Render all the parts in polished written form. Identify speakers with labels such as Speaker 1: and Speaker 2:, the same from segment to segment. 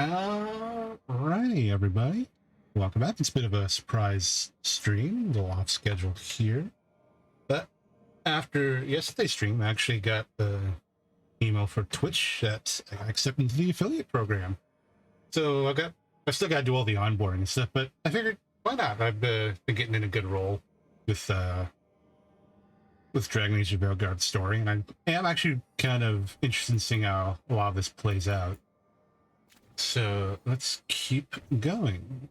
Speaker 1: Alrighty, everybody. Welcome back. It's a bit of a surprise stream, a little off schedule here. But after yesterday's stream, I actually got the email for Twitch that I got accepted into the affiliate program. So I still got to do all the onboarding and stuff, but I figured, why not? I've been getting in a good role with Dragon Age of Veilguard's story, and I am actually kind of interested in seeing how a lot of this plays out. So let's keep going.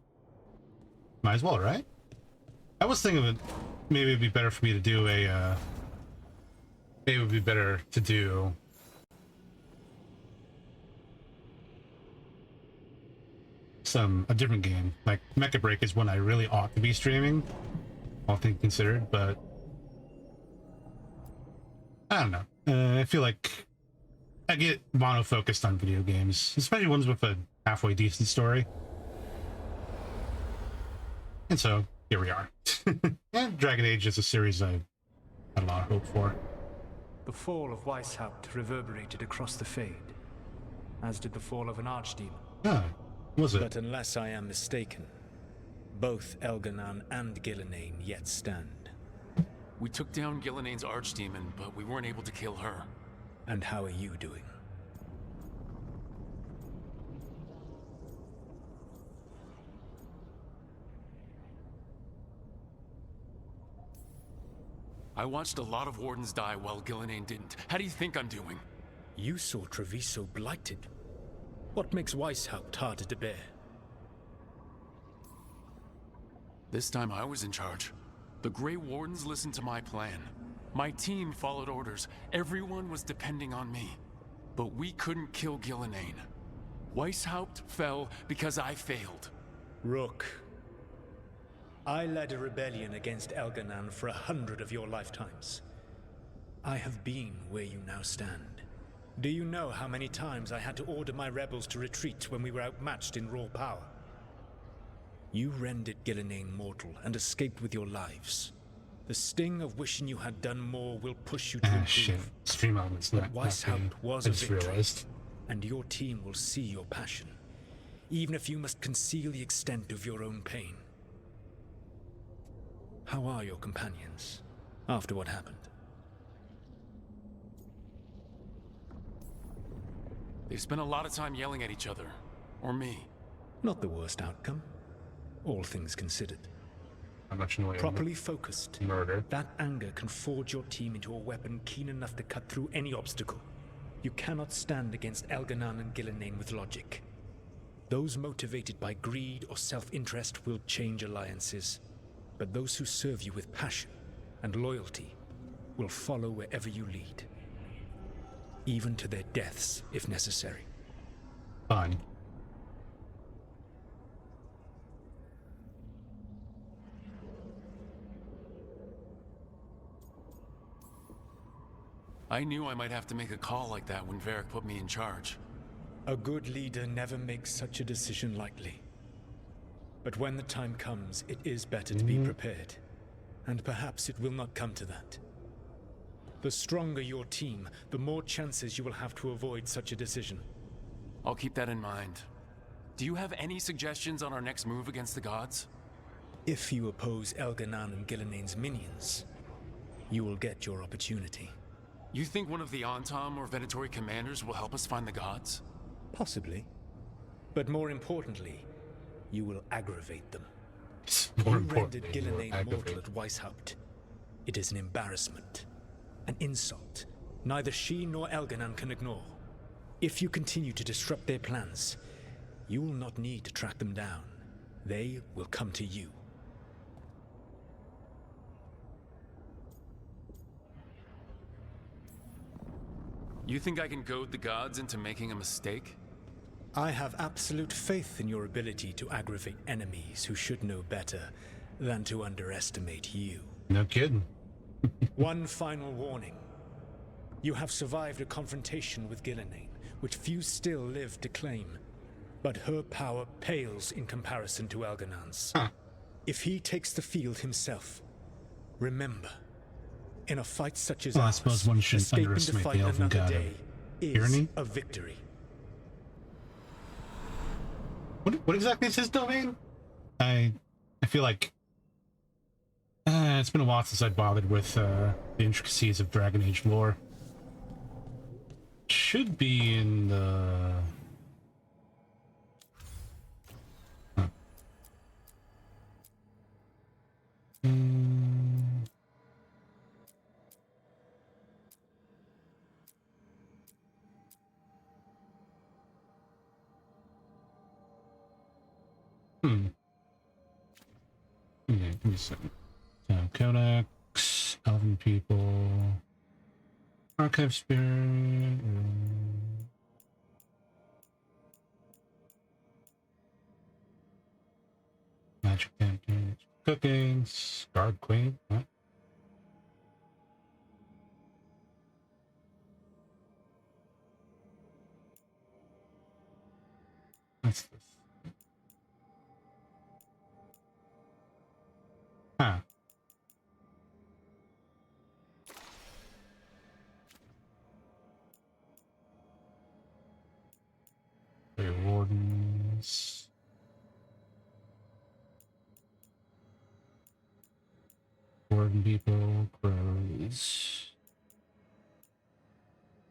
Speaker 1: Might as well, right? I was thinking that maybe it'd be better for me to do a maybe it would be better to do a different game. Like Mecha Break is one I really ought to be streaming, all things considered, but I don't know. I feel like I get mono-focused on video games, especially ones with a halfway decent story. And so, here we are. And Dragon Age is a series I had a lot of hope for.
Speaker 2: The fall of Weishaupt reverberated across the Fade, as did the fall of an archdemon.
Speaker 1: Ah, was it?
Speaker 3: But unless I am mistaken, both Elganan and Gillenane yet stand.
Speaker 4: We took down Gillenane's archdemon, but we weren't able to kill her.
Speaker 3: And how are you doing?
Speaker 4: I watched a lot of Wardens die while Gillenane didn't. How do you think I'm doing?
Speaker 3: You saw Treviso blighted. What makes Weishaupt harder to bear?
Speaker 4: This time I was in charge. The Grey Wardens listened to my plan. My team followed orders. Everyone was depending on me. But we couldn't kill Gillenane. Weishaupt fell because I failed.
Speaker 3: Rook, I led a rebellion against Elganan for 100 of your lifetimes. I have been where you now stand. Do you know how many times I had to order my rebels to retreat when we were outmatched in raw power? You rendered Gillenane mortal and escaped with your lives. The sting of wishing you had done more will push you to improve.
Speaker 1: Shit. Stream elements not
Speaker 3: Weishaupt was a victory,
Speaker 1: realized.
Speaker 3: and your team will see your passion, even if you must conceal the extent of your own pain. How are your companions, after what happened?
Speaker 4: They spent a lot of time yelling at each other. Or me.
Speaker 3: Not the worst outcome, all things considered.
Speaker 1: How much noise?
Speaker 3: Properly focused,
Speaker 1: Murder.
Speaker 3: that anger can forge your team into a weapon keen enough to cut through any obstacle. You cannot stand against Elganan and Gillenane with logic. Those motivated by greed or self-interest will change alliances. But those who serve you with passion and loyalty will follow wherever you lead. Even to their deaths, if necessary.
Speaker 1: Fine.
Speaker 4: I knew I might have to make a call like that when Varric put me in charge.
Speaker 3: A good leader never makes such a decision lightly. But when the time comes, it is better to be prepared. And perhaps it will not come to that. The stronger your team, the more chances you will have to avoid such a decision.
Speaker 4: I'll keep that in mind. Do you have any suggestions on our next move against the gods?
Speaker 3: If you oppose Elganan and Gillenane's minions, you will get your opportunity.
Speaker 4: You think one of the Antam or Venatori commanders will help us find the gods?
Speaker 3: Possibly. But more importantly, you will aggravate them.
Speaker 1: More
Speaker 3: You rendered
Speaker 1: importantly,
Speaker 3: Gillenane mortal at Weishaupt. It is an embarrassment. An insult. Neither she nor Elganan can ignore. If you continue to disrupt their plans, you will not need to track them down. They will come to you.
Speaker 4: You think I can goad the gods into making a mistake?
Speaker 3: I have absolute faith in your ability to aggravate enemies who should know better than to underestimate you.
Speaker 1: No kidding.
Speaker 3: One final warning. You have survived a confrontation with Gillenane, which few still live to claim. But her power pales in comparison to Elganan's.
Speaker 1: Huh.
Speaker 3: If he takes the field himself, remember, in a fight such as
Speaker 1: Well, I
Speaker 3: ours,
Speaker 1: suppose one shouldn't
Speaker 3: escaping to
Speaker 1: underestimate
Speaker 3: fight
Speaker 1: the elven
Speaker 3: another
Speaker 1: god
Speaker 3: day
Speaker 1: of
Speaker 3: is
Speaker 1: tyranny.
Speaker 3: a victory.
Speaker 1: What exactly is his domain? I feel like it's been a while since I bothered with the intricacies of Dragon Age lore. Should be in the... Huh. Yeah, give me a second. Codex, Elven People, Archive Spirit, Magic Campaign, Cooking, Guard Queen. What? What's this? Huh. Wardens. Warden People, Crows.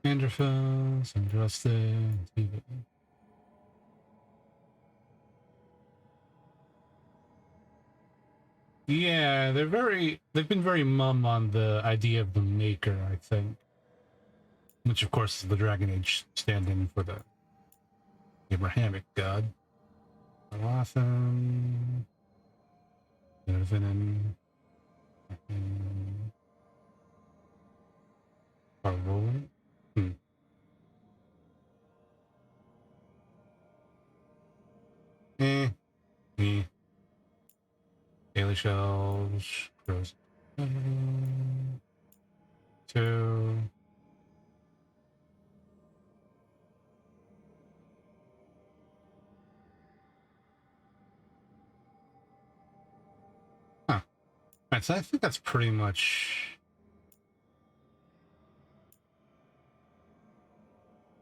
Speaker 1: Minrathous, Unjusted, yeah, they've been very mum on the idea of the Maker, I think. Which, of course, is the Dragon Age stand-in for the Abrahamic god. Awesome. Venom. Rolling. Daily shells. Crows. 2. Huh. Right, so I think that's pretty much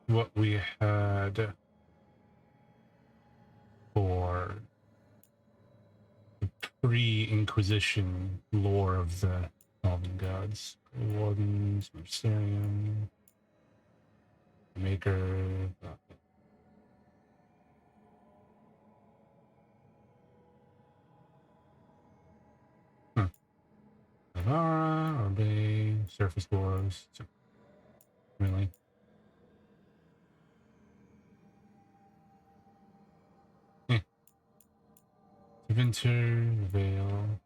Speaker 1: what we had for the pre-Inquisition lore of the Elven gods. Wardens, Mercerium, Maker. Zara, Obey, Surface Wars. Really? Winter, Veil.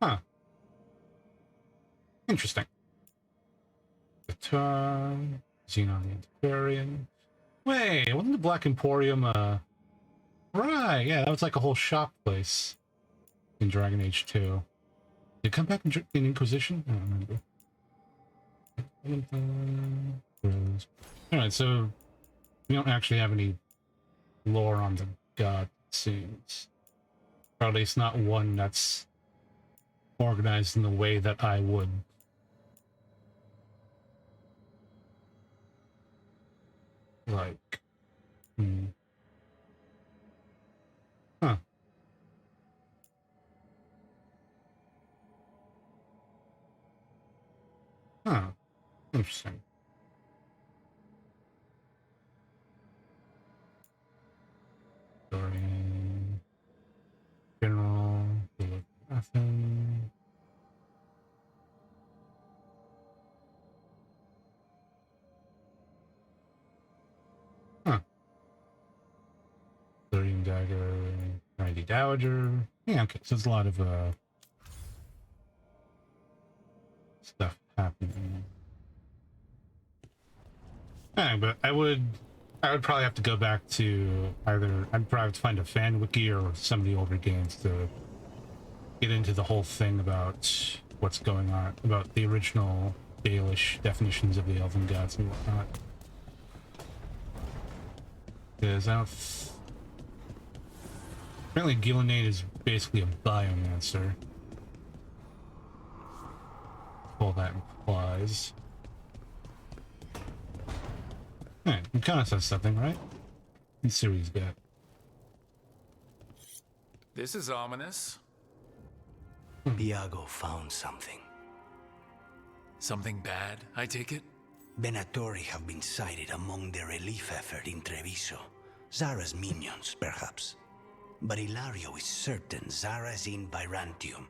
Speaker 1: Huh. Interesting. Guitar, Xenon the Antiquarian. Wait, wasn't the Black Emporium, right, yeah, that was like a whole shop place in Dragon Age 2. Did it come back in Inquisition? I don't remember. Alright, so we don't actually have any lore on the god, it seems. Or at least not one that's organized in the way that I would. Like, Huh. Huh. Interesting. Story. General. Nothing. Huh. Thorium Dagger. 90 Dowager. Yeah, okay. So there's a lot of stuff happening. Yeah, but I would probably have to go back to I'd probably have to find a fan wiki or some of the older games to get into the whole thing about what's going on, about the original Dalish definitions of the Elven gods and whatnot. Because apparently Gillenade is basically a biomancer. all that implies. Alright, he kind of says something, right? Let's see what he's got.
Speaker 4: This is ominous.
Speaker 5: Iago found something.
Speaker 4: Something bad, I take it?
Speaker 5: Venatori have been sighted among the relief effort in Treviso. Zara's minions, perhaps. But Illario is certain Zara is in Byzantium,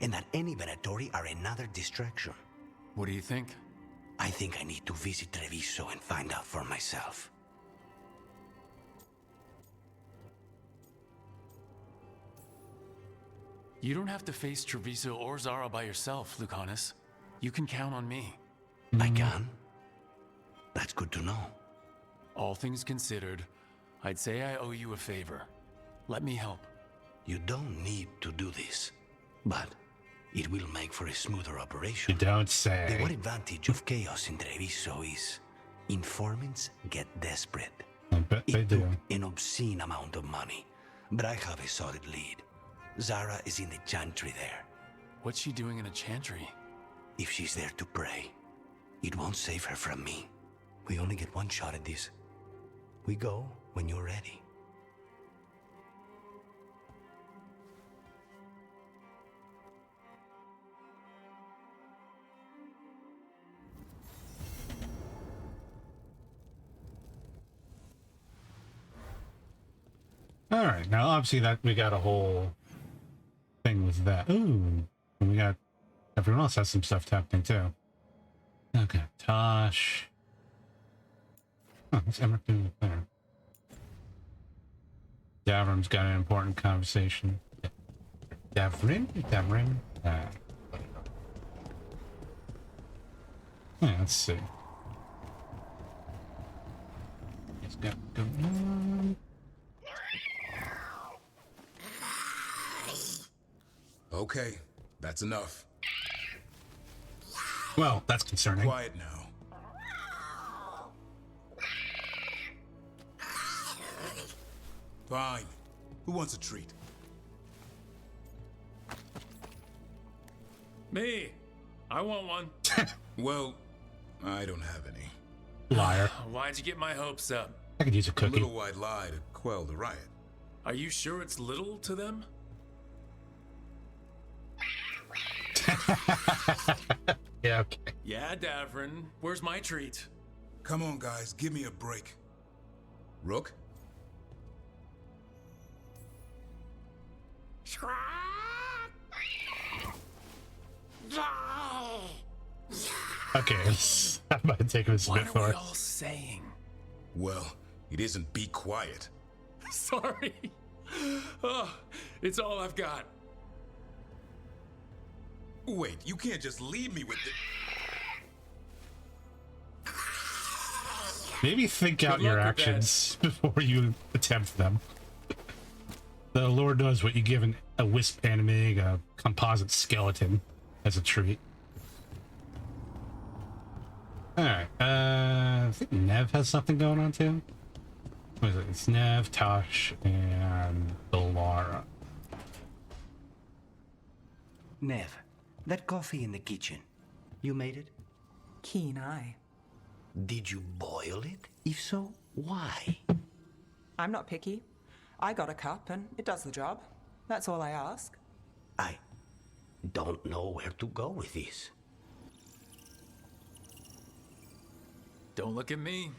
Speaker 5: and that any Venatori are another distraction.
Speaker 4: What do you think?
Speaker 5: I think I need to visit Treviso and find out for myself.
Speaker 4: You don't have to face Treviso or Zara by yourself, Lucanis. You can count on me.
Speaker 5: I can? That's good to know.
Speaker 4: All things considered, I'd say I owe you a favor. Let me help.
Speaker 5: You don't need to do this, but it will make for a smoother operation.
Speaker 1: You don't say.
Speaker 5: The one advantage of chaos in Treviso is informants get desperate.
Speaker 1: I bet they
Speaker 5: It
Speaker 1: do.
Speaker 5: took an obscene amount of money, but I have a solid lead. Zara is in the chantry there.
Speaker 4: What's she doing in a chantry?
Speaker 5: If she's there to pray, it won't save her from me. We only get one shot at this. We go when you're ready.
Speaker 1: Alright, now obviously that we got a whole thing with that. Ooh, and we got everyone else has some stuff happening too. Okay, Tosh. Oh, what's Emmerich doing there? Davrin's got an important conversation. Davrin? Yeah, let's see. He's got going on.
Speaker 6: Okay, that's enough.
Speaker 1: Well, that's concerning.
Speaker 6: Quiet now. Fine. Who wants a treat?
Speaker 4: Me! I want one.
Speaker 6: Well, I don't have any.
Speaker 1: Liar.
Speaker 4: Why'd you get my hopes up?
Speaker 1: I could use a
Speaker 6: A
Speaker 1: cookie.
Speaker 6: little white lie to quell the riot.
Speaker 4: Are you sure it's little to them?
Speaker 1: Yeah, okay.
Speaker 4: Yeah, Davrin. Where's my treat?
Speaker 6: Come on, guys, give me a break. Rook?
Speaker 1: Okay, I might take this a
Speaker 4: What
Speaker 1: bit
Speaker 4: are
Speaker 1: far.
Speaker 4: we all saying?
Speaker 6: Well, it isn't be quiet.
Speaker 4: Sorry. Oh, it's all I've got.
Speaker 6: Wait, you can't just leave me with the...
Speaker 1: Maybe think out
Speaker 4: Good
Speaker 1: your
Speaker 4: luck with that.
Speaker 1: actions before you attempt them. The Lord knows what you give a wisp animating a composite skeleton as a treat. Alright, I think Neve has something going on too. What is it? It's Neve, Tosh, and Illario.
Speaker 5: Neve, that coffee in the kitchen, you made it?
Speaker 7: Keen eye.
Speaker 5: Did you boil it? If so, why?
Speaker 7: I'm not picky. I got a cup and it does the job. That's all I ask.
Speaker 5: I don't know where to go with this.
Speaker 4: Don't look at me.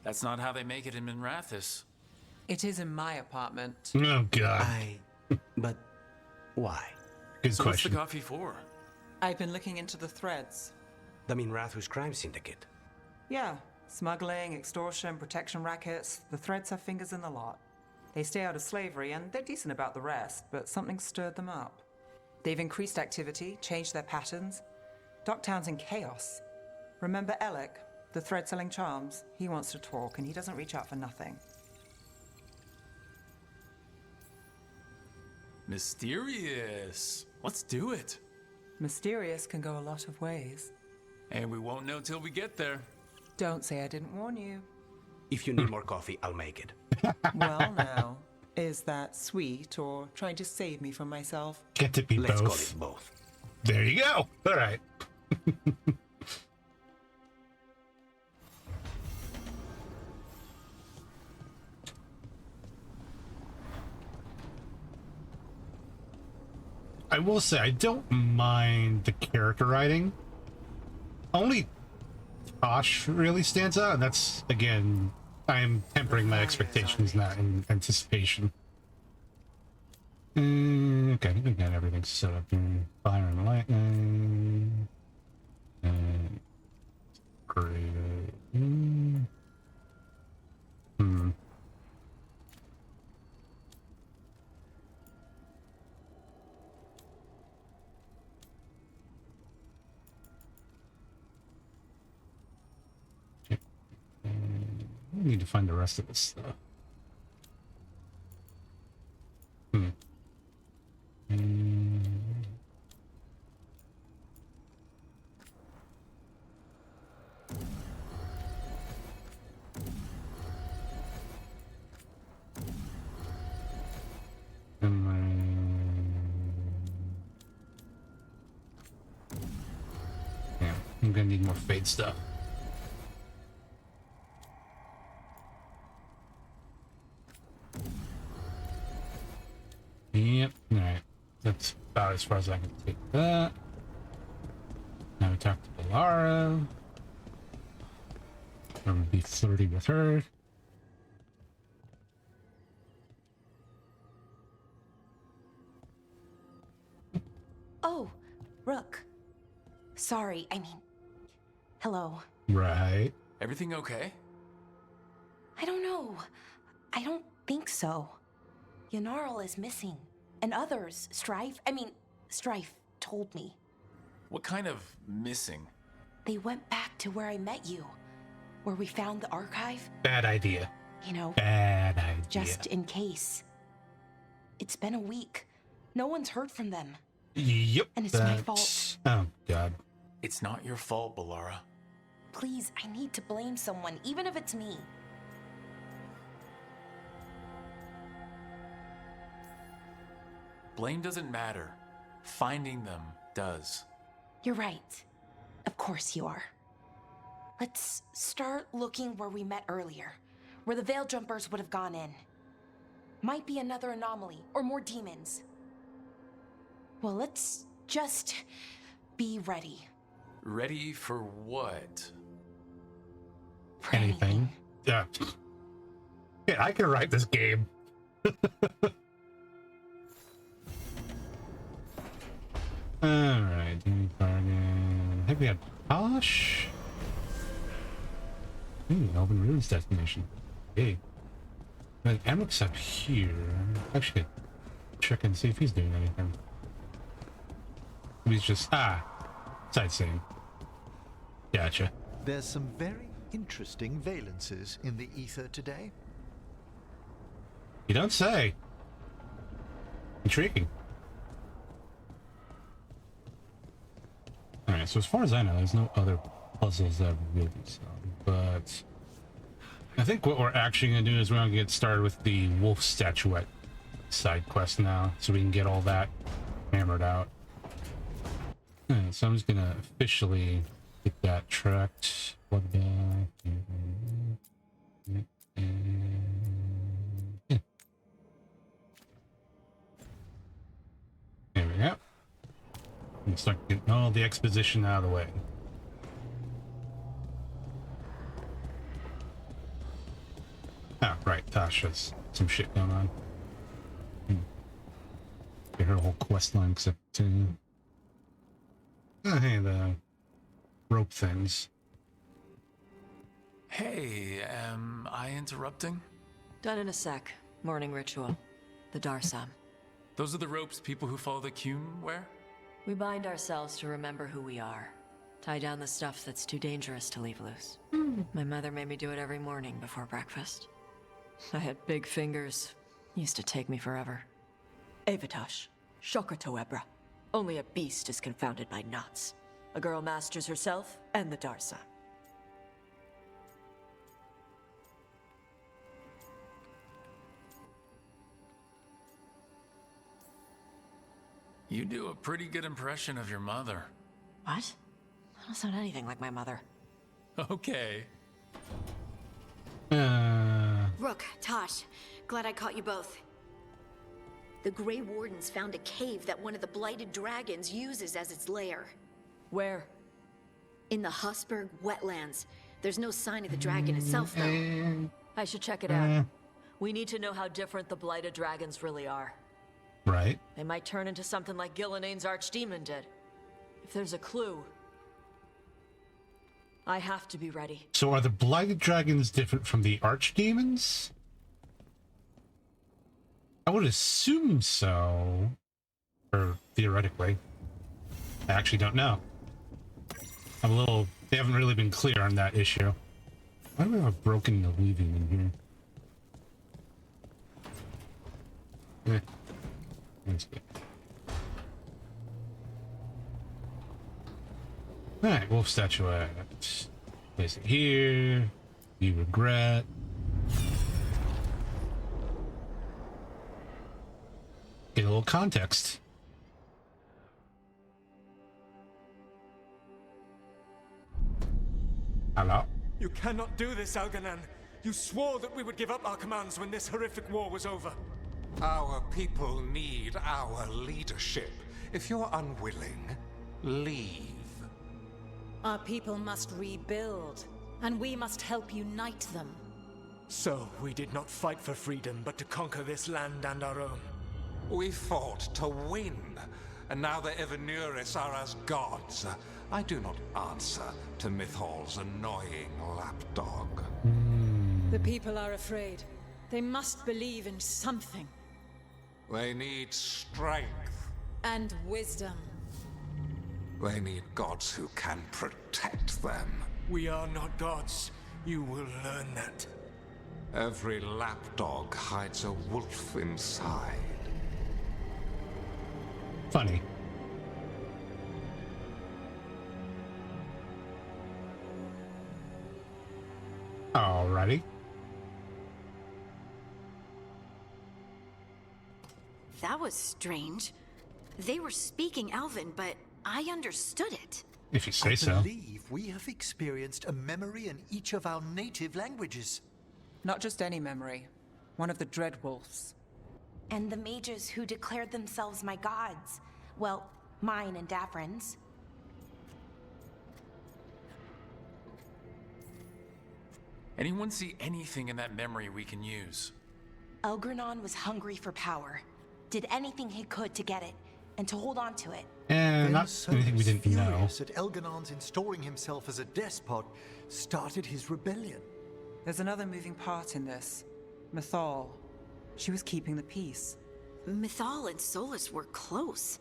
Speaker 4: That's not how they make it in Minrathous.
Speaker 7: It is in my apartment.
Speaker 1: Oh god,
Speaker 5: But why?
Speaker 1: good
Speaker 4: So what's the
Speaker 1: question.
Speaker 4: coffee for?
Speaker 7: I've been looking into the threads.
Speaker 5: The Minrathous crime syndicate.
Speaker 7: Yeah, smuggling, extortion, protection rackets. The threads have fingers in the lot. They stay out of slavery and they're decent about the rest, but something stirred them up. They've increased activity, changed their patterns. Docktown's in chaos. Remember Alec, the thread selling charms? He wants to talk and he doesn't reach out for nothing.
Speaker 4: Mysterious. Let's do it.
Speaker 7: Mysterious can go a lot of ways.
Speaker 4: And we won't know till we get there.
Speaker 7: Don't say I didn't warn you.
Speaker 5: If you need more coffee, I'll make it.
Speaker 7: Well, now, is that sweet or trying to save me from myself?
Speaker 1: Get to be
Speaker 5: Let's
Speaker 1: both.
Speaker 5: call it both.
Speaker 1: There you go. All right. I will say, I don't mind the character writing. Only Tosh really stands out, and that's, again, I'm tempering my expectations, not in anticipation. Okay, we got everything set up here. Fire and lightning. Great. We need to find the rest of this stuff. Yeah, I'm gonna need more fade stuff. Yep, alright. That's about as far as I can take that. Now we talk to Lara. I'm gonna be flirty with her.
Speaker 8: Oh, Rook. Sorry, I mean... Hello.
Speaker 1: Right.
Speaker 4: Everything okay?
Speaker 8: I don't know. I don't think so. Yanarl is missing. And others, Strife told me.
Speaker 4: What kind of missing?
Speaker 8: They went back to where I met you. Where we found the archive.
Speaker 1: Bad idea.
Speaker 8: You know,
Speaker 1: Bad idea.
Speaker 8: just in case. It's been a week. No one's heard from them.
Speaker 1: Yep.
Speaker 8: And it's my fault.
Speaker 1: Oh, God.
Speaker 4: It's not your fault, Balara.
Speaker 8: Please, I need to blame someone, even if it's me.
Speaker 4: Blame doesn't matter. Finding them does.
Speaker 8: You're right. Of course you are. Let's start looking where we met earlier, where the Veil Jumpers would have gone in. Might be another anomaly, or more demons. Well, let's just be ready.
Speaker 4: Ready for what?
Speaker 8: For
Speaker 1: Anything. Yeah. Yeah, I can write this game. Alright, bargain. I think we had Polish. Open Ruins destination. Hey. Then Emrick's up here. Actually, check and see if he's doing anything. He's just sightseeing. Gotcha.
Speaker 9: There's some very interesting valences in the ether today.
Speaker 1: You don't say. Intriguing. Alright, so as far as I know, there's no other puzzles that really solved. But I think what we're actually going to do is we're going to get started with the wolf statuette side quest now, so we can get all that hammered out. Alright, so I'm just going to officially get that tracked. Plug back. Yeah. There we go. And start getting all the exposition out of the way. Ah, right, Tasha's some shit going on. Get her whole quest line except hey, the rope things.
Speaker 4: Hey, am I interrupting?
Speaker 10: Done in a sec. Morning ritual. The Darsam.
Speaker 4: Those are the ropes people who follow the Kuhn wear?
Speaker 10: We bind ourselves to remember who we are. Tie down the stuff that's too dangerous to leave loose. My mother made me do it every morning before breakfast. I had big fingers. Used to take me forever. Avatosh. Shokratoebra. Only a beast is confounded by knots. A girl masters herself and the Darsam.
Speaker 4: You do a pretty good impression of your mother.
Speaker 10: What? don't sound anything like my mother.
Speaker 4: Okay.
Speaker 11: Rook, Tosh, glad I caught you both. The Grey Wardens found a cave that one of the blighted dragons uses as its lair.
Speaker 10: Where?
Speaker 11: In the Hussberg wetlands. There's no sign of the dragon itself, though.
Speaker 10: I should check it out. We need to know how different the blighted dragons really are.
Speaker 1: Right.
Speaker 10: They might turn into something like Gillinane's archdemon did. If there's a clue, I have to be ready.
Speaker 1: So are the blighted dragons different from the archdemons? I would assume so. Or theoretically. I actually don't know. They haven't really been clear on that issue. Why do we have a broken weaving in here? That's good. Alright, wolf statuette. Place it here. You regret. Get a little context. Hello?
Speaker 2: You cannot do this, Algernon. You swore that we would give up our commands when this horrific war was over.
Speaker 12: Our people need our leadership. If you're unwilling, leave.
Speaker 13: Our people must rebuild, and we must help unite them.
Speaker 2: So, we did not fight for freedom, but to conquer this land and our own.
Speaker 12: We fought to win, and now the Evenuris are as gods. I do not answer to Mythal's annoying lapdog.
Speaker 13: The people are afraid. They must believe in something.
Speaker 12: They need strength.
Speaker 13: And wisdom.
Speaker 12: They need gods who can protect them.
Speaker 2: We are not gods. You will learn that.
Speaker 12: Every lapdog hides a wolf inside.
Speaker 1: Funny. Alrighty.
Speaker 11: That was strange. They were speaking Elven, but I understood it.
Speaker 1: If you say
Speaker 9: I
Speaker 1: so.
Speaker 9: believe we have experienced a memory in each of our native languages.
Speaker 7: Not just any memory. One of the Dread Wolves.
Speaker 8: And the mages who declared themselves my gods. Well, mine and Davrin's.
Speaker 4: Anyone see anything in that memory we can use?
Speaker 8: Elgernon was hungry for power. Did anything he could to get it, and to hold on to it.
Speaker 1: And not anything we didn't know.
Speaker 9: Furious at Elgonon's installing himself as a despot, started his rebellion.
Speaker 7: There's another moving part in this. Mythal. She was keeping the peace.
Speaker 11: Mythal and Solus were close.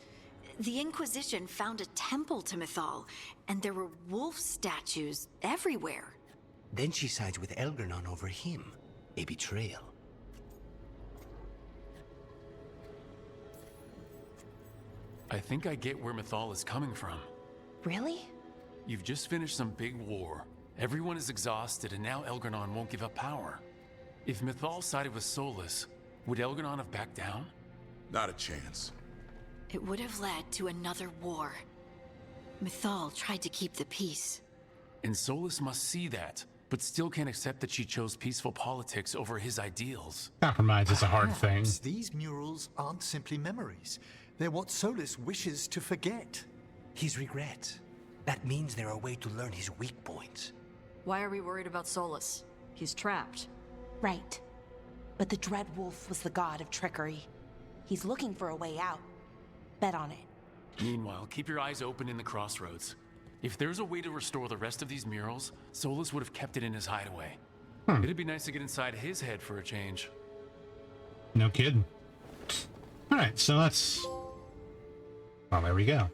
Speaker 11: The Inquisition found a temple to Mythal, and there were wolf statues everywhere.
Speaker 5: Then she sides with Elgernon over him. A betrayal.
Speaker 4: I think I get where Mythal is coming from.
Speaker 8: Really?
Speaker 4: You've just finished some big war. Everyone is exhausted, and now Elgernon won't give up power. If Mythal sided with Solus, would Elgernon have backed down?
Speaker 6: Not a chance.
Speaker 11: It would have led to another war. Mythal tried to keep the peace.
Speaker 4: And Solus must see that, but still can't accept that she chose peaceful politics over his ideals.
Speaker 1: Compromise is a hard thing.
Speaker 9: Perhaps these murals aren't simply memories. They're what Solus wishes to forget.
Speaker 5: His regrets. That means they're a way to learn his weak points.
Speaker 10: Why are we worried about Solus? He's trapped.
Speaker 8: Right. But the Dread Wolf was the god of trickery. He's looking for a way out. Bet on it.
Speaker 4: Meanwhile, keep your eyes open in the crossroads. If there's a way to restore the rest of these murals, Solus would have kept it in his hideaway. It'd be nice to get inside his head for a change.
Speaker 1: No kidding. Alright, so that's... Well, there we go.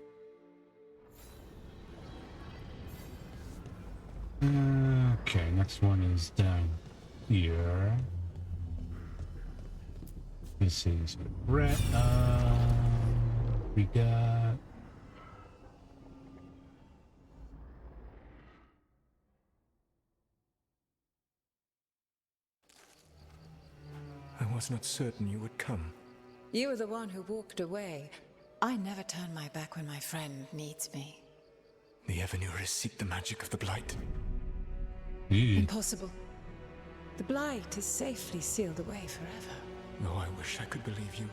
Speaker 1: Okay, next one is down here. This is Brett. We got...
Speaker 2: I was not certain you would come.
Speaker 13: You were the one who walked away. I never turn my back when my friend needs me.
Speaker 3: The Evanuris seek the magic of the blight.
Speaker 13: Impossible. The blight is safely sealed away forever.
Speaker 3: Though I wish I could believe you,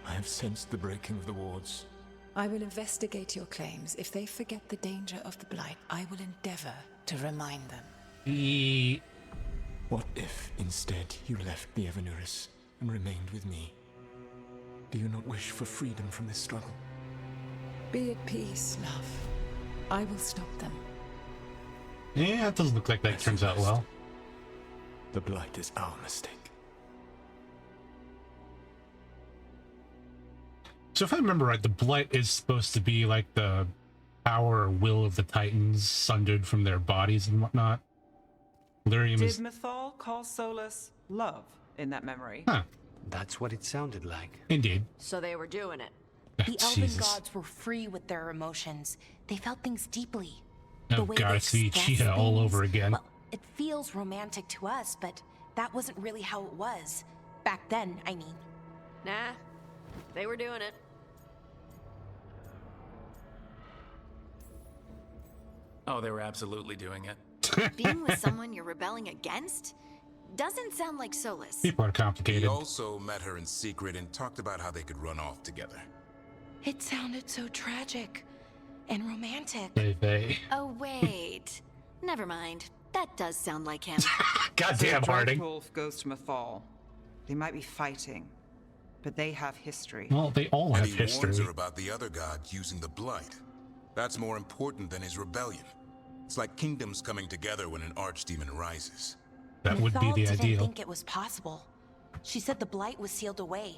Speaker 3: I have sensed the breaking of the wards.
Speaker 13: I will investigate your claims. If they forget the danger of the blight, I will endeavor to remind them.
Speaker 3: What if, instead, you left the Evanuris and remained with me? Do you not wish for freedom from this struggle?
Speaker 13: Be at peace, love. I will stop them.
Speaker 1: Yeah, it doesn't look like that turns out well.
Speaker 3: The blight is our mistake.
Speaker 1: So if I remember right, the blight is supposed to be like the power or will of the Titans sundered from their bodies and whatnot. Lyrium
Speaker 7: Did
Speaker 1: is...
Speaker 7: Mythal call Solus love in that memory?
Speaker 1: Huh.
Speaker 5: That's what it sounded like.
Speaker 1: Indeed.
Speaker 8: So they were doing it. The elven gods were free with their emotions. They felt things deeply.
Speaker 1: Oh god, it's the cheetah all over again.
Speaker 8: Well, it feels romantic to us, but that wasn't really how it was. Back then, I mean.
Speaker 10: Nah, they were doing it.
Speaker 4: Oh, they were absolutely doing it.
Speaker 11: Being with someone you're rebelling against doesn't sound like Solus.
Speaker 1: People are complicated.
Speaker 6: He also met her in secret and talked about how they could run off together.
Speaker 8: It sounded so tragic and romantic.
Speaker 1: They.
Speaker 11: Oh, wait. Never mind. That does sound like him.
Speaker 1: Goddamn, Harding.
Speaker 7: Wolf goes to Mythal. They might be fighting, but they have history.
Speaker 1: Well, they all have
Speaker 6: and he
Speaker 1: history.
Speaker 6: warns her about the other gods using the blight. That's more important than his rebellion. It's like kingdoms coming together when an archdemon rises.
Speaker 1: That would be the
Speaker 8: didn't
Speaker 1: ideal.
Speaker 8: think it was possible. She said the blight was sealed away.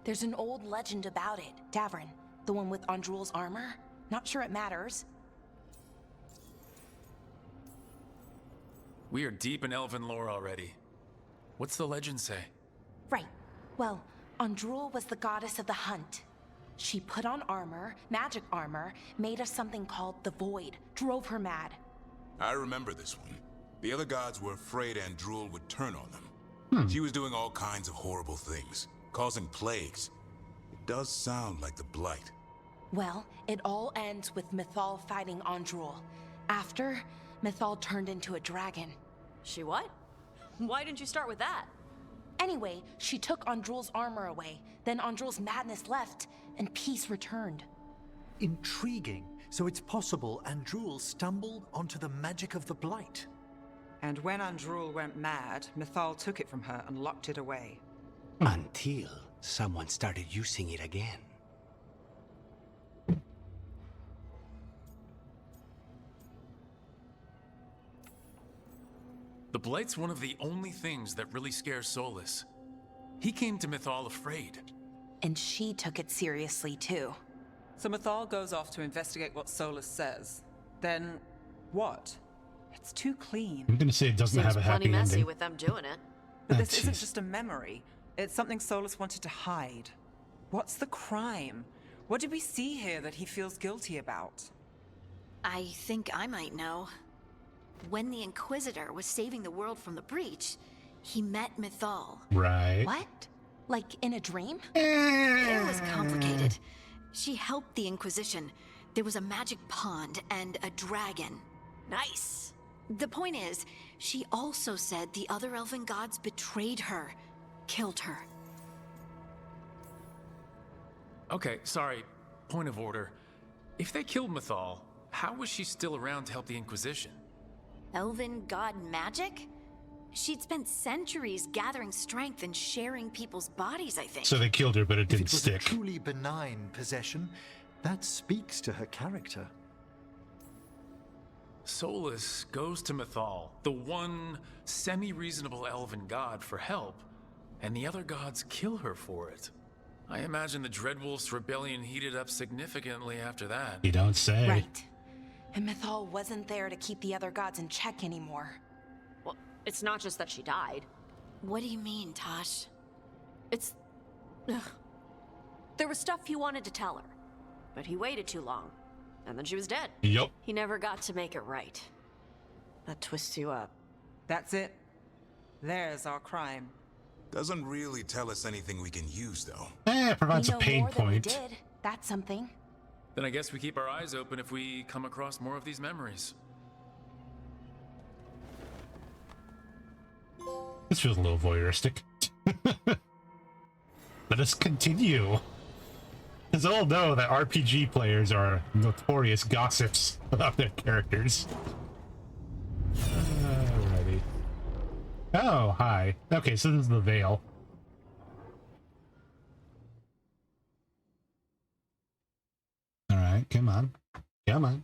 Speaker 8: There's an old legend about it. Davrin, the one with Andrul's armor. Not sure it matters.
Speaker 4: We are deep in elven lore already. What's the legend say?
Speaker 8: Right. Well, Andrul was the goddess of the hunt. She put on armor, magic armor, made us something called the Void, drove her mad.
Speaker 6: I remember this one. The other gods were afraid Andrul would turn on them. She was doing all kinds of horrible things, causing plagues. It does sound like the blight.
Speaker 8: Well, it all ends with Mythal fighting Andrul. After, Mythal turned into a dragon.
Speaker 10: She what? Why didn't you start with that?
Speaker 8: Anyway, she took Andrul's armor away. Then Andrul's madness left, and peace returned.
Speaker 9: Intriguing. So it's possible Andrul stumbled onto the magic of the blight.
Speaker 7: And when Andrul went mad, Mythal took it from her and locked it away.
Speaker 5: Until someone started using it again.
Speaker 4: The blight's one of the only things that really scares Solus. He came to Mythal afraid.
Speaker 8: And she took it seriously, too.
Speaker 7: So Mythal goes off to investigate what Solus says. Then, what? It's too clean.
Speaker 1: I'm gonna say it doesn't have a happy
Speaker 10: plenty messy
Speaker 1: ending.
Speaker 10: with them doing it.
Speaker 7: But this isn't just a memory. It's something Solus wanted to hide. What's the crime? What did we see here that he feels guilty about?
Speaker 11: I think I might know. When the Inquisitor was saving the world from the breach, he met Mythal.
Speaker 1: Right.
Speaker 8: What? Like in a dream?
Speaker 11: It was complicated. She helped the Inquisition. There was a magic pond and a dragon.
Speaker 10: Nice.
Speaker 11: The point is, she also said the other elven gods betrayed her, killed her.
Speaker 4: Okay, sorry. Point of order. If they killed Mythal, how was she still around to help the Inquisition?
Speaker 11: Elven god magic? She'd spent centuries gathering strength and sharing people's bodies, I think.
Speaker 1: So they killed her, but it didn't
Speaker 9: If it was
Speaker 1: stick.
Speaker 9: a truly benign possession, that speaks to her character.
Speaker 4: Solus goes to Mythal, the one semi-reasonable elven god, for help, and the other gods kill her for it. I imagine the Dreadwolf's rebellion heated up significantly after that.
Speaker 1: You don't say.
Speaker 8: Right. And Mythal wasn't there to keep the other gods in check anymore.
Speaker 10: Well, it's not just that she died.
Speaker 11: What do you mean, Tosh?
Speaker 10: It's... Ugh. There was stuff he wanted to tell her, but he waited too long, and then she was dead.
Speaker 1: Yup.
Speaker 10: He never got to make it right. That twists you up.
Speaker 7: That's it. There's our crime.
Speaker 6: Doesn't really tell us anything we can use, though.
Speaker 1: It provides
Speaker 8: we
Speaker 1: a
Speaker 8: know
Speaker 1: pain
Speaker 8: more than we
Speaker 1: point.
Speaker 8: did. That's something.
Speaker 4: Then I guess we keep our eyes open if we come across more of these memories.
Speaker 1: This feels a little voyeuristic. Let us continue. As all know that RPG players are notorious gossips about their characters. Alrighty. Oh, hi. Okay, so this is the Veil. Alright, come on. Come on.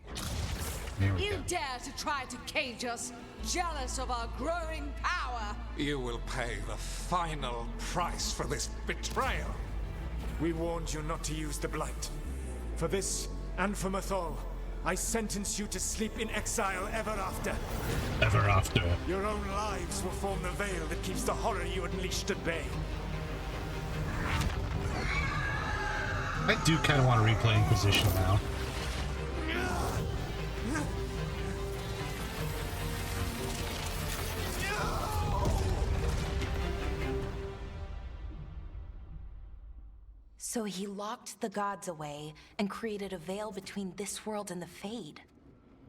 Speaker 1: There we go.
Speaker 14: You dare to try to cage us, jealous of our growing power?
Speaker 12: You will pay the final price for this betrayal.
Speaker 3: We warned you not to use the blight. For this, and for Mathol, I sentence you to sleep in exile ever after.
Speaker 1: Ever after.
Speaker 3: Your own lives will form the veil that keeps the horror you unleashed at bay.
Speaker 1: I do kind of want to replay Inquisition now.
Speaker 8: So he locked the gods away and created a veil between this world and the Fade.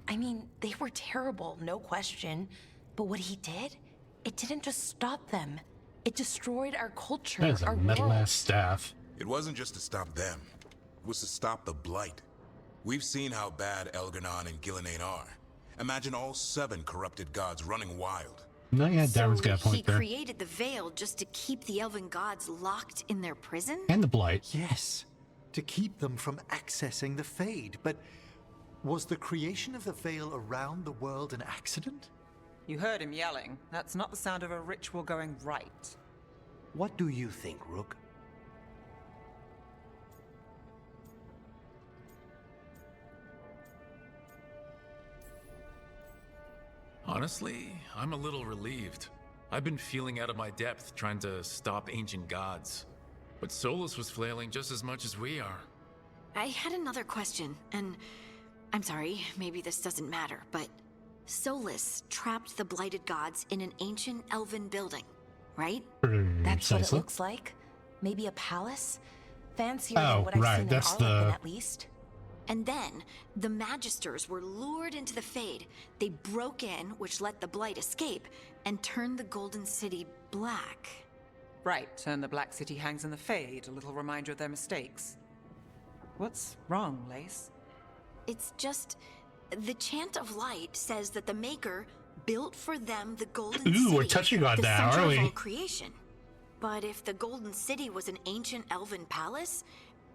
Speaker 8: I mean, they were terrible, no question. But what he did, it didn't just stop them. It destroyed our culture,
Speaker 1: That is a
Speaker 8: our
Speaker 1: metal
Speaker 8: world.
Speaker 1: ass staff.
Speaker 6: It wasn't just to stop them. It was to stop the blight. We've seen how bad Elganon and Gillenane are. Imagine all 7 corrupted gods running wild.
Speaker 1: No, yeah, Davrin's
Speaker 11: So
Speaker 1: got a point
Speaker 11: he
Speaker 1: there.
Speaker 11: created the veil just to keep the elven gods locked in their prison?
Speaker 1: And the blight.
Speaker 9: Yes, to keep them from accessing the Fade. But was the creation of the veil around the world an accident?
Speaker 7: You heard him yelling. That's not the sound of a ritual going right.
Speaker 5: What do you think, Rook?
Speaker 4: Honestly, I'm a little relieved. I've been feeling out of my depth trying to stop ancient gods. But Solus was flailing just as much as we are.
Speaker 11: I had another question, and I'm sorry, maybe this doesn't matter, but Solus trapped the blighted gods in an ancient elven building, right?
Speaker 8: That's what it looks like. Maybe a palace? Fancier than what I've
Speaker 1: right,
Speaker 8: seen
Speaker 1: that's
Speaker 8: in Arlington,
Speaker 1: the-
Speaker 8: at least.
Speaker 11: And then, the Magisters were lured into the Fade. They broke in, which let the Blight escape, and turned the Golden City black.
Speaker 7: Right, and the Black City hangs in the Fade, a little reminder of their mistakes. What's wrong, Lace?
Speaker 11: It's just... the Chant of Light says that the Maker built for them the Golden City.
Speaker 1: Ooh, we're touching on
Speaker 11: the
Speaker 1: that,
Speaker 11: center
Speaker 1: aren't
Speaker 11: of
Speaker 1: we?
Speaker 11: all creation. But if the Golden City was an ancient elven palace,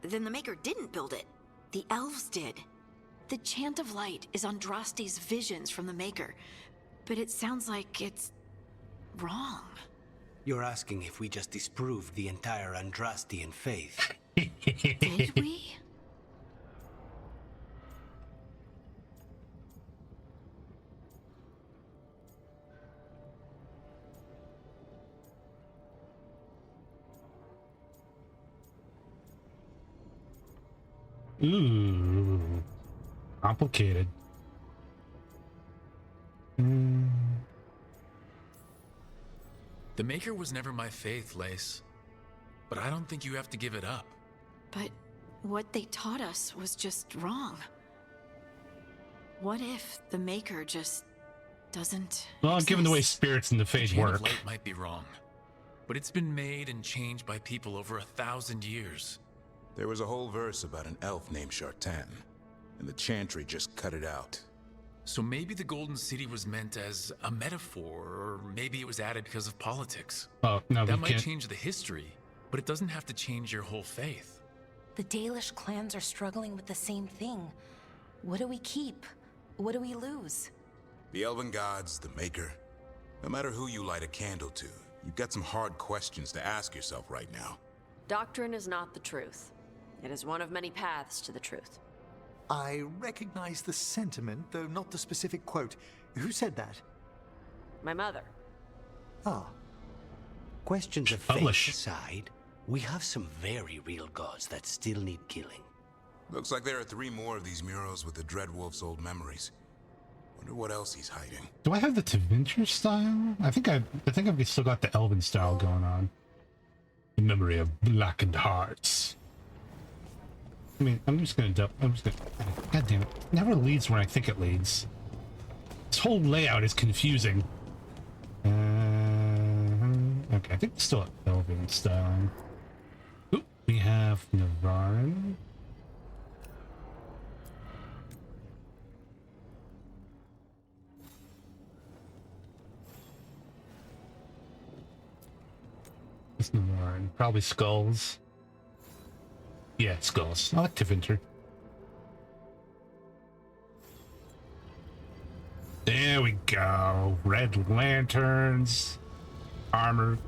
Speaker 11: then the Maker didn't build it. The elves did. The Chant of Light is Andraste's visions from the Maker, but it sounds like it's wrong.
Speaker 5: You're asking if we just disproved the entire Andrastian faith.
Speaker 11: Did we?
Speaker 1: Ooh. Complicated.
Speaker 4: The Maker was never my faith, Lace. But I don't think you have to give it up.
Speaker 11: But what they taught us was just wrong. What if the Maker just doesn't
Speaker 1: Well, given the way
Speaker 11: exist?
Speaker 1: spirits in the Fade
Speaker 4: Chain of
Speaker 1: work.
Speaker 4: Light might be wrong, but it's been made and changed by people over 1,000 years.
Speaker 6: There was a whole verse about an elf named Shartan, and the Chantry just cut it out.
Speaker 4: So maybe the Golden City was meant as a metaphor, or maybe it was added because of politics.
Speaker 1: Oh, no,
Speaker 4: That
Speaker 1: we
Speaker 4: might
Speaker 1: can't.
Speaker 4: change the history, but it doesn't have to change your whole faith.
Speaker 8: The Dalish clans are struggling with the same thing. What do we keep? What do we lose?
Speaker 6: The Elven Gods, the Maker. No matter who you light a candle to, you've got some hard questions to ask yourself right now.
Speaker 10: Doctrine is not the truth. It is one of many paths to the truth.
Speaker 9: I recognize the sentiment, though not the specific quote. Who said that?
Speaker 10: My mother.
Speaker 9: Ah.
Speaker 5: Questions of
Speaker 1: Publish.
Speaker 5: faith aside, we have some very real gods that still need killing.
Speaker 6: Looks like there are 3 more of these murals with the Dreadwolf's old memories. Wonder what else he's hiding.
Speaker 1: Do I have the Tevinter style? I think I've still got the Elven style going on. In memory of blackened hearts. I mean, I'm just gonna God damn it. It never leads where I think it leads. This whole layout is confusing. Okay, I think we're still at Elven style. Oop, we have Navarin. It's Navarin. Probably skulls. Yeah, skulls. I like Tevinter. There we go. Red lanterns, armor,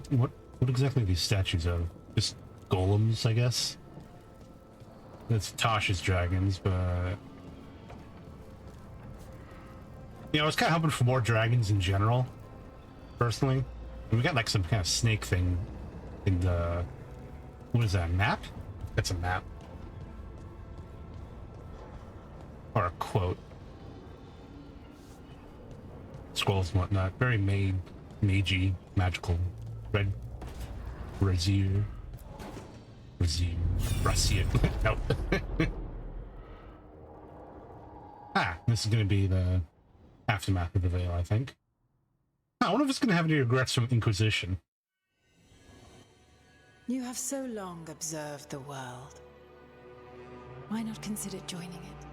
Speaker 1: what exactly are these statues of? Just golems, I guess. That's Tasha's dragons, but you know, I was kind of hoping for more dragons in general. Personally, and we got like some kind of snake thing in the what is that? A map? That's a map or a quote. Scrolls and whatnot. Very magey, magical. Red brazier. No. This is gonna be the aftermath of the Veil, I think. I wonder if it's gonna have any regrets from Inquisition.
Speaker 13: You have so long observed the world. Why not consider joining it?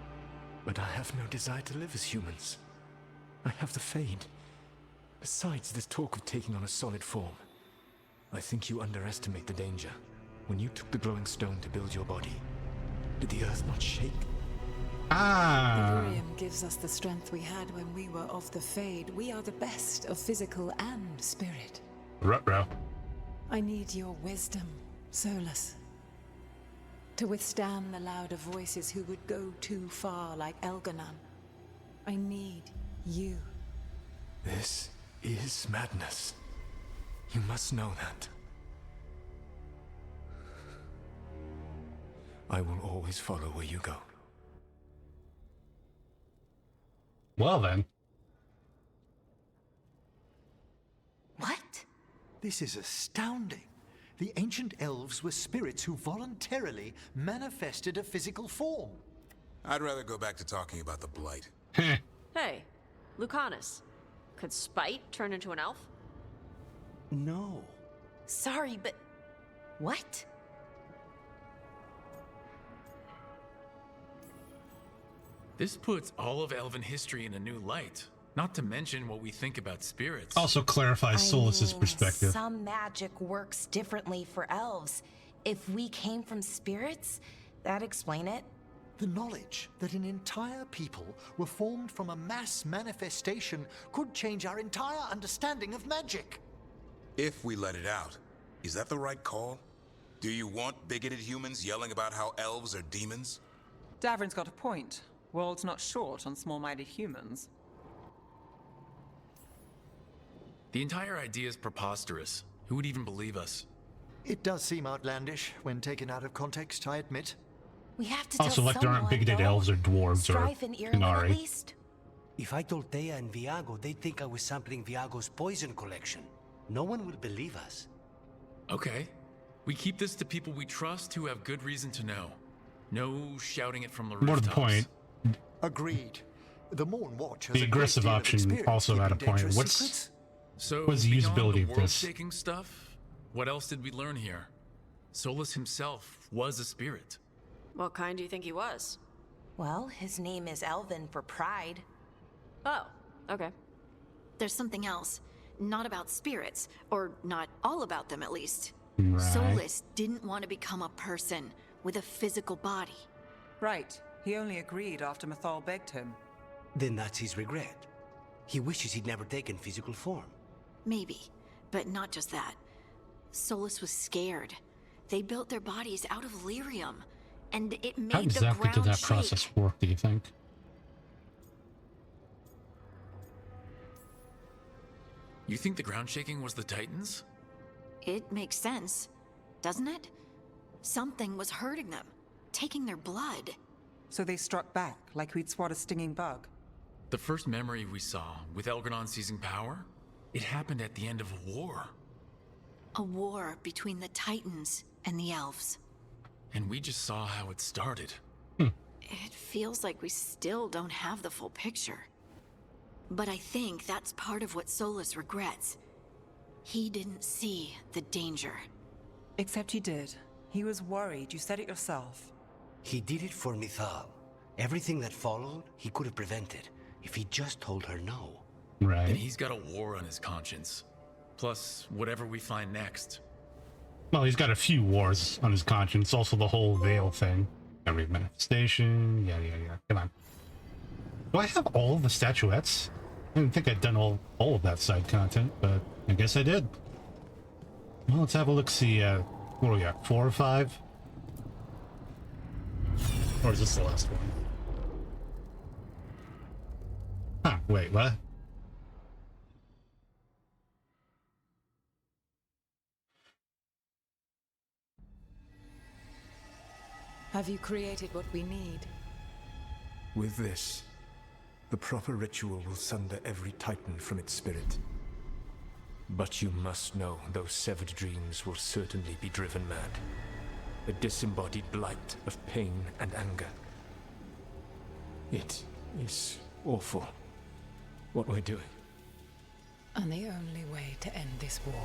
Speaker 2: But I have no desire to live as humans. I have the Fade. Besides this talk of taking on a solid form, I think you underestimate the danger. When you took the glowing stone to build your body, did the earth not shake?
Speaker 13: Illyrium gives us the strength we had when we were of the Fade. We are the best of physical and spirit.
Speaker 1: Ruh-roh.
Speaker 13: I need your wisdom, Solus. To withstand the louder voices who would go too far like Elganon. I need you.
Speaker 2: This is madness. You must know that. I will always follow where you go.
Speaker 1: Well then.
Speaker 9: What? This is astounding. The ancient elves were spirits who voluntarily manifested a physical form.
Speaker 6: I'd rather go back to talking about the blight.
Speaker 15: Hey, Lucanis. Could Spite turn into an elf?
Speaker 5: No.
Speaker 8: Sorry, but what?
Speaker 4: This puts all of elven history in a new light. Not to mention what we think about spirits.
Speaker 1: Also clarifies Solus's perspective.
Speaker 8: Some magic works differently for elves. If we came from spirits, that'd explain it.
Speaker 9: The knowledge that an entire people were formed from a mass manifestation could change our entire understanding of magic.
Speaker 6: If we let it out, is that the right call? Do you want bigoted humans yelling about how elves are demons?
Speaker 7: Davrin's got a point. World's not short on small-minded humans.
Speaker 4: The entire idea is preposterous. Who would even believe us?
Speaker 9: It does seem outlandish when taken out of context, I admit.
Speaker 8: We have to
Speaker 1: also,
Speaker 8: tell
Speaker 1: like, there aren't
Speaker 8: someone,
Speaker 1: bigoted
Speaker 8: though.
Speaker 1: elves or dwarves
Speaker 8: Strife
Speaker 1: or
Speaker 8: and Ireland, at
Speaker 1: Inari.
Speaker 8: least.
Speaker 5: If I told Thea and Viago, they'd think I was sampling Viago's poison collection. No one will believe us.
Speaker 4: Okay. We keep this to people we trust who have good reason to know. No shouting it from the rooftops.
Speaker 1: More to the point.
Speaker 9: Agreed. The Morn Watch has
Speaker 1: The
Speaker 9: a great
Speaker 1: aggressive
Speaker 9: deal of
Speaker 1: option
Speaker 9: experience
Speaker 1: also had a
Speaker 9: keeping
Speaker 1: point.
Speaker 9: dangerous
Speaker 1: What's
Speaker 9: secrets.
Speaker 4: So,
Speaker 1: the
Speaker 4: beyond
Speaker 1: usability
Speaker 4: the
Speaker 1: of this?
Speaker 4: world-shaking stuff, what else did we learn here? Solus himself was a spirit.
Speaker 15: What kind do you think he was?
Speaker 8: Well, his name is Elven for pride.
Speaker 15: Oh, okay.
Speaker 11: There's something else. Not about spirits, or not all about them at least.
Speaker 1: Right.
Speaker 11: Solus didn't want to become a person with a physical body.
Speaker 7: Right. He only agreed after Mathal begged him.
Speaker 5: Then that's his regret. He wishes he'd never taken physical form.
Speaker 11: Maybe, but not just that. Solus was scared. They built their bodies out of lyrium, and it made
Speaker 1: How
Speaker 11: the
Speaker 1: exactly
Speaker 11: ground
Speaker 1: did that
Speaker 11: shake.
Speaker 1: process work, do you think?
Speaker 4: You think the ground shaking was the Titans?
Speaker 11: It makes sense, doesn't it? Something was hurting them, taking their blood.
Speaker 7: So they struck back, like we'd swat a stinging bug.
Speaker 4: The first memory we saw, with Elganon seizing power, it happened at the end of a war.
Speaker 11: A war between the Titans and the elves.
Speaker 4: And we just saw how it started.
Speaker 11: It feels like we still don't have the full picture. But I think that's part of what Solus regrets. He didn't see the danger.
Speaker 7: Except he did. He was worried. You said it yourself.
Speaker 5: He did it for Mythal. Everything that followed, he could have prevented if he just told her no.
Speaker 1: Right.
Speaker 4: And he's got a war on his conscience. Plus, whatever we find next.
Speaker 1: Well, he's got a few wars on his conscience. Also, the whole veil thing. Every manifestation. Yeah. Come on. Do I have all the statuettes? I didn't think I'd done all of that side content, but I guess I did. Well, let's have a look. See, what do we got? 4 or 5? Or is this the last one? Huh, wait, what?
Speaker 13: Have you created what we need?
Speaker 2: With this, the proper ritual will sunder every titan from its spirit. But you must know those severed dreams will certainly be driven mad. A disembodied blight of pain and anger. It is awful what we're doing.
Speaker 13: And the only way to end this war.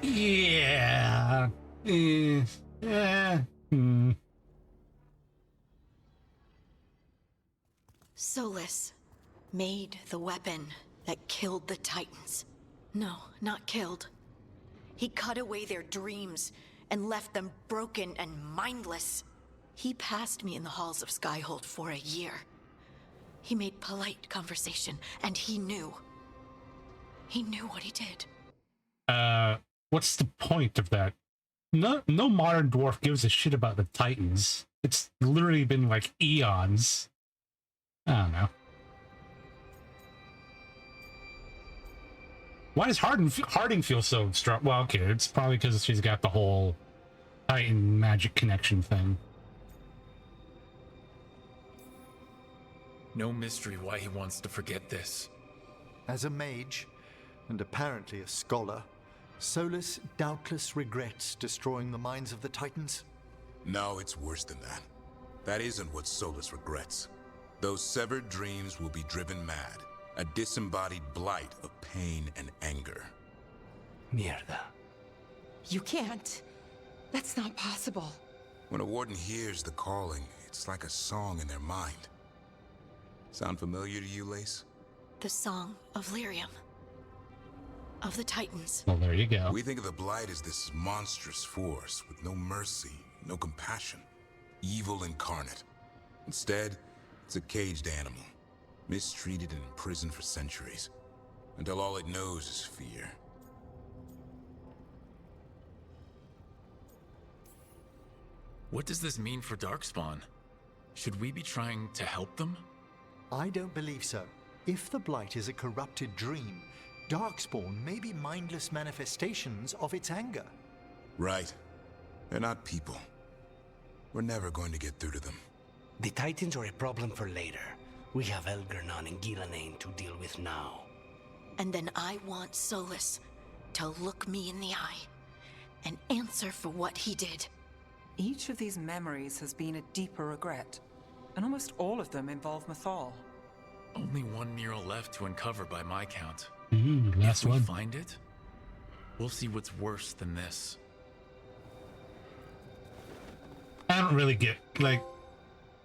Speaker 1: Yeah.
Speaker 11: Solus made the weapon that killed the Titans. No, not killed. He cut away their dreams and left them broken and mindless. He passed me in the halls of Skyhold for a year. He made polite conversation, and he knew. He knew what he did.
Speaker 1: What's the point of that? No modern dwarf gives a shit about the Titans. It's literally been like eons. I don't know. Why does Harding feel so strong? Well, okay, it's probably because she's got the whole Titan magic connection thing.
Speaker 4: No mystery why he wants to forget this.
Speaker 9: As a mage, and apparently a scholar, Solus doubtless regrets destroying the minds of the Titans.
Speaker 6: No, it's worse than that. That isn't what Solus regrets. Those severed dreams will be driven mad. A disembodied blight of pain and anger.
Speaker 5: Mierda.
Speaker 8: You can't. That's not possible.
Speaker 6: When a warden hears the calling, it's like a song in their mind. Sound familiar to you, Lace?
Speaker 11: The song of Lyrium. Of the Titans.
Speaker 1: Well, there you go.
Speaker 6: We think of the blight as this monstrous force with no mercy, no compassion. Evil incarnate. Instead, it's a caged animal. Mistreated and imprisoned for centuries. Until all it knows is fear.
Speaker 4: What does this mean for Darkspawn? Should we be trying to help them?
Speaker 9: I don't believe so. If the Blight is a corrupted dream, Darkspawn may be mindless manifestations of its anger.
Speaker 6: Right. They're not people. We're never going to get through to them.
Speaker 5: The Titans are a problem for later. We have Elgernon and Ghilanane to deal with now.
Speaker 11: And then I want Solus to look me in the eye and answer for what he did.
Speaker 7: Each of these memories has been a deeper regret, and almost all of them involve Mythal.
Speaker 4: Only one mural left to uncover by my count.
Speaker 1: Last
Speaker 4: if we
Speaker 1: one.
Speaker 4: find it, we'll see what's worse than this.
Speaker 1: I don't really get, like,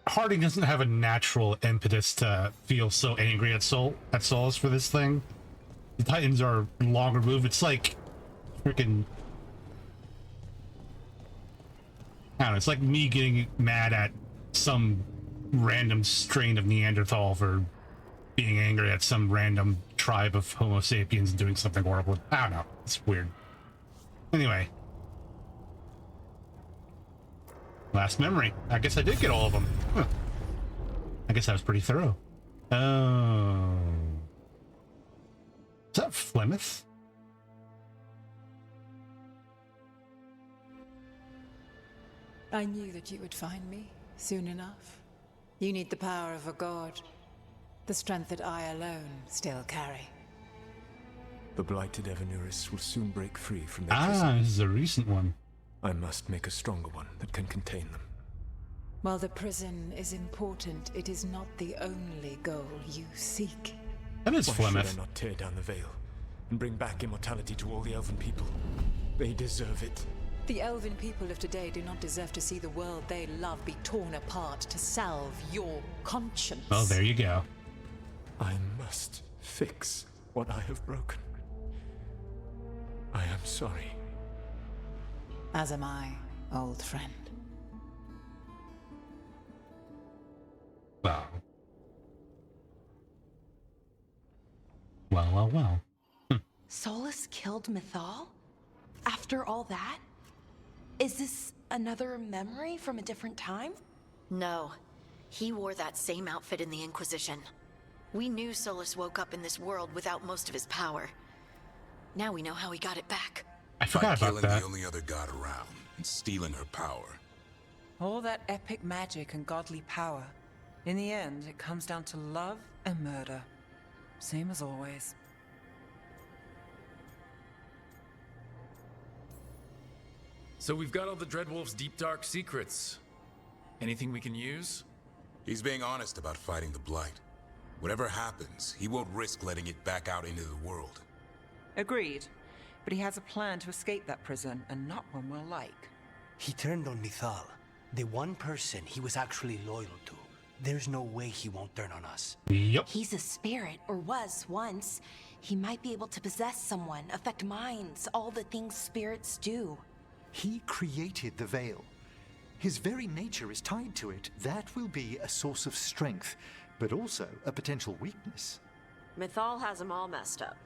Speaker 1: Harding doesn't have a natural impetus to feel so angry at Solus for this thing. The Titans are long removed. It's like freaking, I don't know, it's like me getting mad at some random strain of Neanderthal for being angry at some random tribe of Homo sapiens doing something horrible. I don't know. It's weird. Anyway. Last memory. I guess I did get all of them. Huh. I guess that was pretty thorough. Oh. Is that Flemeth?
Speaker 13: I knew that you would find me soon enough. You need the power of a god. The strength that I alone still carry.
Speaker 2: The blighted Evanuris will soon break free from their
Speaker 1: Ah,
Speaker 2: prison.
Speaker 1: this is a recent one.
Speaker 2: I must make a stronger one that can contain them.
Speaker 13: While the prison is important, it is not the only goal you seek.
Speaker 1: That is
Speaker 2: Why
Speaker 1: Flemeth.
Speaker 2: should I not tear down the veil and bring back immortality to all the elven people? They deserve it.
Speaker 13: The elven people of today do not deserve to see the world they love be torn apart to salve your conscience.
Speaker 1: Well, there you go.
Speaker 2: I must fix what I have broken. I am sorry.
Speaker 13: As am I, old friend.
Speaker 1: Well. Well.
Speaker 8: Solus killed Mythal? After all that? Is this another memory from a different time?
Speaker 11: No. He wore that same outfit in the Inquisition. We knew Solus woke up in this world without most of his power. Now we know how he got it back.
Speaker 1: I forgot
Speaker 6: By
Speaker 1: about
Speaker 6: killing
Speaker 1: that.
Speaker 6: the only other god around and stealing her power.
Speaker 7: All that epic magic and godly power. In the end, it comes down to love and murder. Same as always.
Speaker 4: So we've got all the Dreadwolf's deep dark secrets. Anything we can use?
Speaker 6: He's being honest about fighting the Blight. Whatever happens, he won't risk letting it back out into the world.
Speaker 7: Agreed. But he has a plan to escape that prison, and not one we'll like.
Speaker 5: He turned on Mythal, the one person he was actually loyal to. There's no way he won't turn on us.
Speaker 1: Yep.
Speaker 8: He's a spirit, or was once. He might be able to possess someone, affect minds, all the things spirits do.
Speaker 9: He created the veil. His very nature is tied to it. That will be a source of strength, but also a potential weakness.
Speaker 15: Mythal has him all messed up.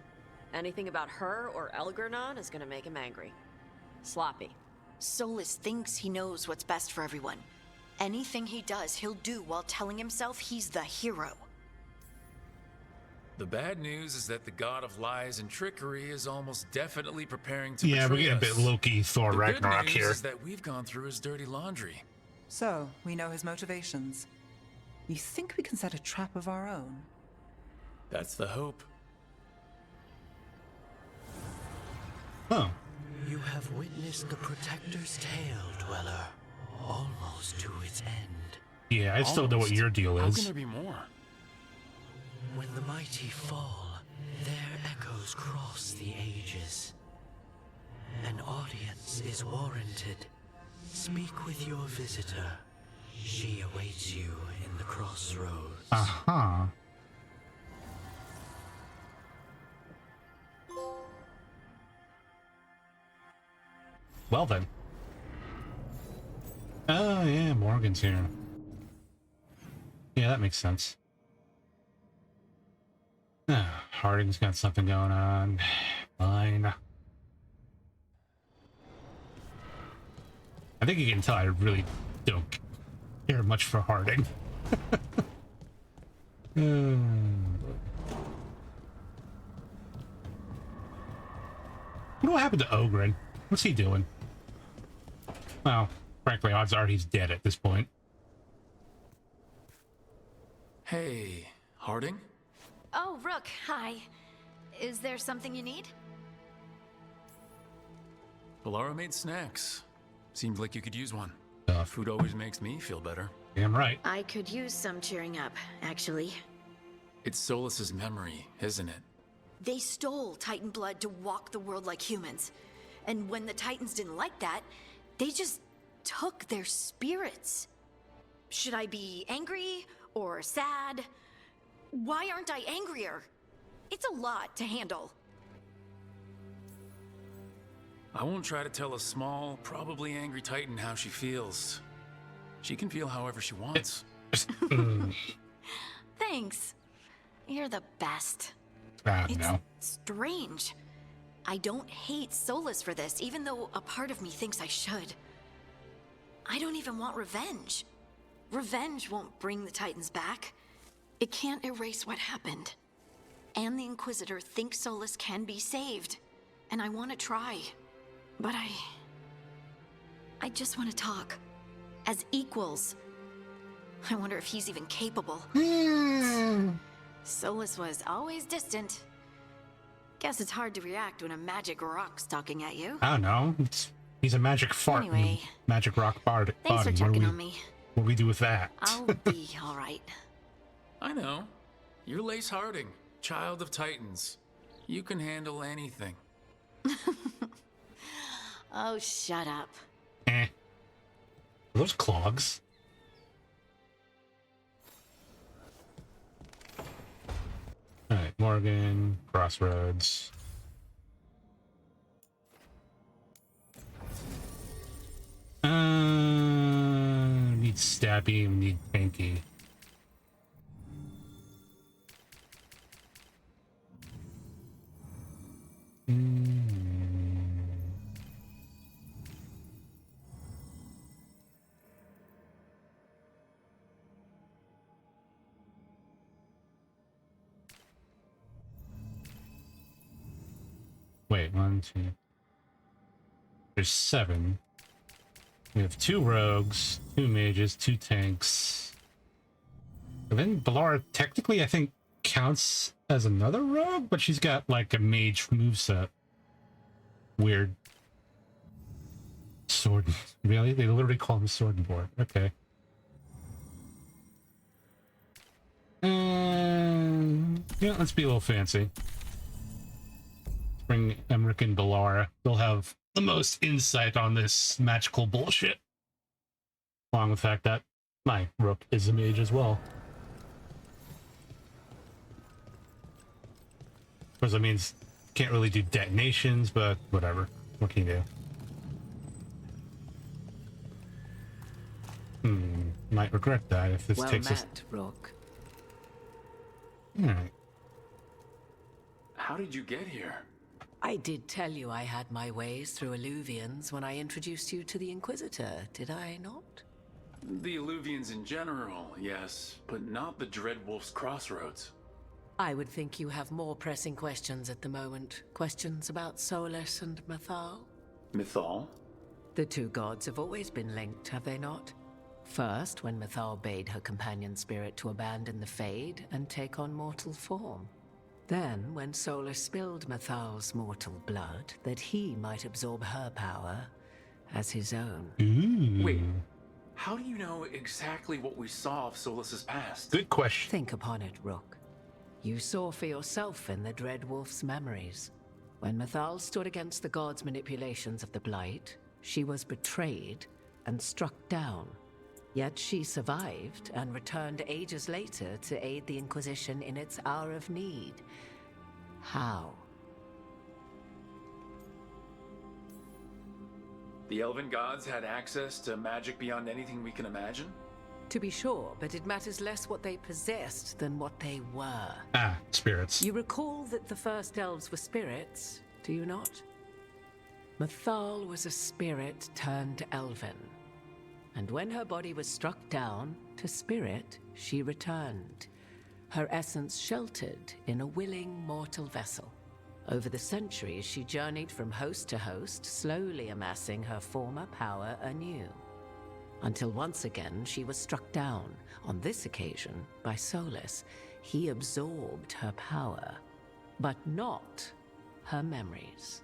Speaker 15: Anything about her or Elgernon is gonna make him angry. Sloppy.
Speaker 11: Solus thinks he knows what's best for everyone. Anything he does, he'll do while telling himself he's the hero.
Speaker 4: The bad news is that the god of lies and trickery is almost definitely preparing to
Speaker 1: Yeah, we're
Speaker 4: betray
Speaker 1: getting a bit
Speaker 4: us.
Speaker 1: Loki, Thor,
Speaker 4: The good
Speaker 1: Ragnarok
Speaker 4: news
Speaker 1: here.
Speaker 4: is that we've gone through his dirty laundry.
Speaker 7: So, we know his motivations. You think we can set a trap of our own?
Speaker 4: That's the hope.
Speaker 1: Oh.
Speaker 5: You have witnessed the Protector's tale, Dweller, almost to its end.
Speaker 1: Yeah, I still know what your deal
Speaker 4: How
Speaker 1: is.
Speaker 4: can there be more?
Speaker 5: When the mighty fall, their echoes cross the ages. An audience is warranted. Speak with your visitor. She awaits you in the crossroads.
Speaker 1: Uh-huh. Well then. Oh yeah, Morgan's here. Yeah, that makes sense. Harding's got something going on. Fine. I think you can tell I really don't care much for Harding. What happened to Ogren? What's he doing? Well, frankly, odds are he's dead at this point.
Speaker 4: Hey, Harding?
Speaker 11: Oh, Rook, hi. Is there something you need?
Speaker 4: Valara made snacks. Seemed like you could use one.
Speaker 1: Tough.
Speaker 4: Food always makes me feel better.
Speaker 1: Damn right.
Speaker 11: I could use some cheering up, actually.
Speaker 4: It's Solus's memory, isn't it?
Speaker 11: They stole Titan blood to walk the world like humans. And when the Titans didn't like that, they just took their spirits. Should I be angry or sad? Why aren't I angrier? It's a lot to handle.
Speaker 4: I won't try to tell a small, probably angry Titan how she feels. She can feel however she wants.
Speaker 11: Thanks. You're the best. It's
Speaker 1: No.
Speaker 11: strange. I don't hate Solus for this, even though a part of me thinks I should. I don't even want revenge. Revenge won't bring the Titans back. It can't erase what happened. And the Inquisitor thinks Solus can be saved. And I want to try. But I just want to talk. As equals. I wonder if he's even capable. Solus was always distant. Guess it's hard to react when a magic rock's talking at you.
Speaker 1: I don't know. It's He's a magic fart.
Speaker 11: Anyway,
Speaker 1: magic rock bard.
Speaker 11: thanks for checking on me.
Speaker 1: What do we do with that?
Speaker 11: I'll be all right.
Speaker 4: I know. You're Lace Harding, child of Titans. You can handle anything.
Speaker 11: Oh, shut up.
Speaker 1: Are those clogs? Alright, Morgan, Crossroads. Need Stabby, need Pinky. Wait, 1, 2. There's 7. We have 2 rogues, 2 mages, 2 tanks. And then Balara technically, I think, counts as another rogue, but she's got like a mage moveset. Weird. Sword. Really? They literally call him Sword and Board. Okay. Yeah, let's be a little fancy. Bring Emmerich and Balara. They'll have the most insight on this magical bullshit. Along with the fact that my rook is a mage as well. Of course, that means can't really do detonations, but whatever. What can you do? Might regret that if this takes us.
Speaker 10: Rook.
Speaker 1: Alright.
Speaker 4: How did you get here?
Speaker 10: I did tell you I had my ways through Illuvians when I introduced you to the Inquisitor, did I not?
Speaker 4: The Illuvians in general, yes, but not the Dreadwolf's Crossroads.
Speaker 10: I would think you have more pressing questions at the moment. Questions about Solus and Mythal?
Speaker 4: Mythal?
Speaker 10: The 2 gods have always been linked, have they not? First, when Mythal bade her companion spirit to abandon the Fade and take on mortal form. Then, when Solus spilled Mythal's mortal blood, that he might absorb her power as his own.
Speaker 4: Wait, how do you know exactly what we saw of Solus's past?
Speaker 1: Good question.
Speaker 10: Think upon it, Rook. You saw for yourself in the Dreadwolf's memories. When Mythal stood against the gods' manipulations of the Blight, she was betrayed and struck down. Yet she survived and returned ages later to aid the Inquisition in its hour of need. How?
Speaker 4: The Elven gods had access to magic beyond anything we can imagine?
Speaker 10: To be sure, but it matters less what they possessed than what they were.
Speaker 1: Spirits.
Speaker 10: You recall that the first elves were spirits, do you not? Mythal was a spirit turned elven. And when her body was struck down, to spirit, she returned. Her essence sheltered in a willing mortal vessel. Over the centuries, she journeyed from host to host, slowly amassing her former power anew. Until once again, she was struck down, on this occasion, by Solus. He absorbed her power, but not her memories.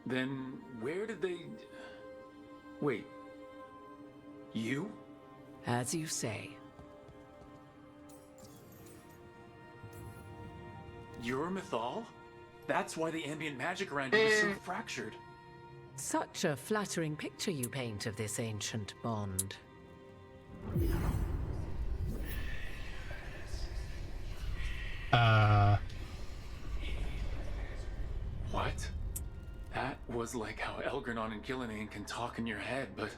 Speaker 4: Then where did they... Wait. You?
Speaker 10: As you say.
Speaker 4: You're Mythal? That's why the ambient magic around you is so fractured.
Speaker 10: Such a flattering picture you paint of this ancient bond.
Speaker 4: What? That was like how Elgernon and Gillenane can talk in your head, but...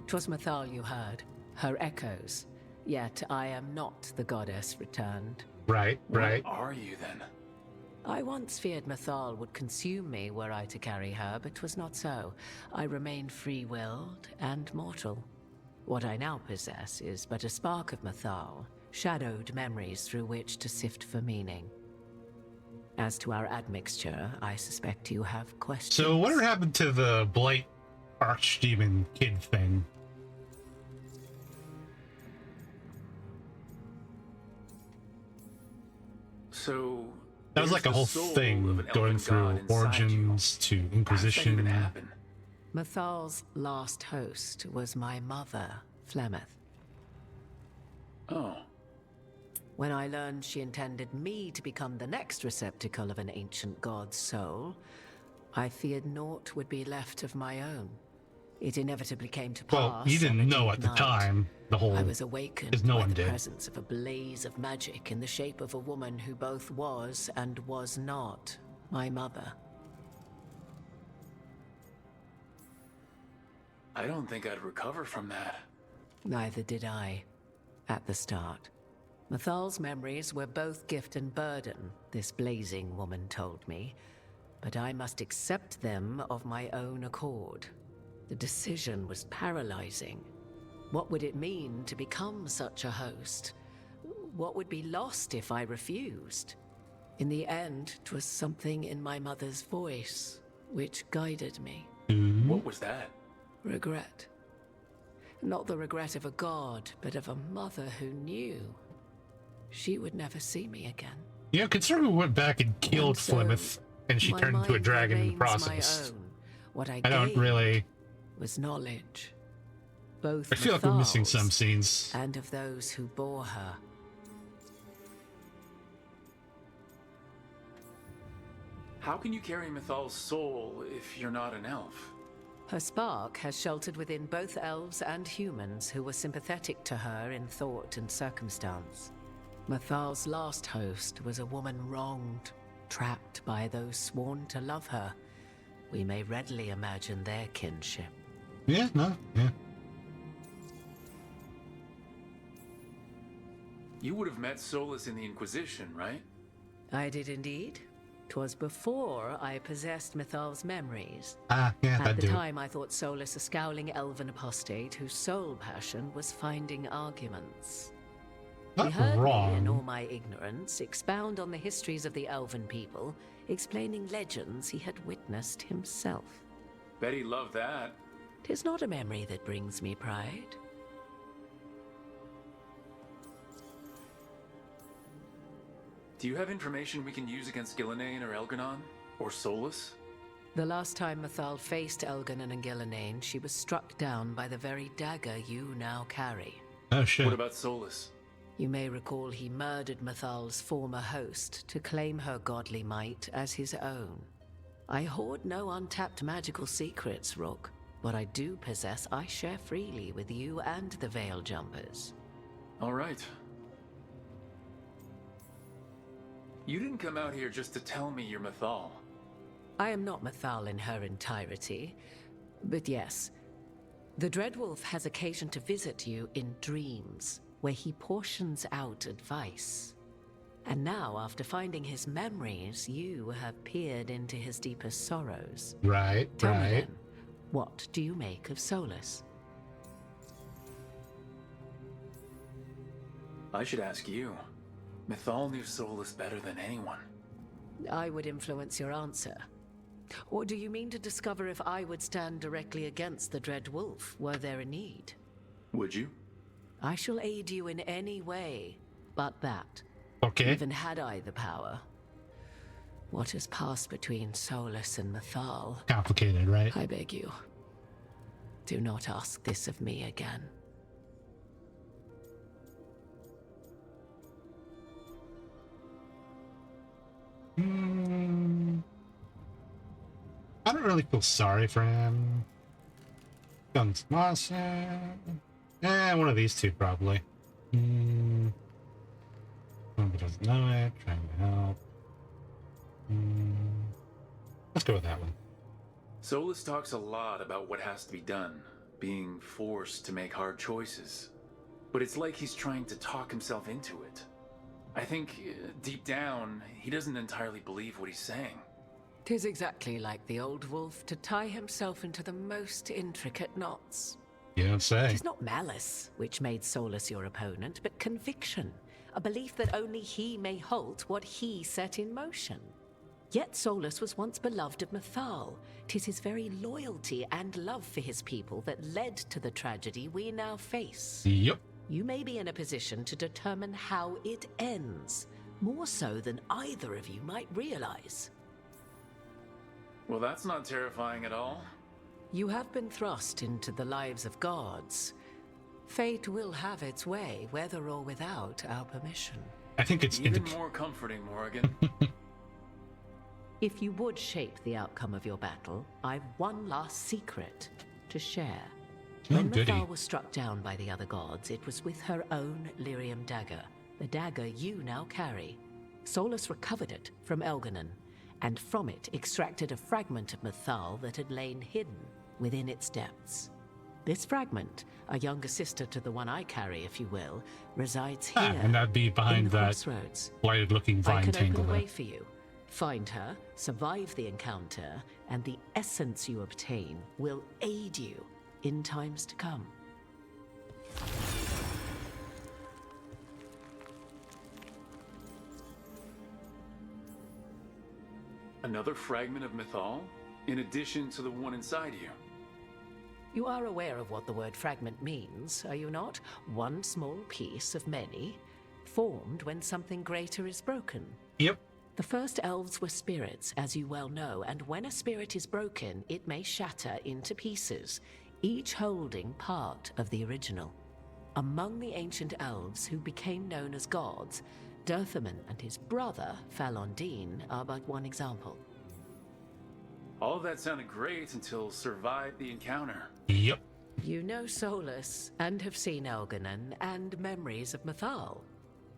Speaker 10: 'Twas Mythal you heard, her echoes. Yet I am not the goddess returned.
Speaker 1: Right.
Speaker 4: What are you then?
Speaker 10: I once feared Mythal would consume me were I to carry her, but 'twas not so. I remain free-willed and mortal. What I now possess is but a spark of Mythal, shadowed memories through which to sift for meaning. As to our admixture, I suspect you have questions.
Speaker 1: So what happened to the Blight Archdemon kid thing?
Speaker 4: So...
Speaker 1: That was like a whole thing going through Origins to Inquisition.
Speaker 4: How did that even happen?
Speaker 16: Mathal's last host was my mother, Flemeth.
Speaker 4: Oh.
Speaker 16: When I learned she intended me to become the next receptacle of an ancient god's soul, I feared naught would be left of my own. It inevitably came to pass.
Speaker 1: Well, you didn't know at the time the whole.
Speaker 16: I was awakened
Speaker 1: no
Speaker 16: by
Speaker 1: one
Speaker 16: the
Speaker 1: did.
Speaker 16: presence of a blaze of magic in the shape of a woman who both was and was not my mother.
Speaker 4: I don't think I'd recover from that.
Speaker 16: Neither did I, at the start. Mathal's memories were both gift and burden, this blazing woman told me, but I must accept them of my own accord. The decision was paralyzing. What would it mean to become such a host? What would be lost if I refused? In the end, 'twas something in my mother's voice which guided me.
Speaker 4: What was that?
Speaker 16: Regret. Not the regret of a god, but of a mother who knew she would never see me again.
Speaker 1: Yeah, considering we went back and killed
Speaker 16: so
Speaker 1: Flemeth, and she turned into a dragon in the process.
Speaker 16: What I
Speaker 1: don't really.
Speaker 16: Was knowledge, both
Speaker 1: I feel like we're missing some
Speaker 16: Mathal's
Speaker 1: scenes.
Speaker 16: and of those who bore her.
Speaker 4: How can you carry Mathal's soul if you're not an elf?
Speaker 16: Her spark has sheltered within both elves and humans who were sympathetic to her in thought and circumstance. Mathal's last host was a woman wronged, trapped by those sworn to love her. We may readily imagine their kinship.
Speaker 1: Yeah.
Speaker 4: You would have met Solus in the Inquisition, right?
Speaker 16: I did indeed. 'Twas before I possessed Mathal's memories.
Speaker 1: Yeah,
Speaker 16: At the time, I thought Solus a scowling elven apostate whose sole passion was finding arguments. He
Speaker 1: Not
Speaker 16: heard
Speaker 1: wrong.
Speaker 16: me, in all my ignorance, expound on the histories of the elven people, explaining legends he had witnessed himself.
Speaker 4: Bet he loved that.
Speaker 16: 'Tis not a memory that brings me pride.
Speaker 4: Do you have information we can use against Gillenane or Elganon? Or Solus?
Speaker 16: The last time Mathal faced Elganon and Gillenane, she was struck down by the very dagger you now carry.
Speaker 1: Oh shit.
Speaker 4: What about Solus?
Speaker 16: You may recall he murdered Mathal's former host to claim her godly might as his own. I hoard no untapped magical secrets, Rook. What I do possess, I share freely with you and the Veil Jumpers.
Speaker 4: All right. You didn't come out here just to tell me you're Mathal.
Speaker 16: I am not Mathal in her entirety, but yes, the Dreadwolf has occasion to visit you in dreams, where he portions out advice. And now, after finding his memories, you have peered into his deepest sorrows.
Speaker 1: Right.
Speaker 16: Tell me then, what do you make of Solus?
Speaker 4: I should ask you. Mathal knew Solus better than anyone.
Speaker 16: I would influence your answer. Or do you mean to discover if I would stand directly against the Dread Wolf, were there a need?
Speaker 4: Would you?
Speaker 16: I shall aid you in any way but that.
Speaker 1: Okay.
Speaker 16: Even had I the power. What has passed between Solus and Mathal?
Speaker 1: Complicated, right?
Speaker 16: I beg you, do not ask this of me again.
Speaker 1: I don't really feel sorry for him. Guns Monster. One of these two probably. Somebody doesn't know it, trying to help. Let's go with that one.
Speaker 4: Solus talks a lot about what has to be done, being forced to make hard choices. But it's like he's trying to talk himself into it. I think, deep down, he doesn't entirely believe what he's saying.
Speaker 16: 'Tis exactly like the old wolf to tie himself into the most intricate knots.
Speaker 1: You don't say.
Speaker 16: 'Tis not malice which made Solus your opponent, but conviction, a belief that only he may halt what he set in motion. Yet Solus was once beloved of Mathal. 'Tis his very loyalty and love for his people that led to the tragedy we now face.
Speaker 1: Yep.
Speaker 16: You may be in a position to determine how it ends, more so than either of you might realize.
Speaker 4: Well, that's not terrifying at all.
Speaker 16: You have been thrust into the lives of gods. Fate will have its way, whether or without our permission.
Speaker 1: I think it's
Speaker 4: even more comforting, Morrigan.
Speaker 16: If you would shape the outcome of your battle, I've one last secret to share. When Mythal was struck down by the other gods, it was with her own lyrium dagger, the dagger you now carry. Solus recovered it from Elganon, and from it extracted a fragment of Mythal that had lain hidden within its depths. This fragment, a younger sister to the one I carry, if you will, resides here.
Speaker 1: And that'd be behind that blighted-looking vine
Speaker 16: tangle. I can
Speaker 1: tangle
Speaker 16: open the
Speaker 1: there.
Speaker 16: way for you. Find her, survive the encounter, and the essence you obtain will aid you in times to come.
Speaker 4: Another fragment of Mythal, in addition to the one inside you.
Speaker 16: You are aware of what the word fragment means, are you not? One small piece of many, formed when something greater is broken.
Speaker 1: Yep.
Speaker 16: The first elves were spirits, as you well know, and when a spirit is broken, it may shatter into pieces, each holding part of the original. Among the ancient elves who became known as gods, Dirthaman and his brother, Falondine, are but one example.
Speaker 4: All of that sounded great until survived the encounter.
Speaker 1: Yep.
Speaker 16: You know Solus, and have seen Elganon, and memories of Mythal.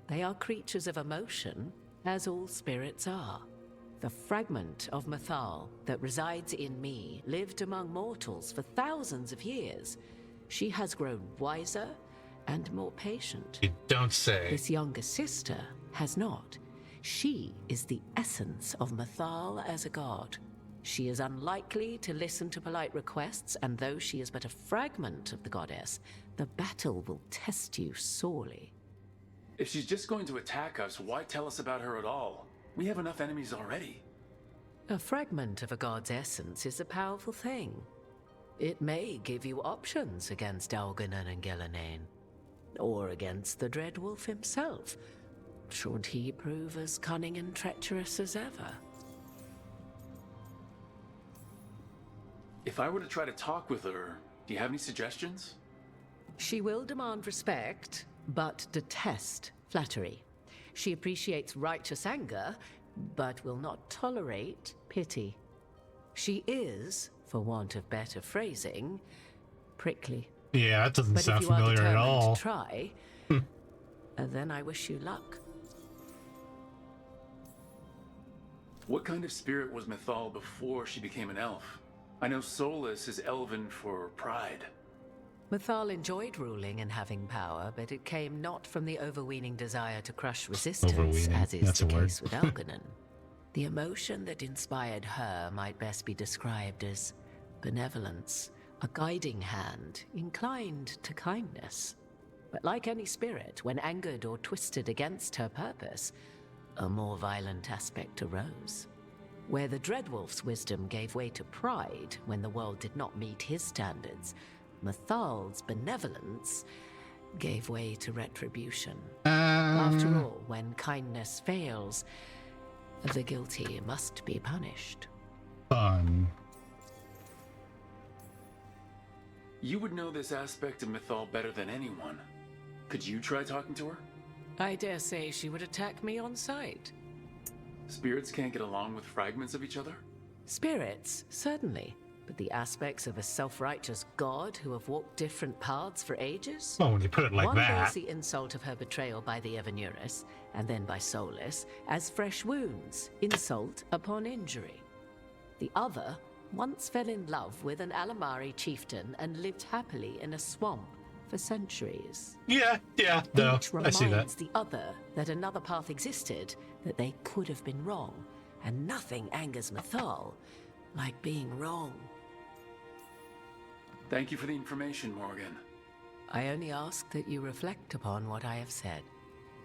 Speaker 16: They are creatures of emotion, as all spirits are. The fragment of Mythal that resides in me lived among mortals for thousands of years. She has grown wiser and more patient.
Speaker 1: You don't say.
Speaker 16: This younger sister has not. She is the essence of Mythal as a god. She is unlikely to listen to polite requests, and though she is but a fragment of the goddess, the battle will test you sorely.
Speaker 4: If she's just going to attack us, why tell us about her at all? We have enough enemies already.
Speaker 16: A fragment of a god's essence is a powerful thing. It may give you options against Elganon and Ghilanane, or against the Dreadwolf himself, should he prove as cunning and treacherous as ever.
Speaker 4: If I were to try to talk with her, do you have any suggestions?
Speaker 16: She will demand respect, but detest flattery. She appreciates righteous anger, but will not tolerate pity. She is, for want of better phrasing, prickly.
Speaker 1: Yeah, that doesn't
Speaker 16: but
Speaker 1: sound
Speaker 16: if you
Speaker 1: familiar
Speaker 16: are
Speaker 1: at all.
Speaker 16: To try, then I wish you luck.
Speaker 4: What kind of spirit was Mythal before she became an elf? I know Solus is elven for pride.
Speaker 16: Mythal enjoyed ruling and having power, but it came not from the overweening desire to crush resistance, as is the case with Elganon. The emotion that inspired her might best be described as benevolence, a guiding hand, inclined to kindness. But like any spirit, when angered or twisted against her purpose, a more violent aspect arose. Where the Dreadwolf's wisdom gave way to pride when the world did not meet his standards, Mythal's benevolence gave way to retribution. After all, when kindness fails, the guilty must be punished.
Speaker 1: Fun.
Speaker 4: You would know this aspect of Mythal better than anyone. Could you try talking to her?
Speaker 16: I dare say she would attack me on sight.
Speaker 4: Spirits can't get along with fragments of each other?
Speaker 16: Spirits, certainly. But the aspects of a self-righteous god who have walked different paths for ages?
Speaker 1: Well, when you put it like
Speaker 16: One
Speaker 1: that.
Speaker 16: bears the insult of her betrayal by the Venatori, and then by Solus, as fresh wounds, insult upon injury. The other once fell in love with an Alamari chieftain and lived happily in a swamp for centuries.
Speaker 1: Yeah, no,
Speaker 16: Each
Speaker 1: I see that.
Speaker 16: reminds the other that another path existed, that they could have been wrong, and nothing angers Mythal like being wrong.
Speaker 4: Thank you for the information, Morgan.
Speaker 16: I only ask that you reflect upon what I have said.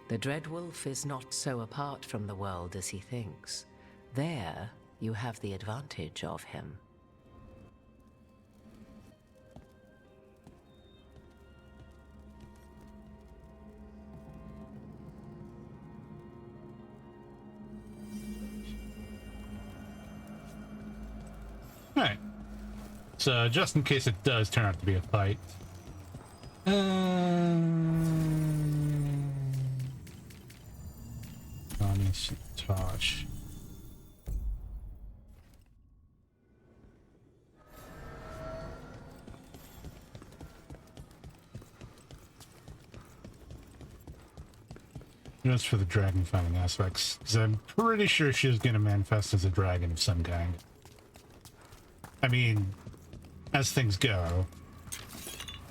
Speaker 16: The Dreadwolf is not so apart from the world as he thinks. There, you have the advantage of him.
Speaker 1: But just in case it does turn out to be a fight. Honest touch. Just for the dragon fighting aspects, because I'm pretty sure she's going to manifest as a dragon of some kind. I mean, as things go,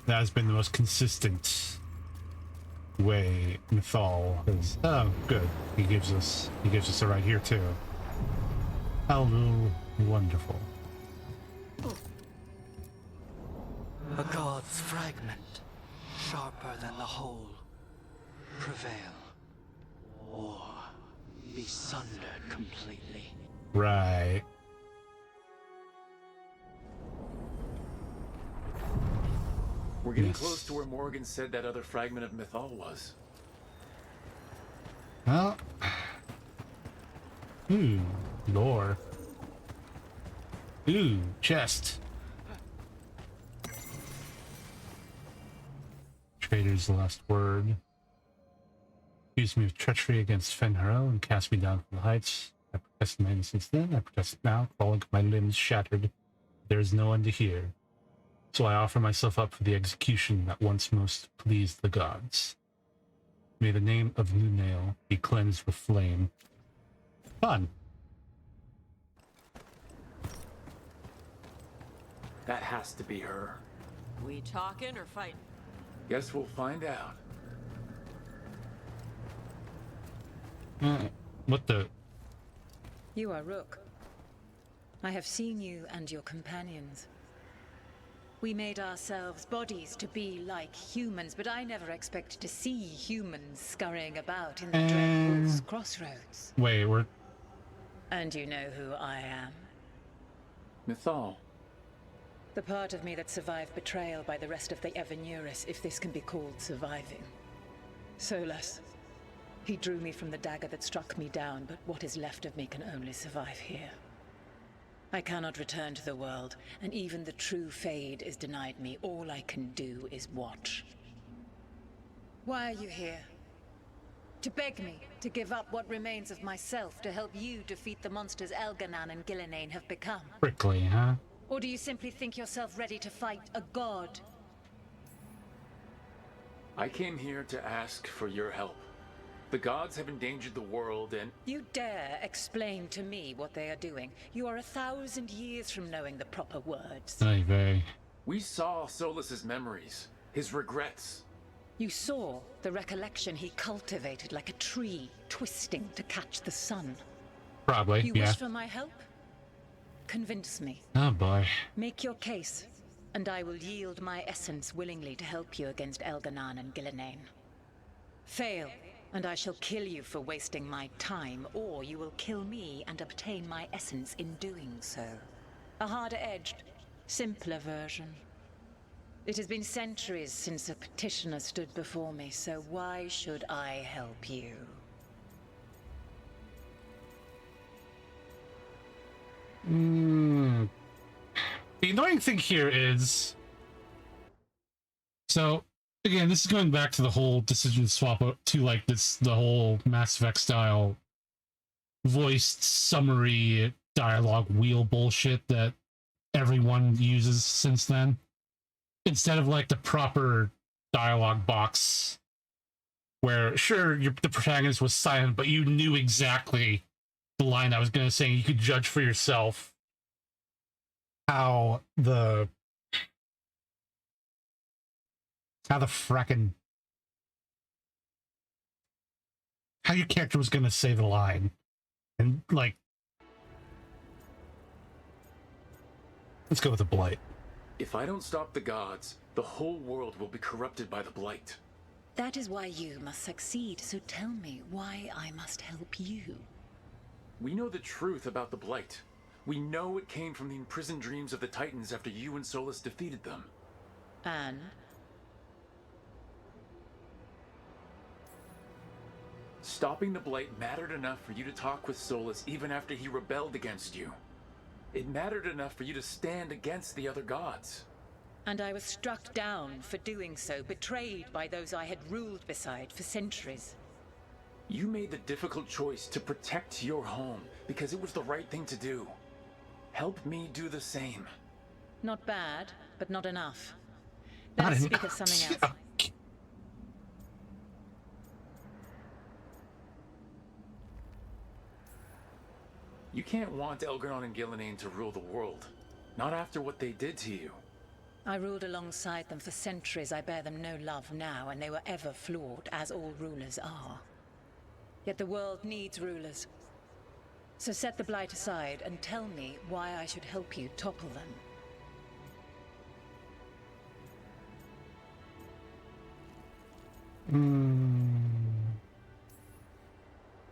Speaker 1: that has been the most consistent way Mythal has. Oh, good. He gives us a right here too. How wonderful.
Speaker 17: A god's fragment, sharper than the whole, prevail. Or be sundered completely.
Speaker 1: Right.
Speaker 4: We're getting close to where Morgan said that other fragment of Mythal was.
Speaker 1: Well. Lore. Chest. Traitor's last word. Accused me of treachery against Fenharo and cast me down from the heights. I protest many since then. I protest now, crawling with my limbs shattered. There is no one to hear. So I offer myself up for the execution that once most pleased the gods. May the name of Lunail be cleansed with flame. Fun.
Speaker 4: That has to be her.
Speaker 15: We talking or fighting?
Speaker 4: Guess we'll find out.
Speaker 1: What the?
Speaker 13: You are Rook. I have seen you and your companions. We made ourselves bodies to be like humans, but I never expected to see humans scurrying about in the Dreadwolf's crossroads.
Speaker 1: Wait, we're...
Speaker 13: And you know who I am?
Speaker 4: Mythal.
Speaker 13: The part of me that survived betrayal by the rest of the Venuris, if this can be called surviving. Solas. He drew me from the dagger that struck me down, but what is left of me can only survive here. I cannot return to the world, and even the true Fade is denied me. All I can do is watch. Why are you here? To beg me to give up what remains of myself to help you defeat the monsters Elganan and Gillenane have become?
Speaker 1: Prickly, huh?
Speaker 13: Or do you simply think yourself ready to fight a god?
Speaker 4: I came here to ask for your help. The gods have endangered the world and...
Speaker 13: You dare explain to me what they are doing? You are 1,000 years from knowing the proper words.
Speaker 1: Vey.
Speaker 4: We saw Solas's memories, his regrets.
Speaker 13: You saw the recollection he cultivated like a tree, twisting to catch the sun.
Speaker 1: Probably,
Speaker 13: You wish for my help? Convince me.
Speaker 1: Oh boy.
Speaker 13: Make your case, and I will yield my essence willingly to help you against Elganan and Gillenane. Fail, and I shall kill you for wasting my time, or you will kill me and obtain my essence in doing so. A harder-edged, simpler version. It has been centuries since a petitioner stood before me, so why should I help you?
Speaker 1: The annoying thing here is... So, again, this is going back to the whole decision swap to, like, the whole Mass Effect style voiced summary dialogue wheel bullshit that everyone uses since then. Instead of, like, the proper dialogue box where, sure, the protagonist was silent, but you knew exactly the line I was going to say. You could judge for yourself how the frackin' how your character was going to say the line. And, like, let's go with the Blight.
Speaker 4: If I don't stop the gods, the whole world will be corrupted by the Blight.
Speaker 13: That is why you must succeed, so tell me why I must help you.
Speaker 4: We know the truth about the Blight. We know it came from the imprisoned dreams of the Titans after you and Solas defeated them.
Speaker 13: And?
Speaker 4: Stopping the Blight mattered enough for you to talk with Solas even after he rebelled against you. It mattered enough for you to stand against the other gods.
Speaker 13: And I was struck down for doing so, betrayed by those I had ruled beside for centuries.
Speaker 4: You made the difficult choice to protect your home because it was the right thing to do. Help me do the same.
Speaker 13: Not bad, but not enough. Let us speak of something else.
Speaker 4: You can't want Elgar'non and Gillenane to rule the world. Not after what they did to you.
Speaker 13: I ruled alongside them for centuries. I bear them no love now, and they were ever flawed, as all rulers are. Yet the world needs rulers. So set the blight aside and tell me why I should help you topple them.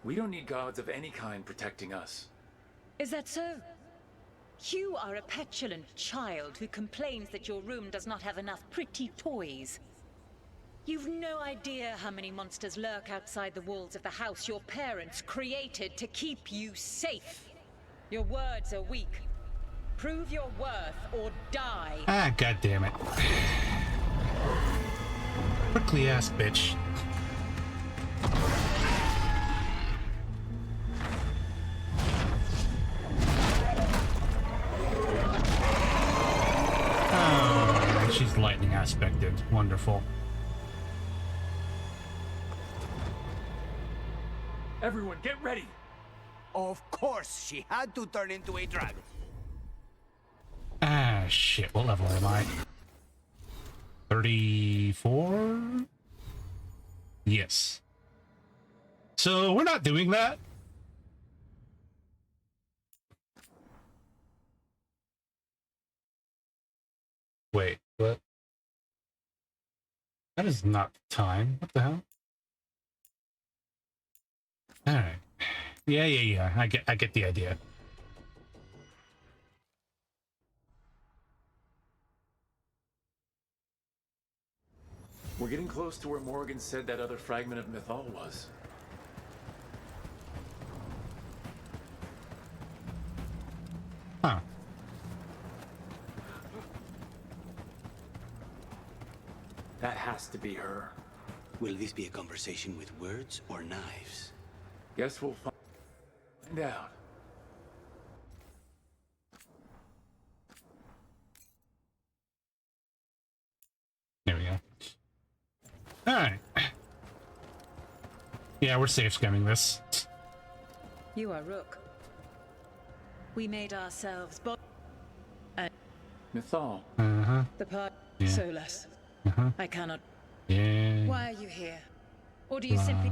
Speaker 4: We don't need gods of any kind protecting us.
Speaker 13: Is that so? You are a petulant child who complains that your room does not have enough pretty toys. You've no idea how many monsters lurk outside the walls of the house your parents created to keep you safe. Your words are weak. Prove your worth or die.
Speaker 1: Ah, goddammit. Prickly ass bitch. Oh, she's lightning aspected. Wonderful.
Speaker 4: Everyone, get ready!
Speaker 5: Of course, she had to turn into a dragon.
Speaker 1: Ah, shit. What level am I? 34? Yes. So we're not doing that. Wait, what? That is not the time. What the hell? Alright. Yeah. I get the idea.
Speaker 4: We're getting close to where Morgan said that other fragment of Mythal was.
Speaker 1: Huh.
Speaker 4: That has to be her.
Speaker 5: Will this be a conversation with words or knives?
Speaker 4: Guess we'll find out.
Speaker 1: There we go. Alright. Yeah, we're safe scamming this.
Speaker 13: You are Rook. We made ourselves
Speaker 4: Mythal.
Speaker 13: the part
Speaker 1: Yeah.
Speaker 13: Solus. I cannot.
Speaker 1: Yeah.
Speaker 13: Why are you here? Or do you simply...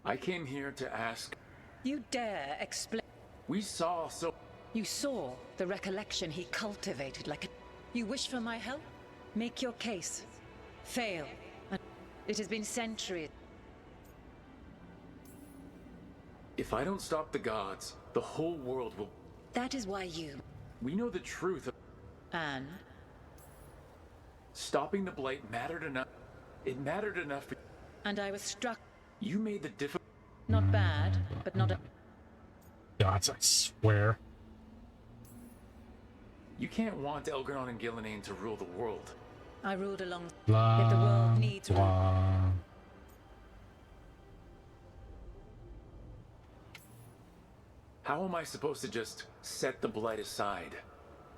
Speaker 4: I came here to ask...
Speaker 13: You dare explain...
Speaker 4: We saw so...
Speaker 13: You saw the recollection he cultivated like a... You wish for my help? Make your case. Fail. It has been centuries.
Speaker 4: If I don't stop the gods, the whole world will...
Speaker 13: That is why you...
Speaker 4: We know the truth of...
Speaker 13: And?
Speaker 4: Stopping the blight mattered enough. It mattered enough for...
Speaker 13: And I was struck...
Speaker 4: You made the difficult...
Speaker 13: Not bad, but not a...
Speaker 1: Gods, I swear.
Speaker 4: You can't want Elgar'non and Gillenane to rule the world.
Speaker 13: I ruled along...
Speaker 1: Blah,
Speaker 13: Yet the world needs...
Speaker 1: blah.
Speaker 4: How am I supposed to just set the blight aside?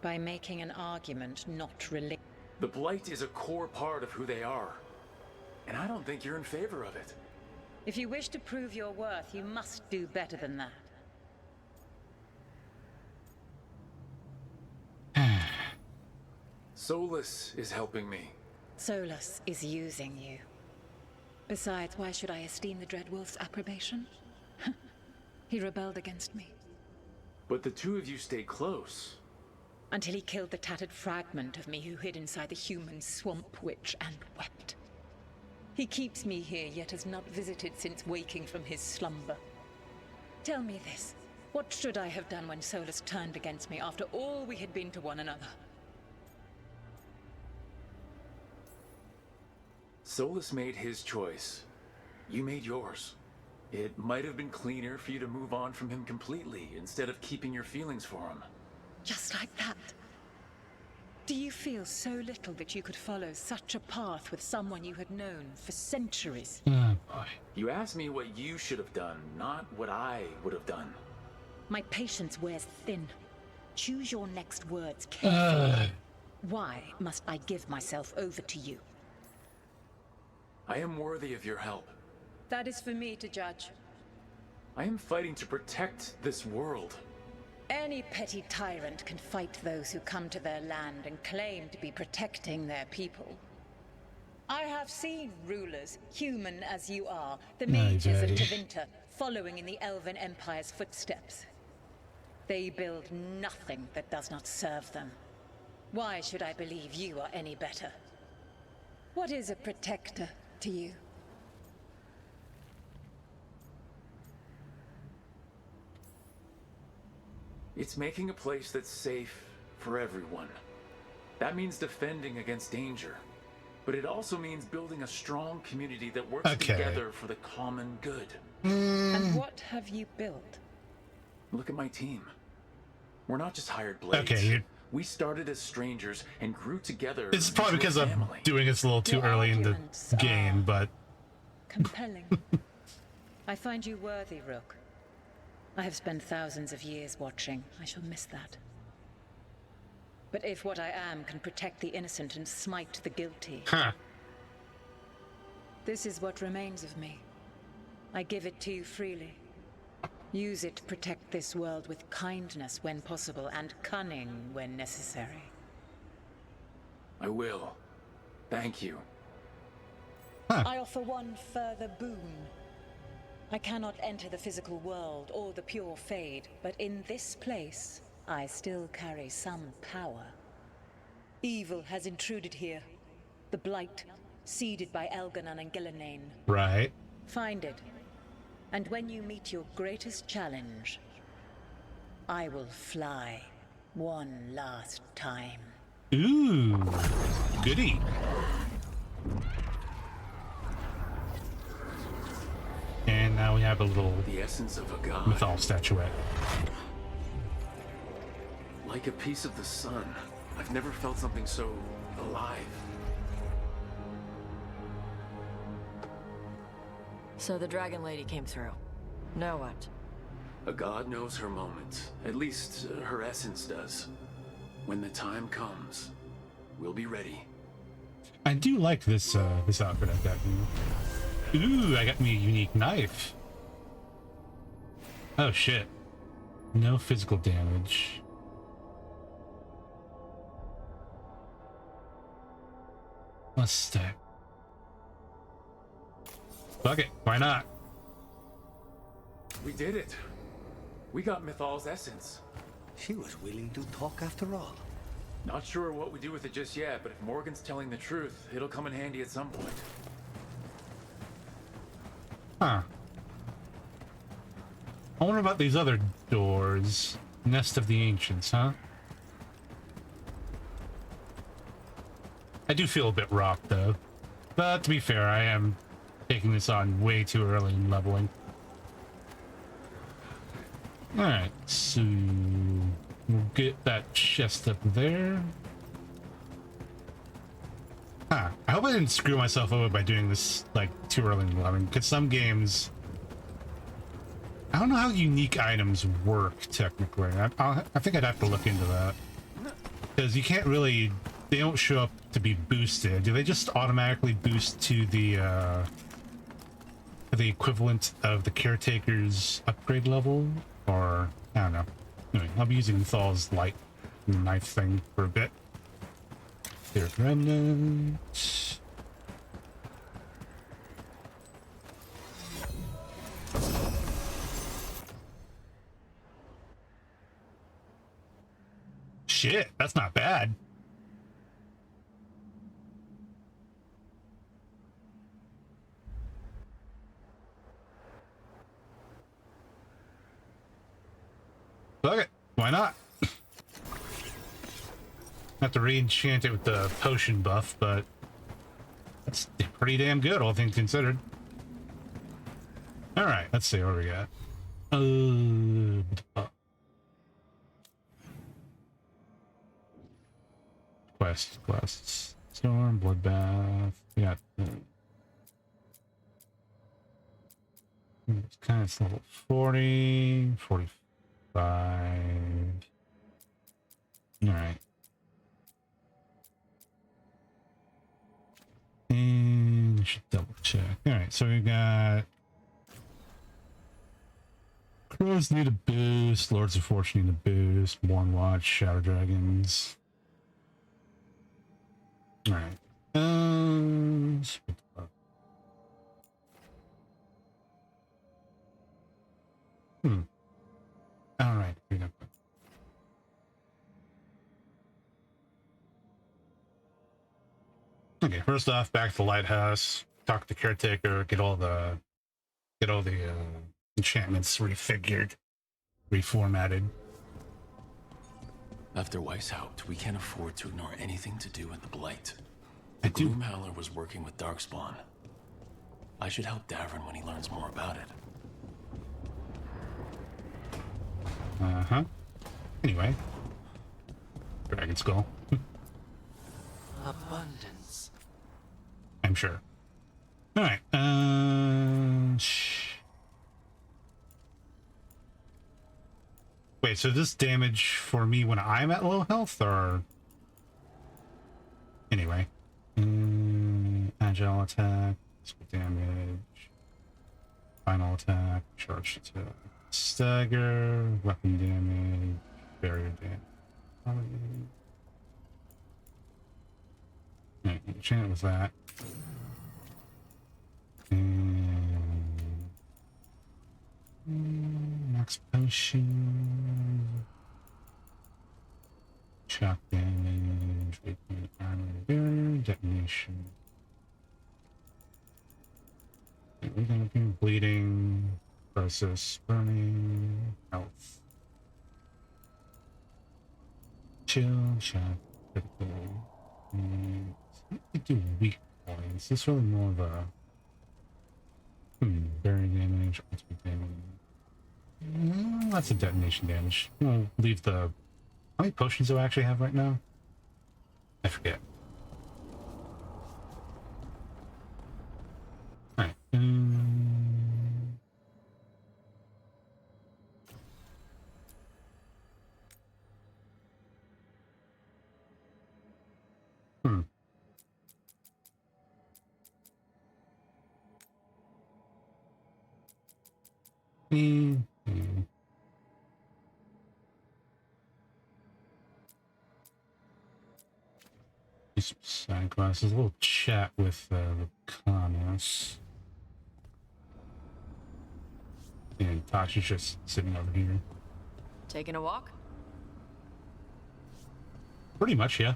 Speaker 13: By making an argument not related.
Speaker 4: The blight is a core part of who they are. And I don't think you're in favor of it.
Speaker 13: If you wish to prove your worth, you must do better than that.
Speaker 4: Solus is helping me.
Speaker 13: Solus is using you. Besides, why should I esteem the Dreadwolf's approbation? He rebelled against me.
Speaker 4: But the two of you stay close.
Speaker 13: Until he killed the tattered fragment of me who hid inside the human swamp witch and wept. He keeps me here, yet has not visited since waking from his slumber. Tell me this. What should I have done when Solus turned against me after all we had been to one another?
Speaker 4: Solus made his choice. You made yours. It might have been cleaner for you to move on from him completely, instead of keeping your feelings for him.
Speaker 13: Just like that? Do you feel so little that you could follow such a path with someone you had known for centuries?
Speaker 1: Oh boy.
Speaker 4: You asked me what you should have done, not what I would have done.
Speaker 13: My patience wears thin. Choose your next words carefully. Why must I give myself over to you?
Speaker 4: I am worthy of your help.
Speaker 13: That is for me to judge.
Speaker 4: I am fighting to protect this world.
Speaker 13: Any petty tyrant can fight those who come to their land and claim to be protecting their people. I have seen rulers, human as you are, the mages of Tevinter, following in the Elven Empire's footsteps. They build nothing that does not serve them. Why should I believe you are any better? What is a protector to you?
Speaker 4: It's making a place that's safe for everyone. That means defending against danger. But it also means building a strong community that works together for the common good.
Speaker 13: And what have you built?
Speaker 4: Look at my team. We're not just hired blades.
Speaker 1: Okay,
Speaker 4: we started as strangers and grew together.
Speaker 1: It's probably because I'm doing this a little too early in the game, but...
Speaker 13: compelling. I find you worthy, Rook. I have spent thousands of years watching. I shall miss that. But if what I am can protect the innocent and smite the guilty... This is what remains of me. I give it to you freely. Use it to protect this world with kindness when possible and cunning when necessary.
Speaker 4: I will. Thank you.
Speaker 13: I offer one further boon. I cannot enter the physical world or the pure fade, but in this place, I still carry some power. Evil has intruded here. The blight, seeded by Elganon and Gillenane.
Speaker 1: Right.
Speaker 13: Find it. And when you meet your greatest challenge, I will fly one last time.
Speaker 1: Ooh, goody. And now we have a little
Speaker 4: the essence of a god.
Speaker 1: Mythal statuette.
Speaker 4: Like a piece of the sun. I've never felt something so alive.
Speaker 15: So the Dragon Lady came through. Now what?
Speaker 4: A god knows her moment. At least her essence does. When the time comes, we'll be ready.
Speaker 1: I do like this this outfit I've got. Ooh, I got me a unique knife. Oh shit. No physical damage. Let's stack. Fuck it, why not?
Speaker 4: We did it. We got Mythal's essence.
Speaker 5: She was willing to talk after all.
Speaker 4: Not sure what we do with it just yet, but if Morgan's telling the truth, it'll come in handy at some point.
Speaker 1: Huh. I wonder about these other doors. Nest of the Ancients, huh? I do feel a bit rocked, though. But to be fair, I am taking this on way too early in leveling. Alright, so we'll get that chest up there. Huh. I hope I didn't screw myself over by doing this, like, too early in leveling, because some games... I don't know how unique items work, technically. I think I'd have to look into that. Because you can't really... They don't show up to be boosted. Do they just automatically boost to the equivalent of the Caretaker's upgrade level? Or, I don't know. Anyway, I'll be using Thal's light knife thing for a bit. There's remnant. Shit, that's not bad. Fuck it, why not? Have to re-enchant it with the potion buff, but that's pretty damn good, all things considered. Alright, let's see what we got. Quests. Storm, Bloodbath. We got it's kind of level 40, 45. Alright. And I should double check. Alright, so we got Crows need a boost, Lords of Fortune need a boost, Morn Watch, Shadow Dragons. Alright. Alright, here we go. Okay, first off, back to the lighthouse, talk to the caretaker, get all the enchantments refigured, reformatted.
Speaker 4: After Weishaupt, we can't afford to ignore anything to do with the Blight. The Gloomhowler was working with Darkspawn. I should help Davrin when he learns more about it.
Speaker 1: Uh-huh. Anyway. Dragon Skull.
Speaker 17: Abundance.
Speaker 1: I'm sure. Alright, wait, so this damage for me when I'm at low health, or... Anyway. Agile attack, speed damage, final attack, charge attack, stagger, weapon damage, barrier damage. Alright, enchant with that. Max potion. Shock damage, armor barrier, detonation. We're gonna do bleeding, process, burning, health. Chill, shock, critical. I do weak points. Is this really more of a barrier damage, ultimate damage? That's a detonation damage. We'll leave the... How many potions do I actually have right now? I forget. Alright. Side classes, a little chat with Lucanis. And Tasha's just sitting over here.
Speaker 15: Taking a walk?
Speaker 1: Pretty much, yeah.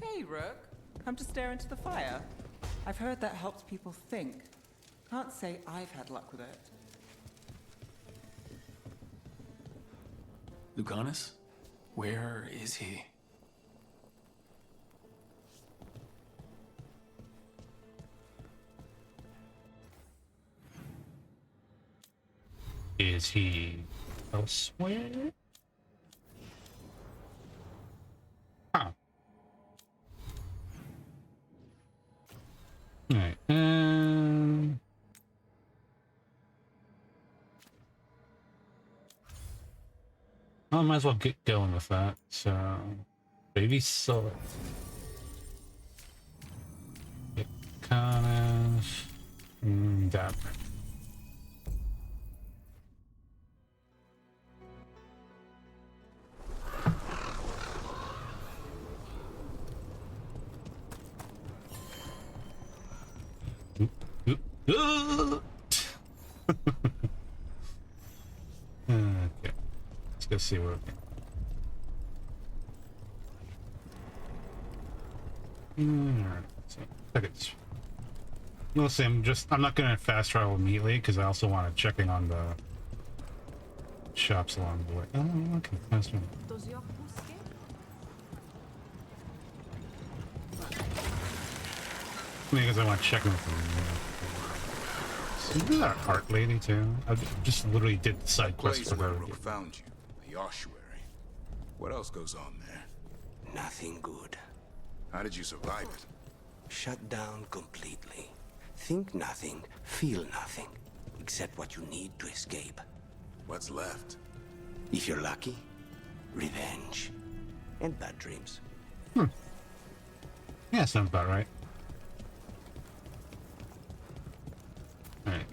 Speaker 7: Hey, Rook. Come to stare into the fire. I've heard that helps people think. Can't say I've had luck with it.
Speaker 4: Lucanis? Where is he?
Speaker 1: Is he elsewhere? Huh. Alright, I might as well get going with that. So, baby solid. Get kind of Davrin. Okay. Let's go see where Alright. Mostly I'm not gonna fast travel immediately because I also want to check in on the shops along the way. Oh, okay. Fast travel. Because I want to check in with them. Isn't that our art lady too? I just literally did the side quest for her.
Speaker 6: Rook found you, the ossuary. What else goes on there?
Speaker 5: Nothing good.
Speaker 6: How did you survive it?
Speaker 5: Shut down completely. Think nothing, feel nothing, except what you need to escape.
Speaker 6: What's left?
Speaker 5: If you're lucky, revenge. And bad dreams.
Speaker 1: Yeah, sounds about right. Alright.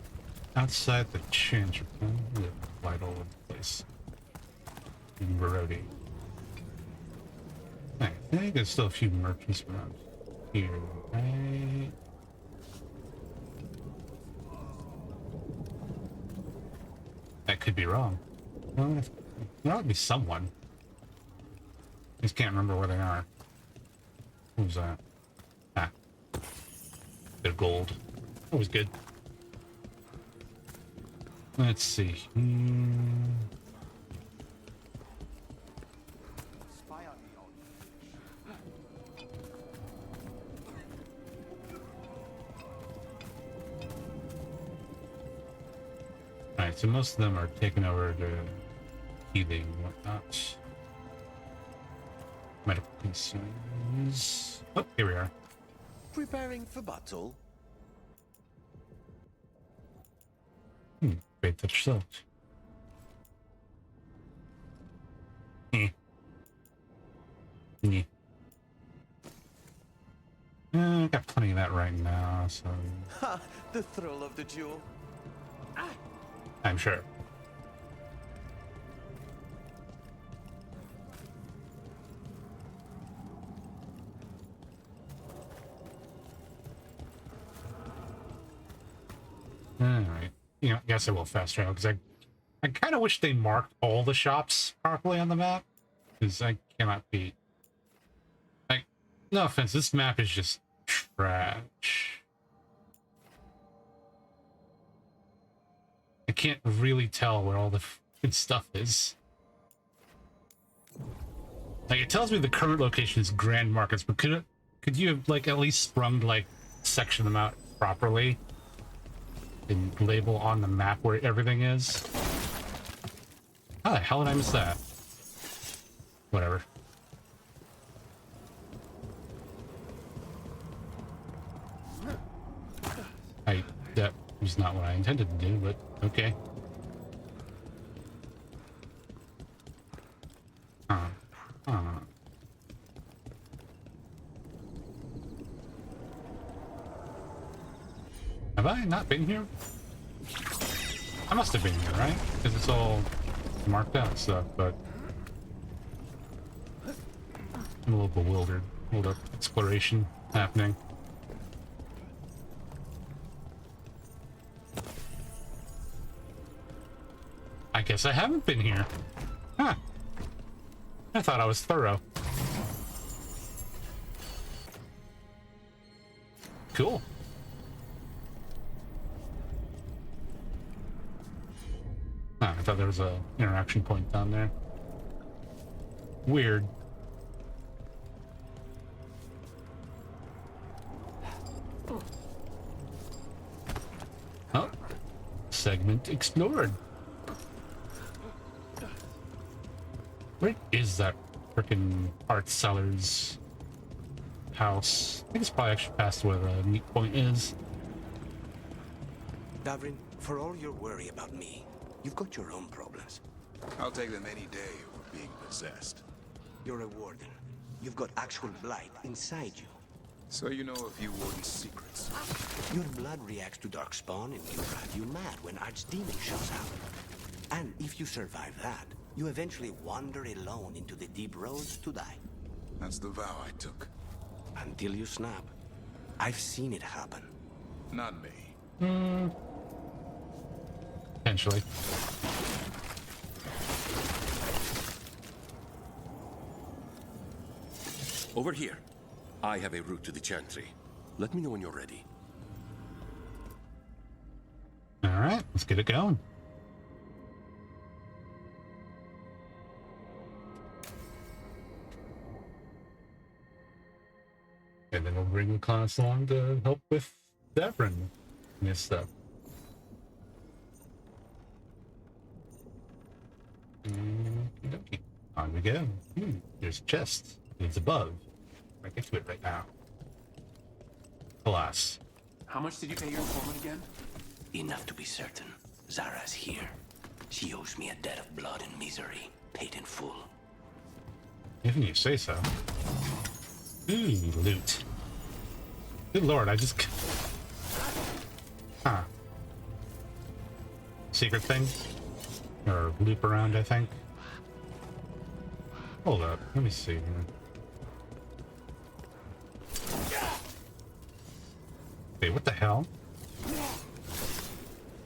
Speaker 1: Outside the change room, we have light all over the place. Brody. I think there's still a few merchants around here, right? That could be wrong. Well, there ought to be someone. I just can't remember where they are. Who's that? Ah. They're gold. Always good. Let's see. Alright, so most of them are taken over to healing and whatnot. Medical concerns. Oh, here we are.
Speaker 5: Preparing for battle?
Speaker 1: Great touch silk. I got plenty of that right now, so...
Speaker 18: Ha! The thrill of the duel.
Speaker 1: I'm sure. Alright. You know, I guess I will fast travel, because I kind of wish they marked all the shops properly on the map, because I cannot beat... Like, no offense, this map is just trash. I can't really tell where all the good stuff is. Like, it tells me the current location is Grand Markets, but could you have, like, at least sprung, like, section them out properly? And label on the map where everything is? How the hell did I miss that? Whatever. That was not what I intended to do, but okay. Have I not been here? I must have been here, right? Because it's all marked out stuff, but I'm a little bewildered. Hold up, exploration happening. I guess I haven't been here. Huh. I thought I was thorough. Cool. Ah, I thought there was a interaction point down there. Weird. Oh. Segment explored. Where is that frickin' art seller's house? I think it's probably actually past where the meet point is.
Speaker 5: Davrin, for all your worry about me, you've got your own problems.
Speaker 6: I'll take them any day over being possessed.
Speaker 5: You're a warden. You've got actual blight inside you.
Speaker 6: So you know a few warden's secrets.
Speaker 5: Your blood reacts to darkspawn and can drive you mad when Archdemon shows up. And if you survive that, you eventually wander alone into the deep roads to die.
Speaker 6: That's the vow I took.
Speaker 5: Until you snap. I've seen it happen.
Speaker 6: Not me.
Speaker 1: Potentially.
Speaker 19: Over here. I have a route to the chantry. Let me know when you're ready.
Speaker 1: Alright, let's get it going. And then over bring Lucanis along to help with Davrin and his stuff. Okay. On we go. There's a chest. It's above. I get to it right now. Alas.
Speaker 19: How much did you pay your informant again?
Speaker 5: Enough to be certain. Zara's here. She owes me a debt of blood and misery, paid in full.
Speaker 1: Even you say so. Ooh, loot. Good lord, I just... Huh. Secret thing? Or loop around, I think. Hold up, let me see here. Wait, what the hell?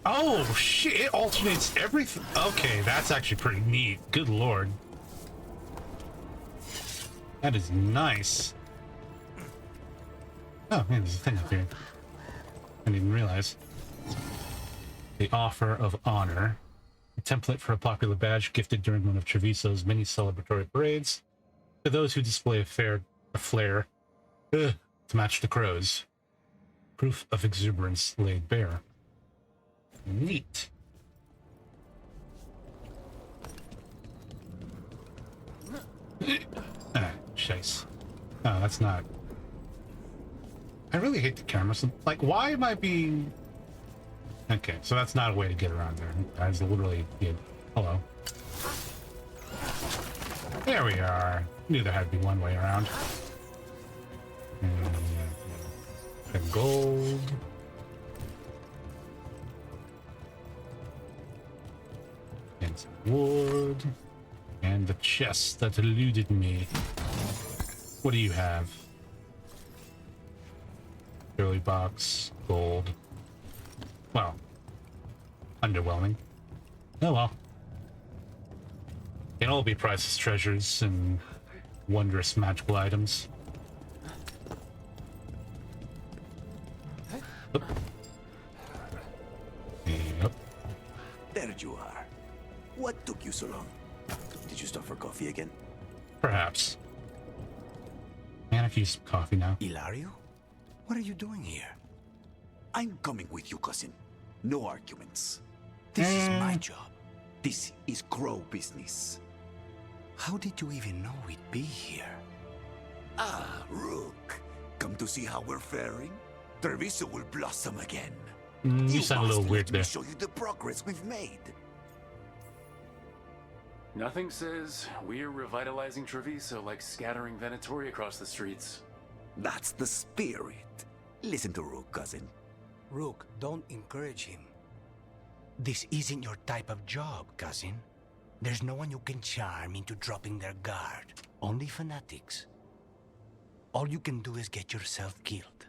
Speaker 1: Oh, shit, it alternates everything. Okay, that's actually pretty neat. Good lord. That is nice. Oh, man, there's a thing up here. I didn't even realize. The Offer of Honor. A template for a popular badge gifted during one of Treviso's many celebratory parades to those who display a flare to match the crows. Proof of exuberance laid bare. Neat. Shice. Oh, that's not... I really hate the camera. So, like, why am I being... Okay, so that's not a way to get around there. Guys, literally... Hello. There we are. Knew there had to be one way around. And gold. And some wood. And the chest that eluded me. What do you have? Early box, gold. Well, underwhelming. Oh well. Can all be priceless treasures and wondrous magical items. Oop. Yep.
Speaker 20: There you are. What took you so long? Did you stop for coffee again?
Speaker 1: Perhaps. Man, I could use some coffee now.
Speaker 20: Illario? What are you doing here? I'm coming with you, cousin. No arguments. This is my job. This is Crow business.
Speaker 5: How did you even know we'd be here?
Speaker 20: Ah, Rook. Come to see how we're faring? Treviso will blossom again.
Speaker 1: You sound a little weird there.
Speaker 20: Let me show you the progress we've made.
Speaker 4: Nothing says we're revitalizing Treviso like scattering Venatori across the streets.
Speaker 20: That's the spirit. Listen to Rook, cousin.
Speaker 5: Rook, don't encourage him. This isn't your type of job, cousin. There's no one you can charm into dropping their guard. Only fanatics. All you can do is get yourself killed.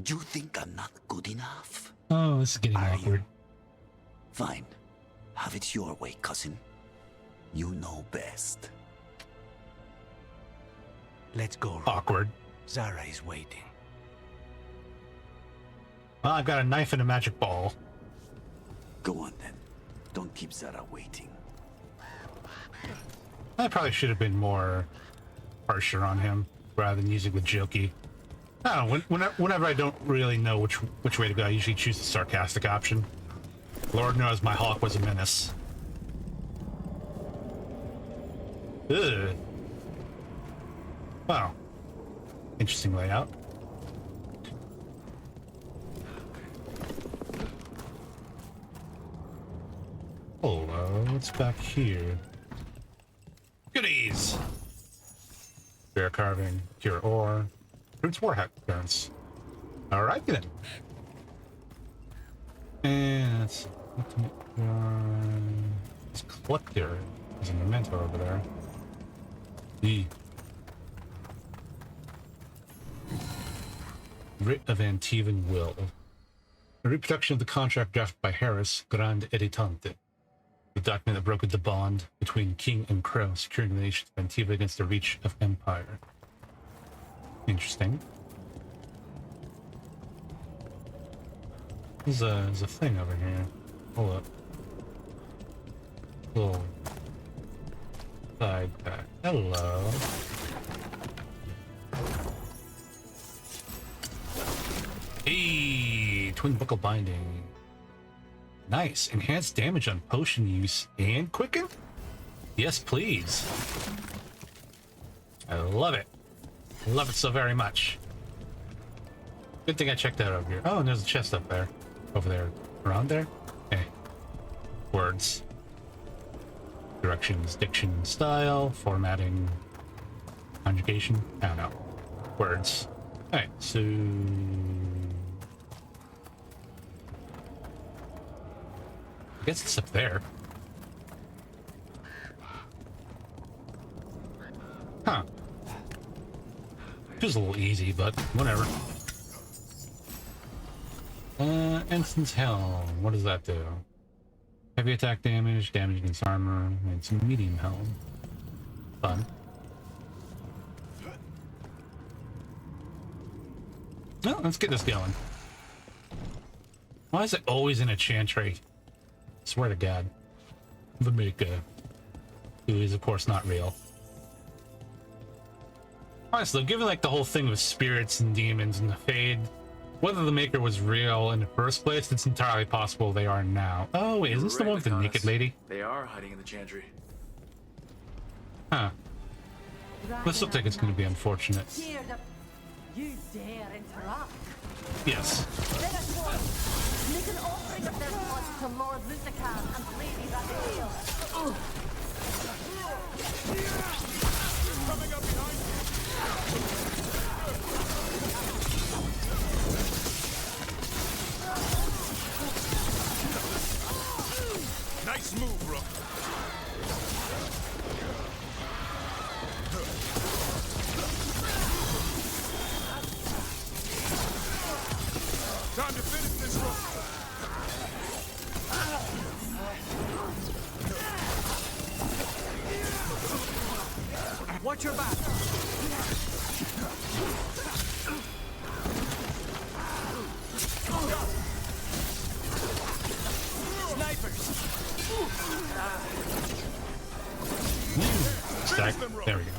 Speaker 20: You think I'm not good enough?
Speaker 1: Oh, this is getting awkward.
Speaker 20: Fine. Have it your way, cousin. You know best.
Speaker 5: Let's go, Rook.
Speaker 1: Awkward.
Speaker 5: Zara is waiting.
Speaker 1: Well, I've got a knife and a magic ball.
Speaker 20: Go on then. Don't keep Zara waiting.
Speaker 1: I probably should have been more harsher on him rather than using the jokey. I don't know. Whenever I don't really know which way to go, I usually choose the sarcastic option. Lord knows my hawk was a menace. Ugh. Wow. Interesting layout. Hello, what's back here? Goodies! Bear carving, cure ore, fruits warhack appearance. Alright then. And let's collector. There's a memento over there. The Writ of Antivan Will. A reproduction of the contract drafted by Harris, Grand Editante. The document that brokered the bond between King and Crow, securing the nation of Antiva against the reach of Empire. Interesting. There's a thing over here. Hold up. Little side pack. Hello. Hey, twin buckle binding. Nice. Enhanced damage on potion use and quicken? Yes, please. I love it. Love it so very much. Good thing I checked that over here. Oh, and there's a chest up there. Over there. Around there? Okay. Words. Directions, diction, style, formatting, conjugation. I don't know. Words. Alright, so... I guess it's up there. Huh. Feels a little easy, but whatever. Ensign's Helm. What does that do? Heavy attack damage, damage against armor, and some medium helm. Fun. Oh, let's get this going. Why is it always in a chantry? Swear to God. The Maker. Who is, of course, not real. Honestly, given like the whole thing with spirits and demons and the Fade, whether the Maker was real in the first place, it's entirely possible they are now. Oh, wait, is this the one with the naked lady?
Speaker 21: They are hiding in the chantry.
Speaker 1: Huh. I still think it's going to be unfortunate.
Speaker 14: You dare interrupt?
Speaker 1: Yes.
Speaker 14: Venatori, make an offering of their blood to Lord Lucanis and Lady Raphael.
Speaker 12: Coming up behind you. Nice move, Rook. Time to finish this, Rook.
Speaker 17: Watch your back. Snipers.
Speaker 1: Stack. There we go.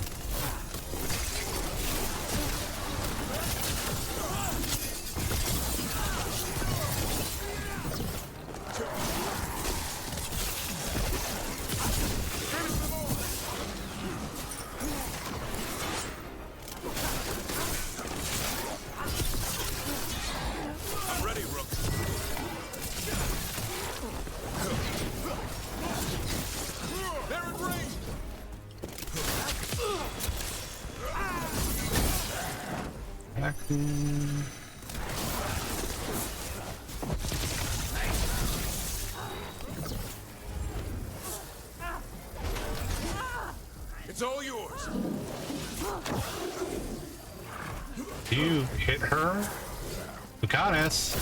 Speaker 12: I'm ready, Rook. They're in range. It's all yours.
Speaker 1: You hit her? Lucanis.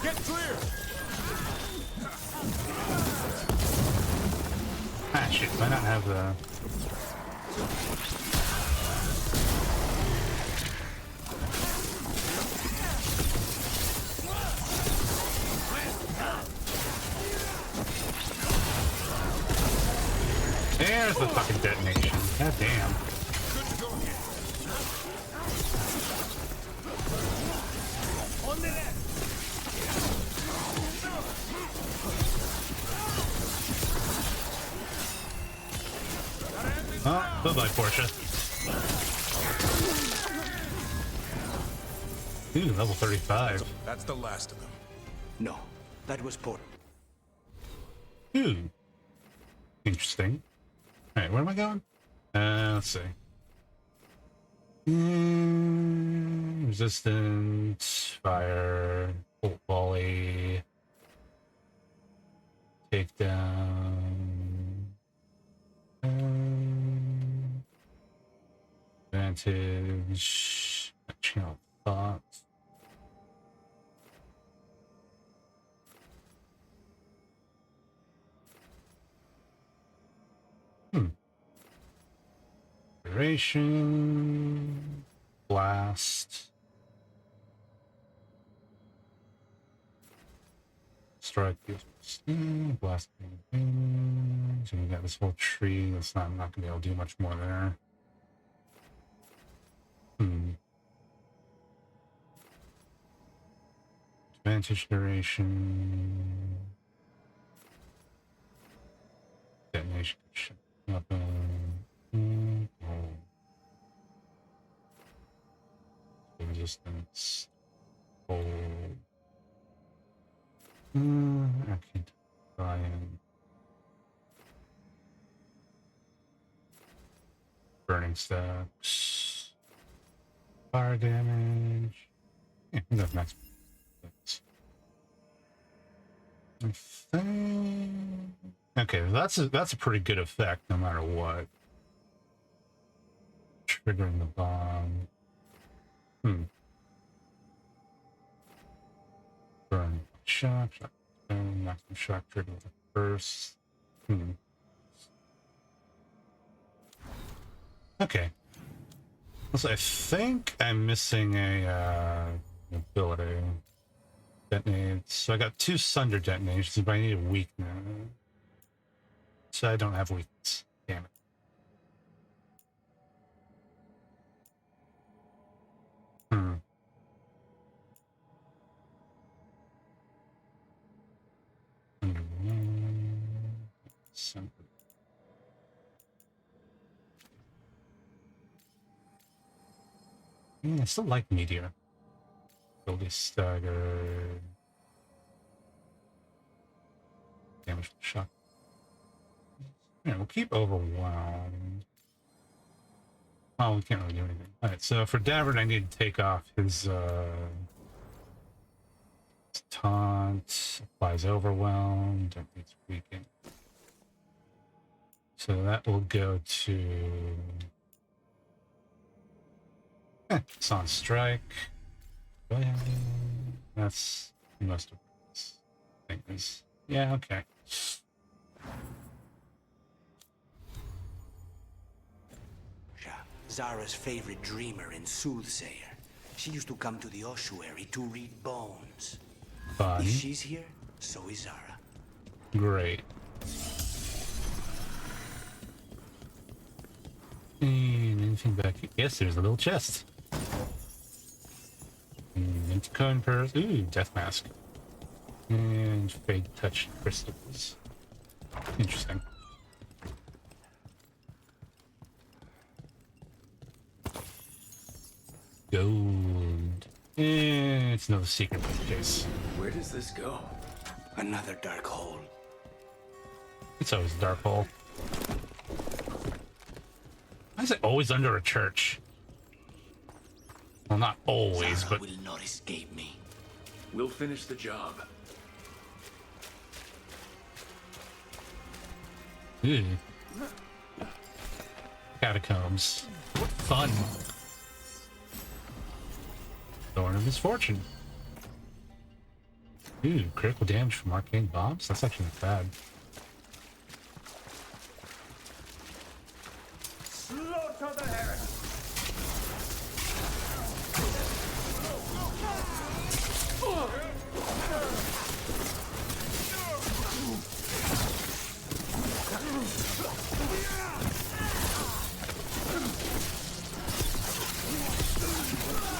Speaker 12: Get clear.
Speaker 1: Ah, shit. Why not have the... There's the fucking detonation. God damn.
Speaker 12: On the left.
Speaker 1: Oh, bye-bye, Portia. Ooh, level 35.
Speaker 12: That's the last of them.
Speaker 20: No, that was Port.
Speaker 1: Ooh. Interesting. Alright, where am I going? Let's see. Resistance, fire, bolt volley, takedown, advantage, channel thought. Duration, blast, strike, blast. So we got this whole tree. I'm not gonna be able to do much more there. Percentage duration. Detonation. Weapon. Resistance. Hold. I can't try and burning stacks. Fire damage. Yeah, we got max. I think. Okay, that's a pretty good effect no matter what. Triggering the bomb. Burn shock, maximum shock trigger with a burst. Okay. So I think I'm missing a ability. Detonates. So I got 2 Sunder detonations, but I need a weakness. So I don't have weakness. Damn it. I still like Meteor. Ability stagger. Damage from shock. Yeah, we'll keep overwhelmed. Oh, we can't really do anything. Alright, so for Davrin, I need to take off his taunt. Applies overwhelmed. Don't need to weaken. So that will go to Sonic Strike. That's most of this thing is. Yeah, okay.
Speaker 5: Zara's favorite dreamer and soothsayer. She used to come to the ossuary to read bones.
Speaker 1: Fun.
Speaker 5: If she's here, so is Zara.
Speaker 1: Great. And anything back here? Yes, there's a little chest. Empty cone purse. Ooh, death mask. And fade touch crystals. Interesting. Gold. It's no secret case.
Speaker 19: Where does this go?
Speaker 5: Another dark hole.
Speaker 1: It's always a dark hole. Why is it always under a church? Well, not always,
Speaker 5: Zara
Speaker 1: but
Speaker 5: will not escape me.
Speaker 19: We'll finish the job.
Speaker 1: Ew. Catacombs. What fun. Thorn of Misfortune. Ooh, critical damage from arcane bombs? That's actually not bad.
Speaker 21: Slaughter the heretic!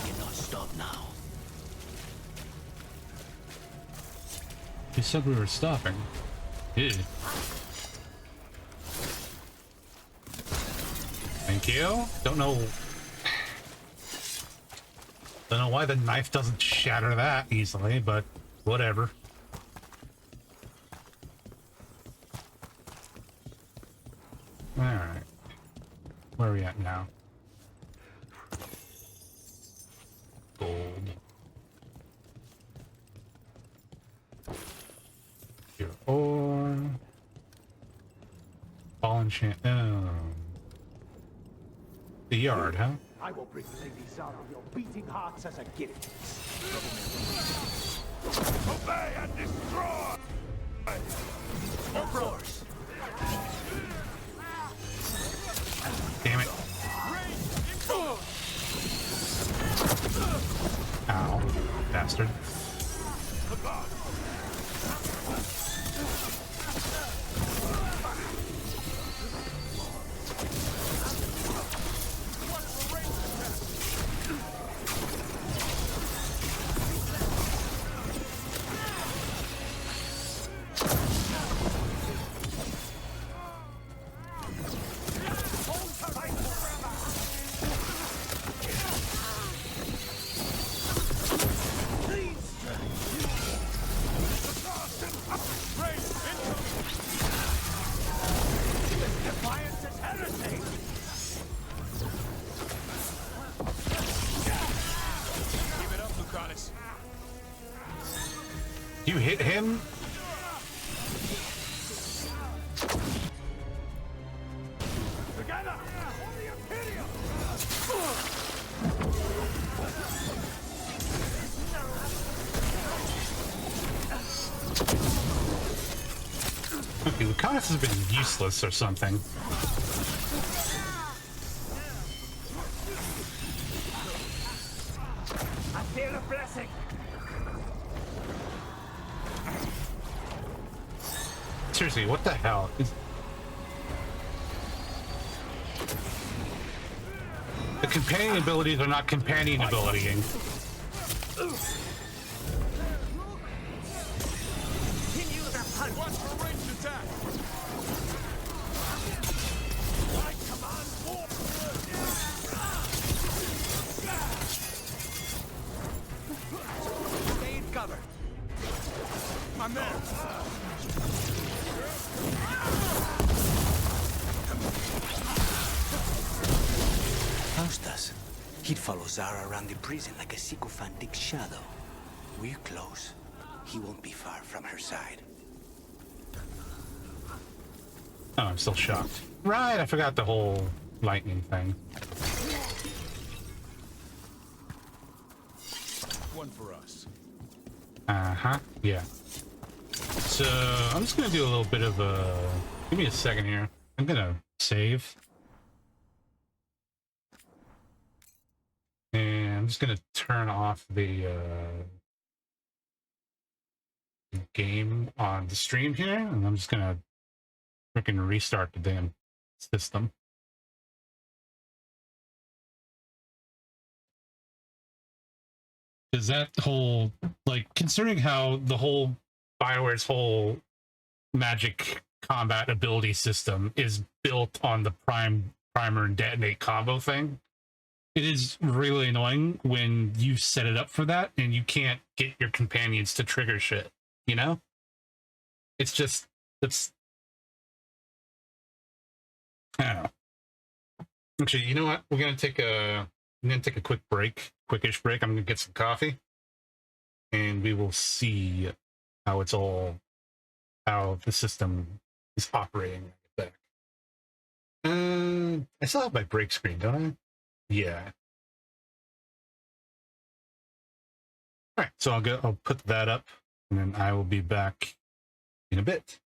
Speaker 5: Cannot stop now.
Speaker 1: You said we were stopping. Ew. Thank you. Don't know why the knife doesn't shatter that easily, but whatever. Alright. Where are we at now? Gold. Your ore. Fallen chant. The yard, huh?
Speaker 21: I will bring Lady Zara your beating hearts as a gift. Obey and destroy!
Speaker 5: Of course.
Speaker 1: Damn it. Ow, bastard. You hit him?
Speaker 21: Together! On the Imperium!
Speaker 1: Okay, Lucanis has been useless or something.
Speaker 21: I feel a blessing.
Speaker 1: Seriously, what the hell? The companion abilities are not companion abilitying.
Speaker 21: Continue the hunt. Watch for ranged attack. I command war. Stay in cover. I'm there.
Speaker 5: Faustus. He'd follow Zara around the prison like a sycophantic shadow. We're close. He won't be far from her side.
Speaker 1: Oh, I'm still shocked. Right, I forgot the whole lightning thing.
Speaker 21: One for us.
Speaker 1: Uh-huh, yeah. So, I'm just gonna do a little bit of a... Give me a second here. I'm gonna save. And I'm just gonna turn off the game on the stream here, and I'm just gonna freaking restart the damn system. Because that whole, like, considering how the whole BioWare's whole magic combat ability system is built on the primer and detonate combo thing, it is really annoying when you set it up for that and you can't get your companions to trigger shit, you know? It's just, it's... I don't know. Actually, you know what? I'm gonna take a quick break, quickish break. I'm gonna get some coffee, and we will see how it's all, how the system is operating. Back. I still have my break screen, don't I? Yeah. All right, so I'll put that up, and then I will be back in a bit.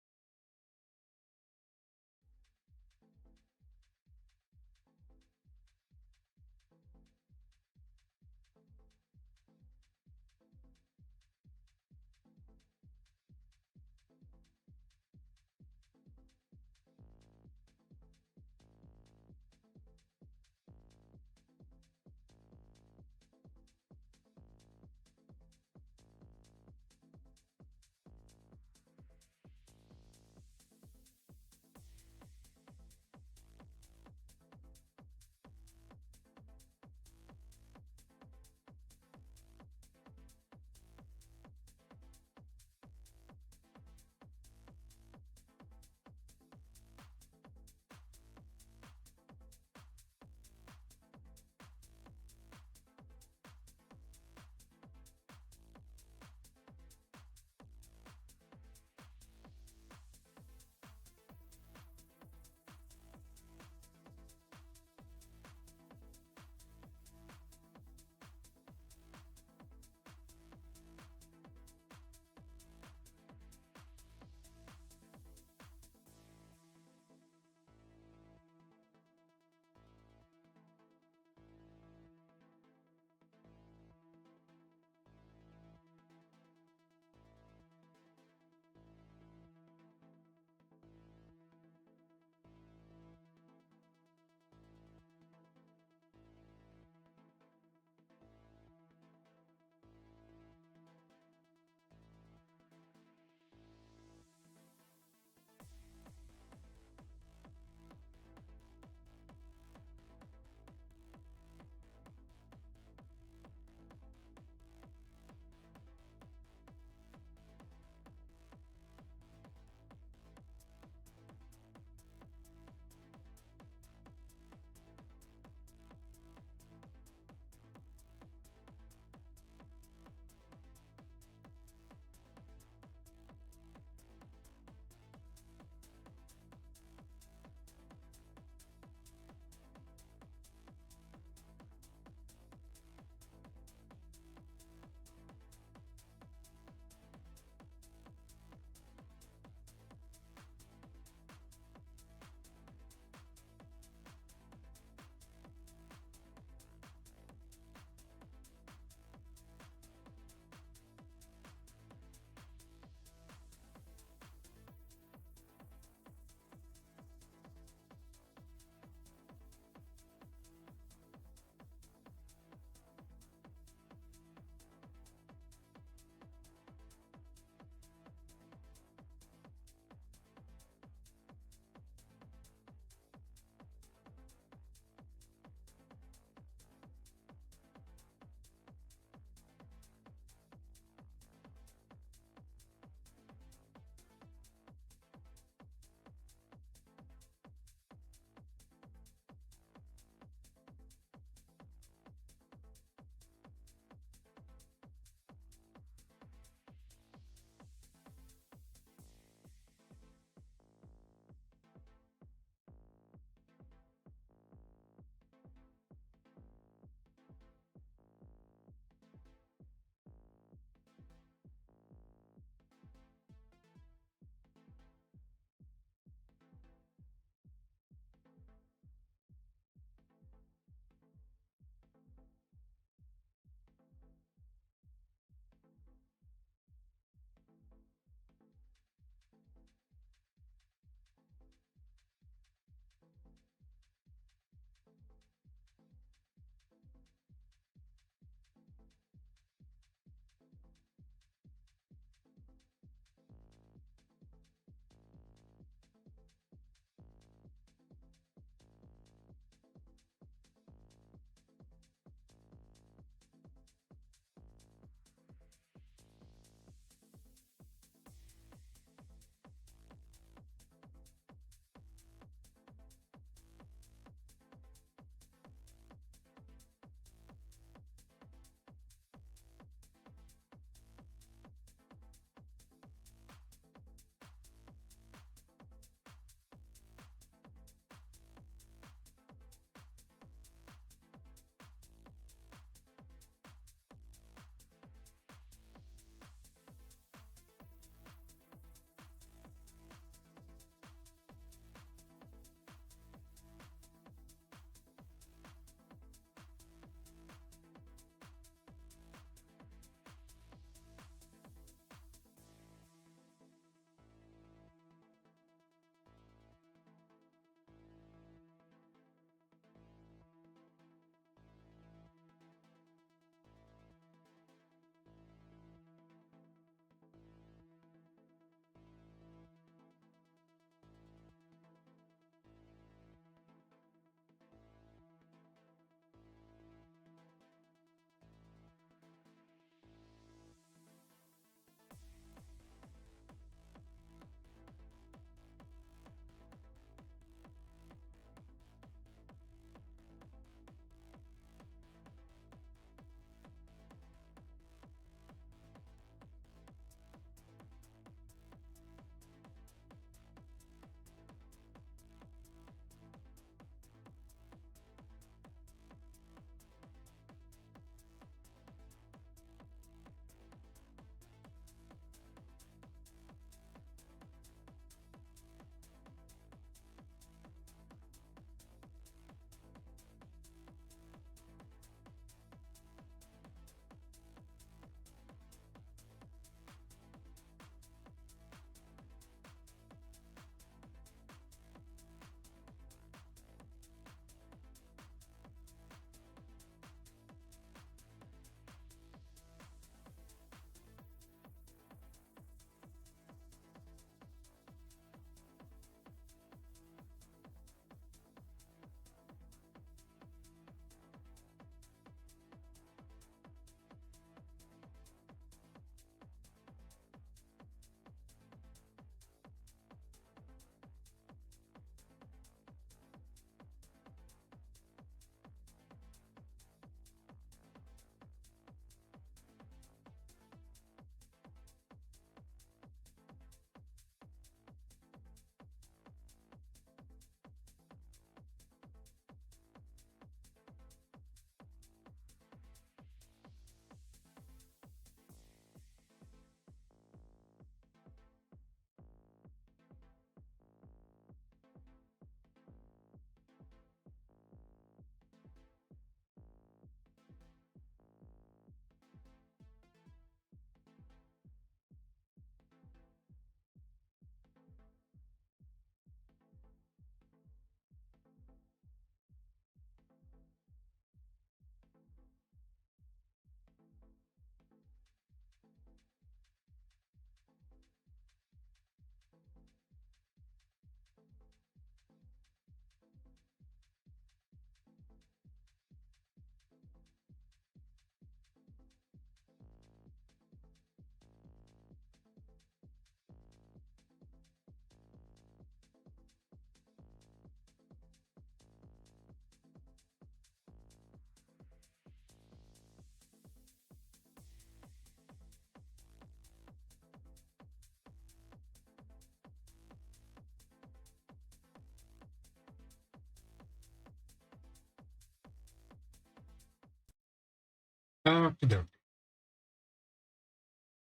Speaker 1: Okey-doke.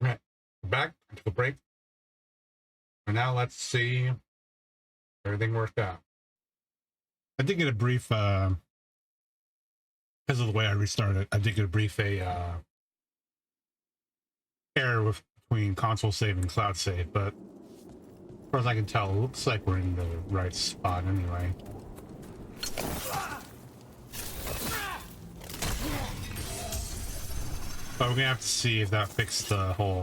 Speaker 1: Right, we're back. I took a break. And now let's see if everything worked out. I did get a brief, because of the way I restarted, I did get a brief error between console save and cloud save, but as far as I can tell, it looks like we're in the right spot anyway. But we're gonna have to see if that fixed the whole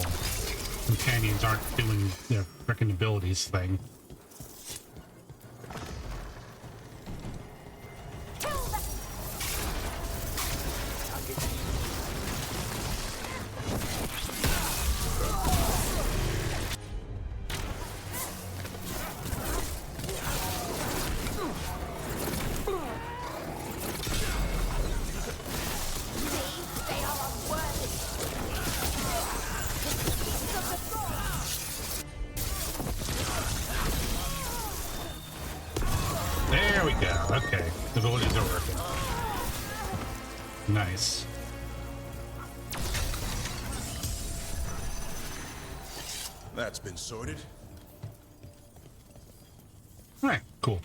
Speaker 1: companions aren't doing their frickin' abilities thing. There we go. Okay. The abilities are working. Nice.
Speaker 6: That's been sorted.
Speaker 1: All right, cool.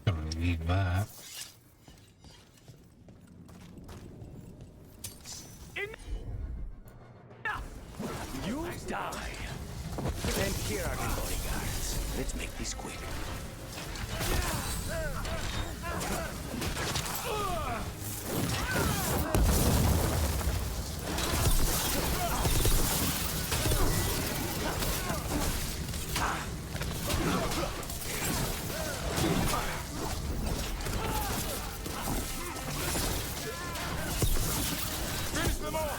Speaker 1: Don't really need that.
Speaker 20: You die. And here are the bodyguards. Let's make this quick.
Speaker 6: Finish them all!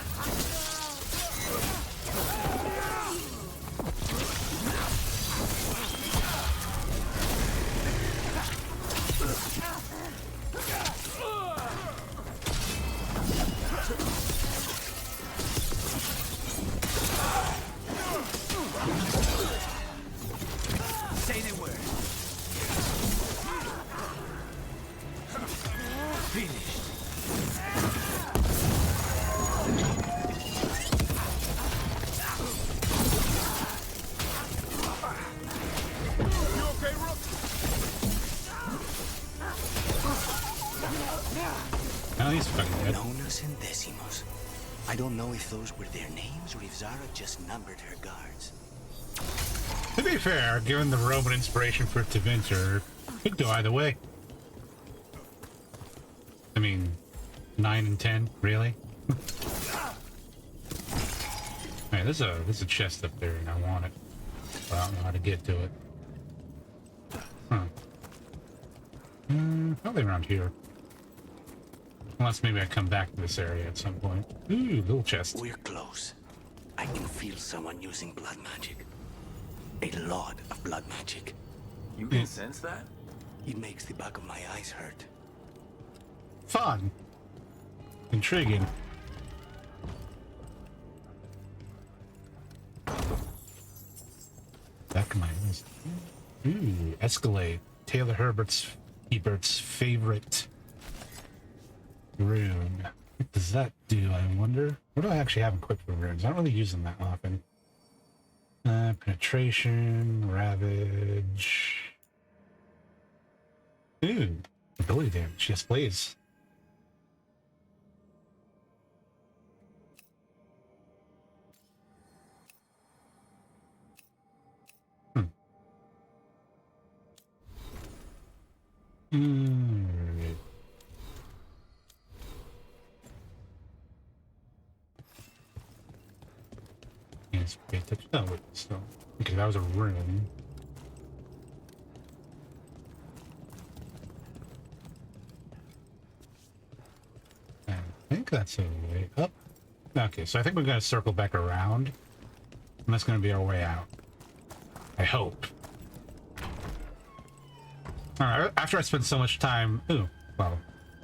Speaker 20: Say the word. Finished.
Speaker 6: You okay, Rook?
Speaker 1: Now he's fucking dead.
Speaker 5: Nonas and Decimos. I don't know if those were their names or if Zara just numbered her guards.
Speaker 1: To be fair, given the Roman inspiration for Tevinter, it could go either way. I mean, 9 and 10, really? Hey, there's a chest up there, and I want it, but I don't know how to get to it. Huh? Probably around here. Unless maybe I come back to this area at some point. Ooh, little chest.
Speaker 5: We're close. I can feel someone using blood magic. A lot of blood magic.
Speaker 3: You can sense that?
Speaker 5: It makes the back of my eyes hurt.
Speaker 1: Fun. Intriguing. Back of my eyes. Ooh, Escalade. Taylor Ebert's favorite rune. What does that do, I wonder? What do I actually have equipped for runes? I don't really use them that often. Penetration, Ravage. Ooh, ability damage. Yes, please. Yes, pay attention. Oh, wait, so. Okay, that was a rune. I think that's a way up. Okay, so I think we're going to circle back around. And that's going to be our way out. I hope. Alright, after I spend so much time... Ooh, well...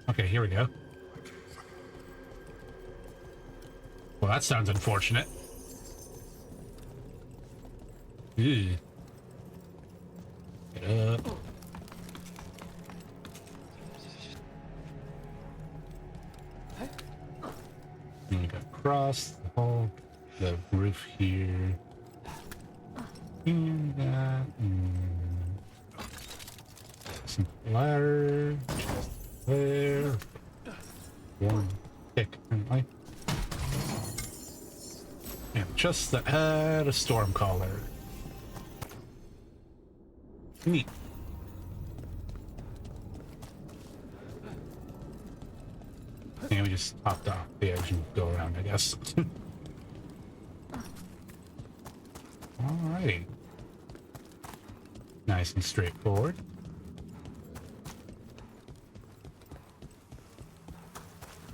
Speaker 1: Okay, here we go. Well, that sounds unfortunate. Ew. Get up. And we go across the hall, the roof here. And that. Some ladder. Just there. One tick, apparently. And just the add a storm caller. Neat. And we just hopped off the edge and go around, I guess. Alrighty. Nice and straightforward.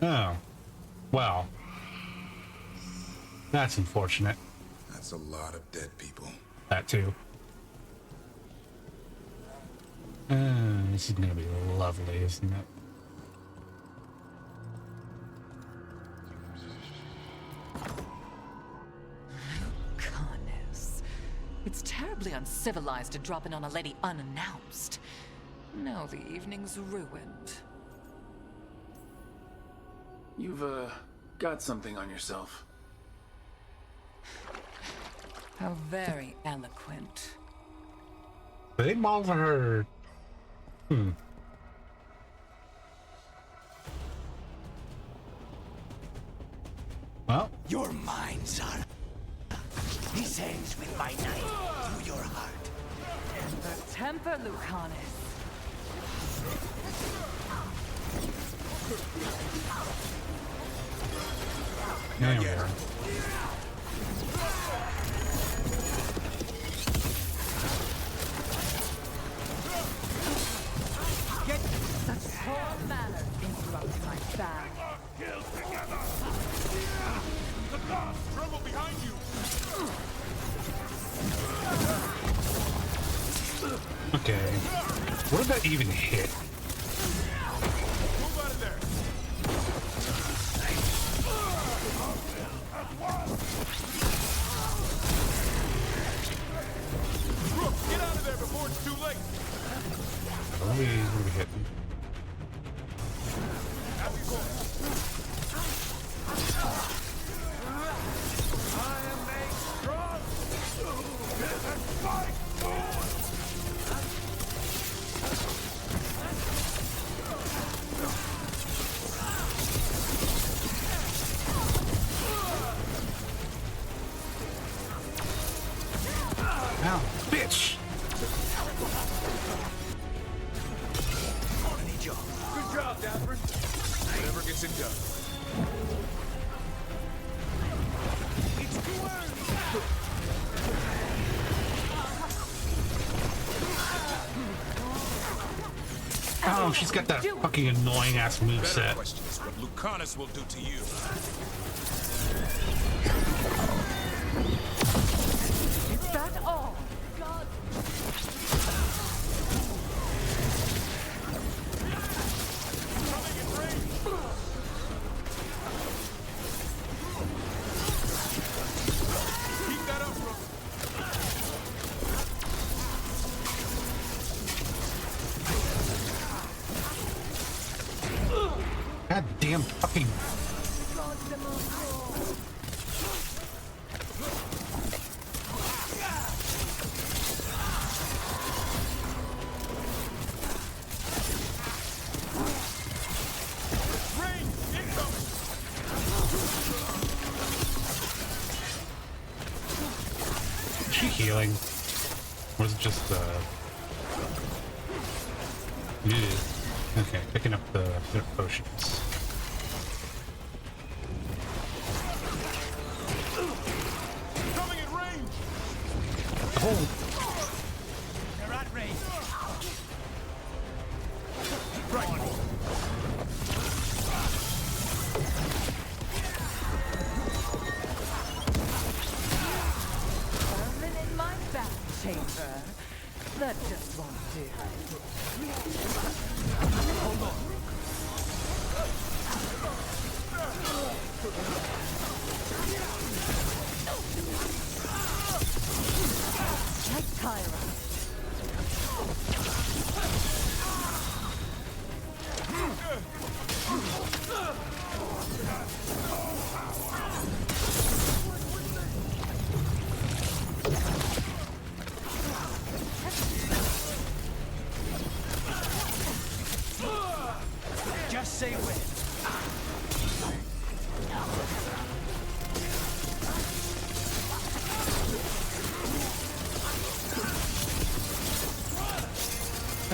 Speaker 1: Oh. Well. That's unfortunate.
Speaker 6: That's a lot of dead people.
Speaker 1: That too. This is gonna be lovely, isn't it?
Speaker 2: Lucanis. It's terribly uncivilized to drop in on a lady unannounced. Now the evening's ruined.
Speaker 3: You've, got something on yourself.
Speaker 2: How very eloquent.
Speaker 1: They maul her. Well,
Speaker 5: you're mine, Zara. This ends with my knife through your heart.
Speaker 2: The temper, Lucanis.
Speaker 1: There we are.
Speaker 2: Such poor manners interrupt my bag.
Speaker 22: Kill together. The gods tremble behind you.
Speaker 1: Okay. What did that even hit?
Speaker 22: Move out of there. Brooke, get out of there before it's too late.
Speaker 1: What are we hitting?
Speaker 22: I am made strong. And fight forward.
Speaker 1: Ow, bitch!
Speaker 22: Good job, Davrin. Whatever gets it done. It's too early.
Speaker 1: Oh, she's got that fucking annoying ass moveset.
Speaker 6: Better question is what Lucanis will do to you.
Speaker 2: Is that all? God.
Speaker 22: Keep that up, Brooke.
Speaker 1: God damn fucking. Is she healing? Or is it just yeah. Okay, picking up the potions.
Speaker 22: Coming in range.
Speaker 1: Oh.
Speaker 22: They're at range. Right.
Speaker 2: Vermin in my back chamber. That just won't do.
Speaker 22: Hold on.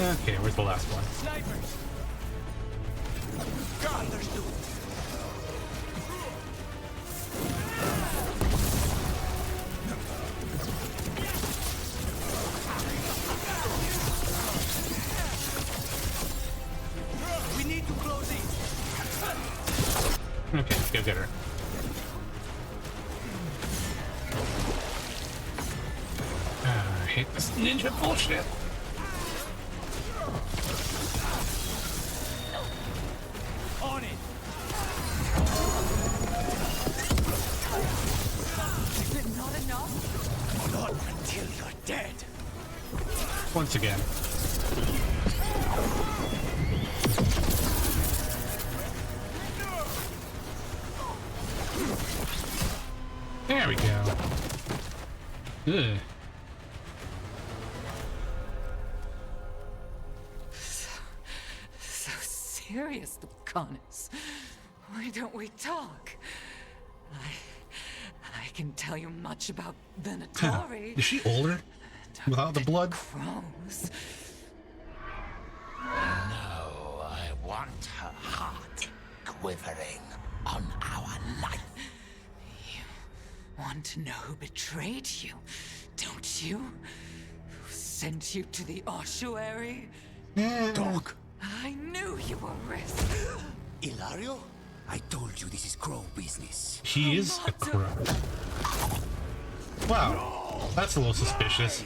Speaker 1: Okay, where's the last one?
Speaker 21: Snipers! God, there's two! We need to close these!
Speaker 1: Okay, go get her. I hate this ninja bullshit.
Speaker 21: On it!
Speaker 2: Is it not enough?
Speaker 21: Not until you're dead.
Speaker 1: Once again. There we go. Ugh.
Speaker 2: So serious, Lucanis. Why don't we talk? I can tell you much about Venatori.
Speaker 1: Is she older? Without the blood?
Speaker 2: Crows.
Speaker 8: No, I want her heart quivering on our life.
Speaker 2: You want to know who betrayed you, don't you? Who sent you to the ossuary?
Speaker 20: Dog!
Speaker 2: I knew you were risk.
Speaker 20: Illario? I told you this is crow business.
Speaker 1: He is a crow. Wow, that's a little suspicious.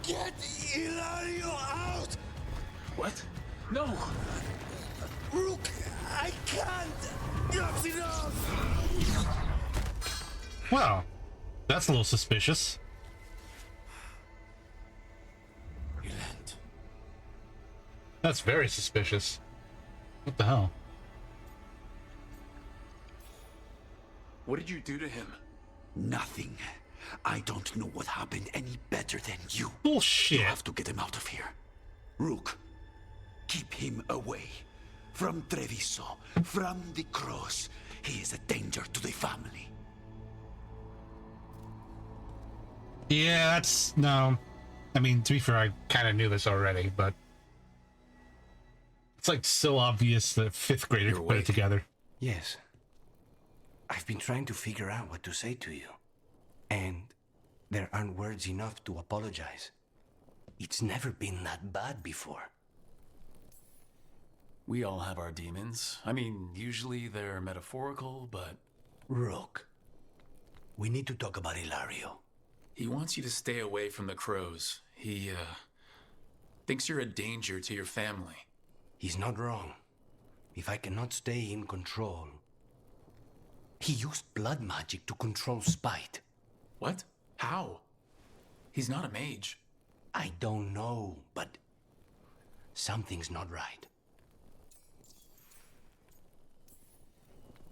Speaker 21: Get Illario out! What? No! Rook, I can't! Enough's enough!
Speaker 1: Wow, that's a little suspicious. That's very suspicious. What the hell?
Speaker 3: What did you do to him?
Speaker 20: Nothing. I don't know what happened any better than you.
Speaker 1: Bullshit.
Speaker 20: You have to get him out of here. Rook, keep him away. From Treviso, from the cross. He is a danger to the family.
Speaker 1: Yeah, that's... no. I mean, to be fair, I kind of knew this already, but... it's like so obvious that 5th grader could put it together.
Speaker 5: Yes. I've been trying to figure out what to say to you. And there aren't words enough to apologize. It's never been that bad before.
Speaker 4: We all have our demons. I mean, usually they're metaphorical, but...
Speaker 5: Rook, we need to talk about Illario.
Speaker 4: He wants you to stay away from the crows. He, thinks you're a danger to your family.
Speaker 5: He's not wrong. If I cannot stay in control... He used blood magic to control spite.
Speaker 4: What? How? He's not a mage.
Speaker 5: I don't know, but... something's not right.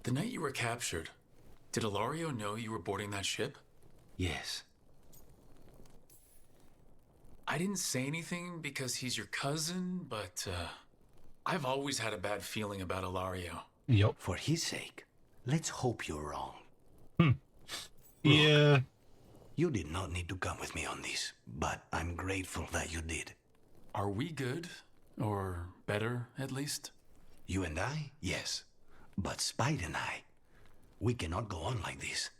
Speaker 4: The night you were captured, did Illario know you were boarding that ship?
Speaker 5: Yes.
Speaker 4: I didn't say anything because he's your cousin, but, I've always had a bad feeling about Illario.
Speaker 1: Yep.
Speaker 5: For his sake, let's hope you're wrong.
Speaker 1: Yeah.
Speaker 5: You did not need to come with me on this, but I'm grateful that you did.
Speaker 4: Are we good? Or better, at least?
Speaker 5: You and I? Yes. But Spite and I, we cannot go on like this.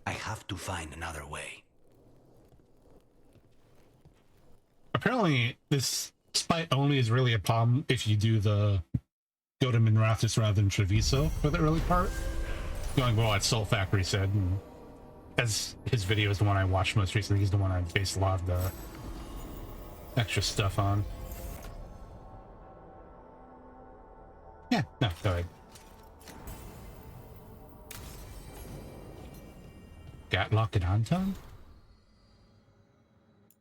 Speaker 5: I have to find another way.
Speaker 1: Apparently, this spite only is really a problem if you do the go to Minrathous rather than Treviso for the early part. Going well, what Soul Factory said, and as his video is the one I watched most recently, he's the one I based a lot of the extra stuff on. Yeah, no, go ahead. Gatlock and Anton?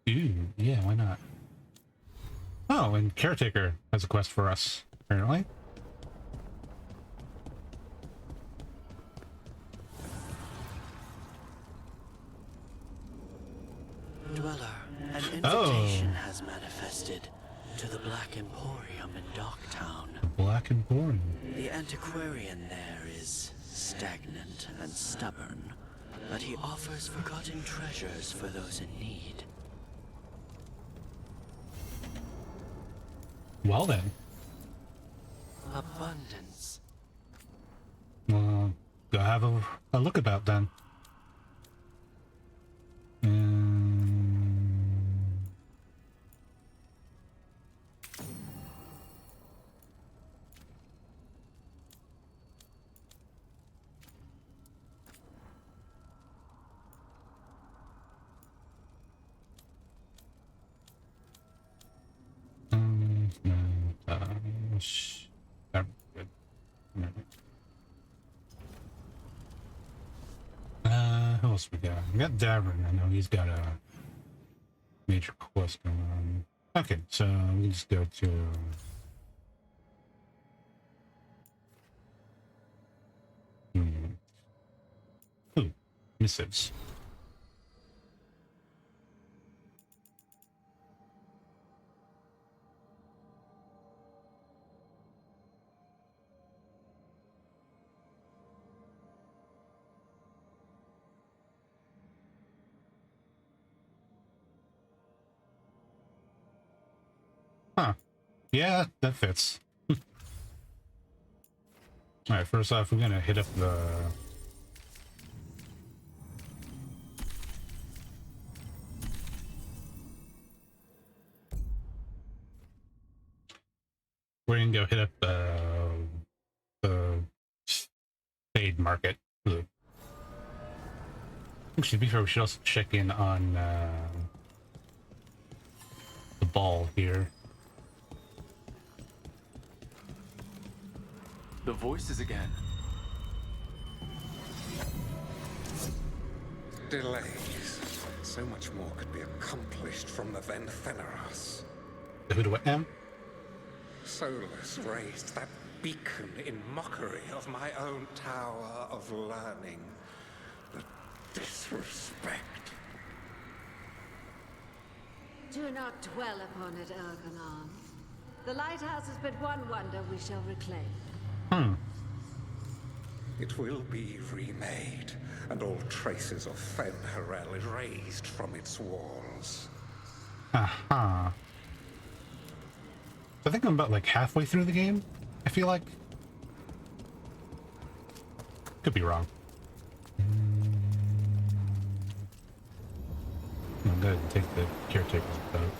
Speaker 1: Ooh, yeah, why not? Oh, and Caretaker has a quest for us, apparently.
Speaker 17: Dweller, an invitation has manifested to the Black Emporium in Docktown.
Speaker 1: Black Emporium.
Speaker 17: The antiquarian there is stagnant and stubborn, but he offers forgotten treasures for those in need.
Speaker 1: Well then.
Speaker 17: Abundance.
Speaker 1: Well, go have a look about then. Who else we got? We got Davrin. I know he's got a major quest going on. Okay, so we just go to ooh, missives. Huh. Yeah, that fits. Alright, first off, we're gonna hit up the... We're gonna go hit up the Fade Market. Ugh. Actually, before we should also check in on the ball here.
Speaker 4: The voices again.
Speaker 12: Delays. So much more could be accomplished from the Venatori.
Speaker 1: Who do what now?
Speaker 12: Solus raised that beacon in mockery of my own tower of learning. The disrespect.
Speaker 9: Do not dwell upon it, Ergonon. The lighthouse is but one wonder we shall reclaim.
Speaker 12: It will be remade, and all traces of Fen'Harel erased from its walls.
Speaker 1: Aha. I think I'm about like halfway through the game, I feel like. Could be wrong. I'm gonna take the caretaker's boat.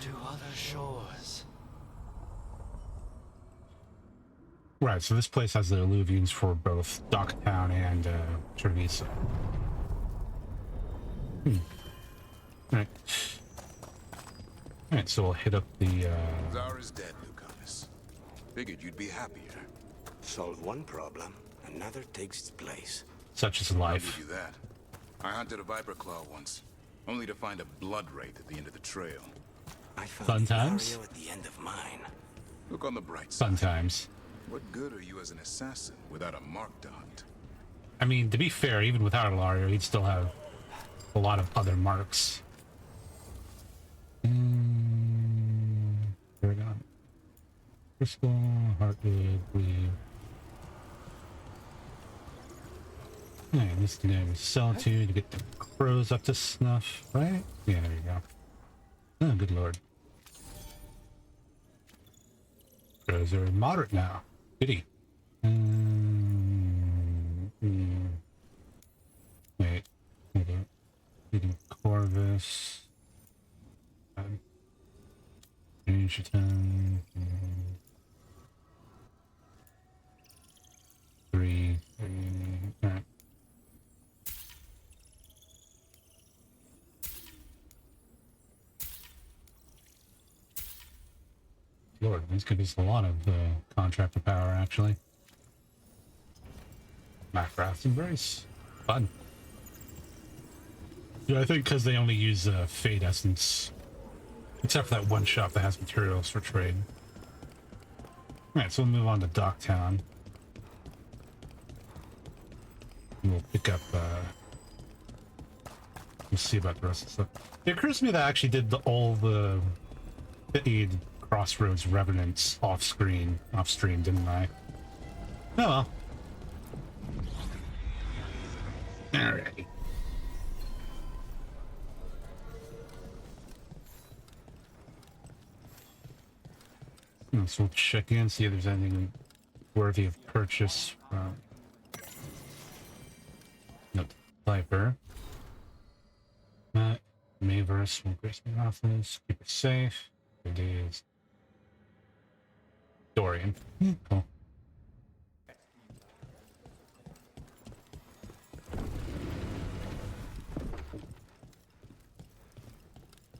Speaker 17: To other shores.
Speaker 1: Right, so this place has the alluvions for both Docktown and Treviso. Alright. Alright, so we'll hit up the
Speaker 6: Zara's dead, Lucanis. Figured you'd be happier.
Speaker 5: Solve one problem, another takes its place.
Speaker 1: Such is life.
Speaker 6: I'll give you that. I hunted a viper claw once, only to find a blood wraith at the end of the trail.
Speaker 5: I found
Speaker 1: Fun times?
Speaker 5: Illario at the end of mine.
Speaker 6: Look on the bright side.
Speaker 1: Fun times.
Speaker 6: What good are you as an assassin without a mark to hunt?
Speaker 1: I mean, to be fair, even without Illario, he'd still have a lot of other marks. There we go. Crystal, Heartwood, Bleed. Alright, this is gonna sell to get the crows up to snuff, right? Yeah, there you go. Oh, good lord. Crows are moderate now. Goody. Wait. Hold on. Eating Corvus. Change time. 3. Alright. Lord, this could use a lot of contractor power, actually. Minrathous Embrace. Fun. Yeah, I think because they only use Fade Essence. Except for that one shop that has materials for trade. Alright, so we'll move on to Docktown. And we'll pick up, we'll see about the rest of the stuff. It occurs to me that I actually did all the aid Crossroads Revenants off stream, didn't I? Oh well. Alright. So we'll check in, see if there's anything worthy of purchase from the Viper. Mayverse, will grace Minrathous, keep it safe. Good days. Dorian. Cool.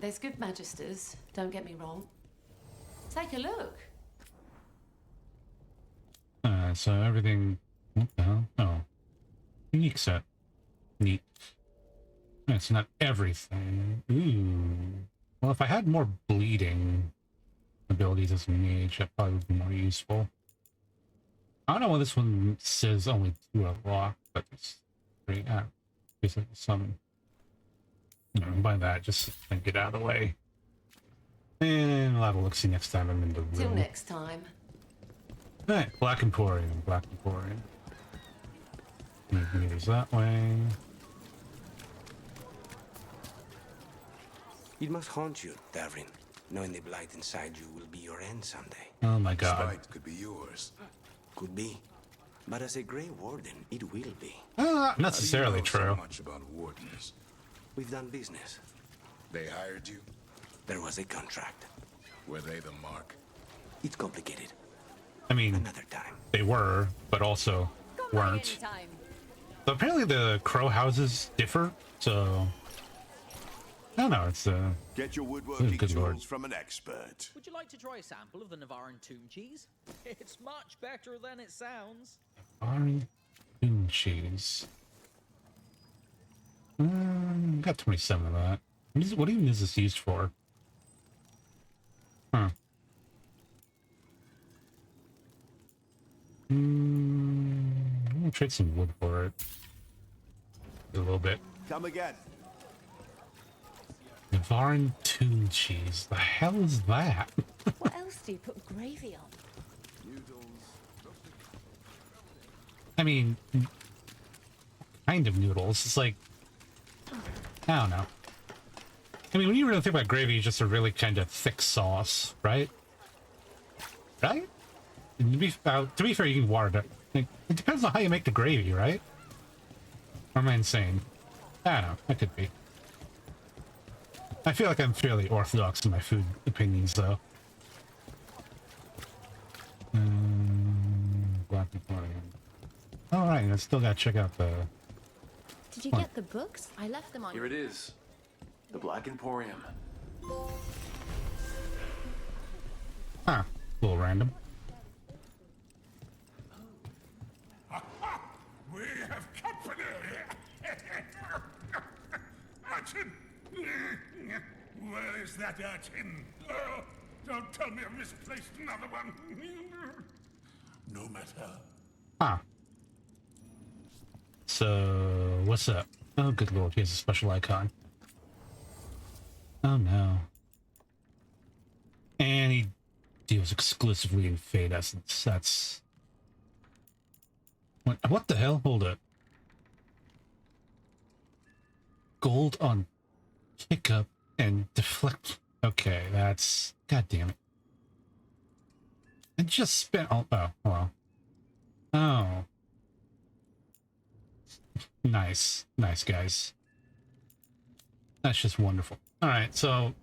Speaker 10: There's good magisters, don't get me wrong. Take a look.
Speaker 1: So everything. What the hell? Oh. Unique set. Neat. It's not everything. Ooh. Well, if I had more bleeding abilities as a mage, that probably would be more useful. I don't know why this one says only 2 unlock, but it's pretty. Basically some. You know, by that, just get out of the way. And we'll have a look-see next time I'm in the room.
Speaker 10: Till next time.
Speaker 1: Alright, Black Emporium, Black Emporium. Move meters that way.
Speaker 5: It must haunt you, Davrin, knowing the blight inside you will be your end someday.
Speaker 1: Oh my god.
Speaker 6: Spite could be yours.
Speaker 5: Could be. But as a Grey Warden, it will be.
Speaker 1: Not necessarily
Speaker 6: true.
Speaker 1: true.
Speaker 6: So much about Wardens.
Speaker 5: We've done business.
Speaker 6: They hired you?
Speaker 5: There was a contract.
Speaker 6: Were they the mark?
Speaker 5: It's complicated.
Speaker 1: I mean,
Speaker 5: another time.
Speaker 1: They were, but also weren't. So apparently the crow houses differ, so I don't know, it's
Speaker 21: Get your woodworking
Speaker 1: good
Speaker 21: tools
Speaker 1: lord.
Speaker 21: from an expert.
Speaker 11: Would you like to try a sample of the Navaran tomb cheese? It's much better than it sounds.
Speaker 1: Orange cheese. Got 27 of that. What even is this used for? Huh. I'm gonna trade some wood for it. A little bit.
Speaker 21: Come again.
Speaker 1: Navaran tomb cheese. The hell is that?
Speaker 14: What else do you put gravy on?
Speaker 1: I mean, kind of noodles. It's like, I don't know. I mean, when you really think about gravy, it's just a really kind of thick sauce, right? Right? And to be fair, you can water it. Like, it depends on how you make the gravy, right? Or am I insane? I don't know. That could be. I feel like I'm fairly orthodox in my food opinions, though. Black Emporium. All right, I still gotta check out the.
Speaker 14: Did you get the books? I left them on.
Speaker 3: Here it is. The Black Emporium.
Speaker 1: Huh. A little random.
Speaker 22: We have company! Urchin! Where is that urchin? Oh, don't tell me I've misplaced another one. No matter.
Speaker 1: Huh. So, what's up? Oh, good lord, he has a special icon. Oh no. And he deals exclusively in Fade Essence. That's... What the hell? Hold it. Gold on kick up and deflect. Okay, that's... God damn it. I just spent... Oh, well. Oh. Nice. Nice, guys. That's just wonderful. Alright, so...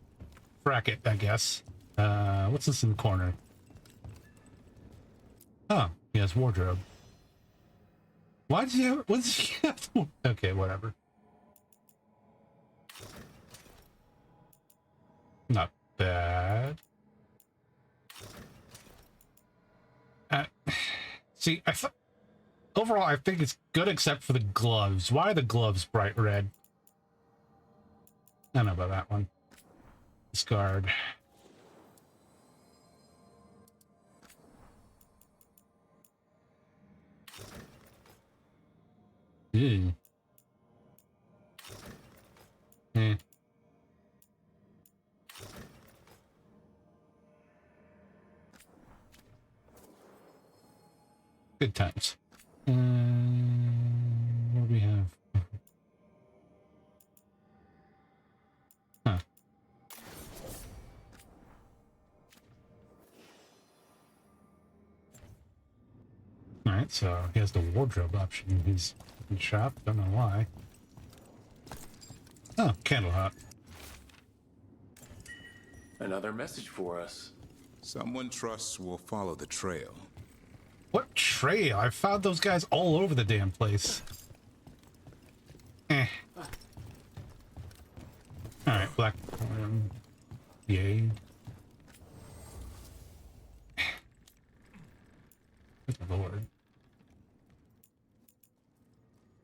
Speaker 1: Bracket, I guess. What's this in the corner? Oh, he has wardrobe. Why does he have... What does he have? Okay, whatever. Not bad. See, overall, I think it's good except for the gloves. Why are the gloves bright red? I don't know about that one. Discard. Ew. Good times. What do we have? Huh. Alright, so he has the wardrobe option in his shop. Don't know why. Oh, candle hot.
Speaker 3: Another message for us.
Speaker 6: Someone trusts will follow the trail.
Speaker 1: What trail? I found those guys all over the damn place. Eh. Alright, black. Yay. Good lord.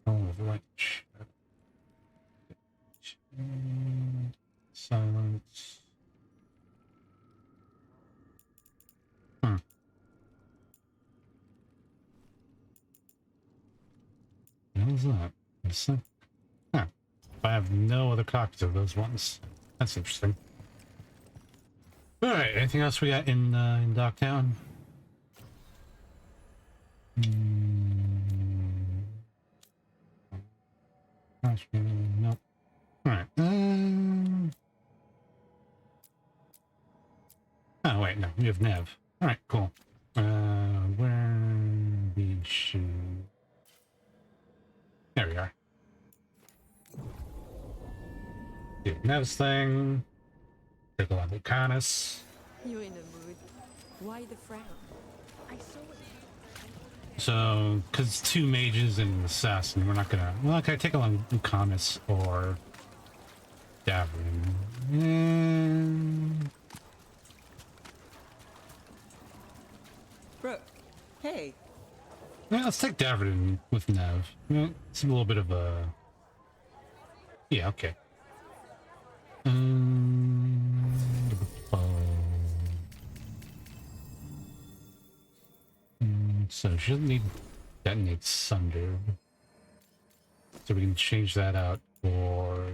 Speaker 1: Oh, lunch. Silence. What is that? Huh. I have no other copies of those ones. That's interesting. Alright, anything else we got in Docktown? Nope. Alright. Oh, wait, no. We have Neve. Alright, cool. Where we should... There we are. Do Neve's thing. Take a lot of Lucanis.
Speaker 15: You in a mood? Why the frown? I saw it.
Speaker 1: So, because it's two mages and an assassin, we're not gonna take along Lucanis or Davrin.
Speaker 7: Brooke, hey.
Speaker 1: Yeah, let's take Davrin with Neve. You know, it's a little bit of a... Yeah, okay. So she doesn't need detonate sunder. So we can change that out for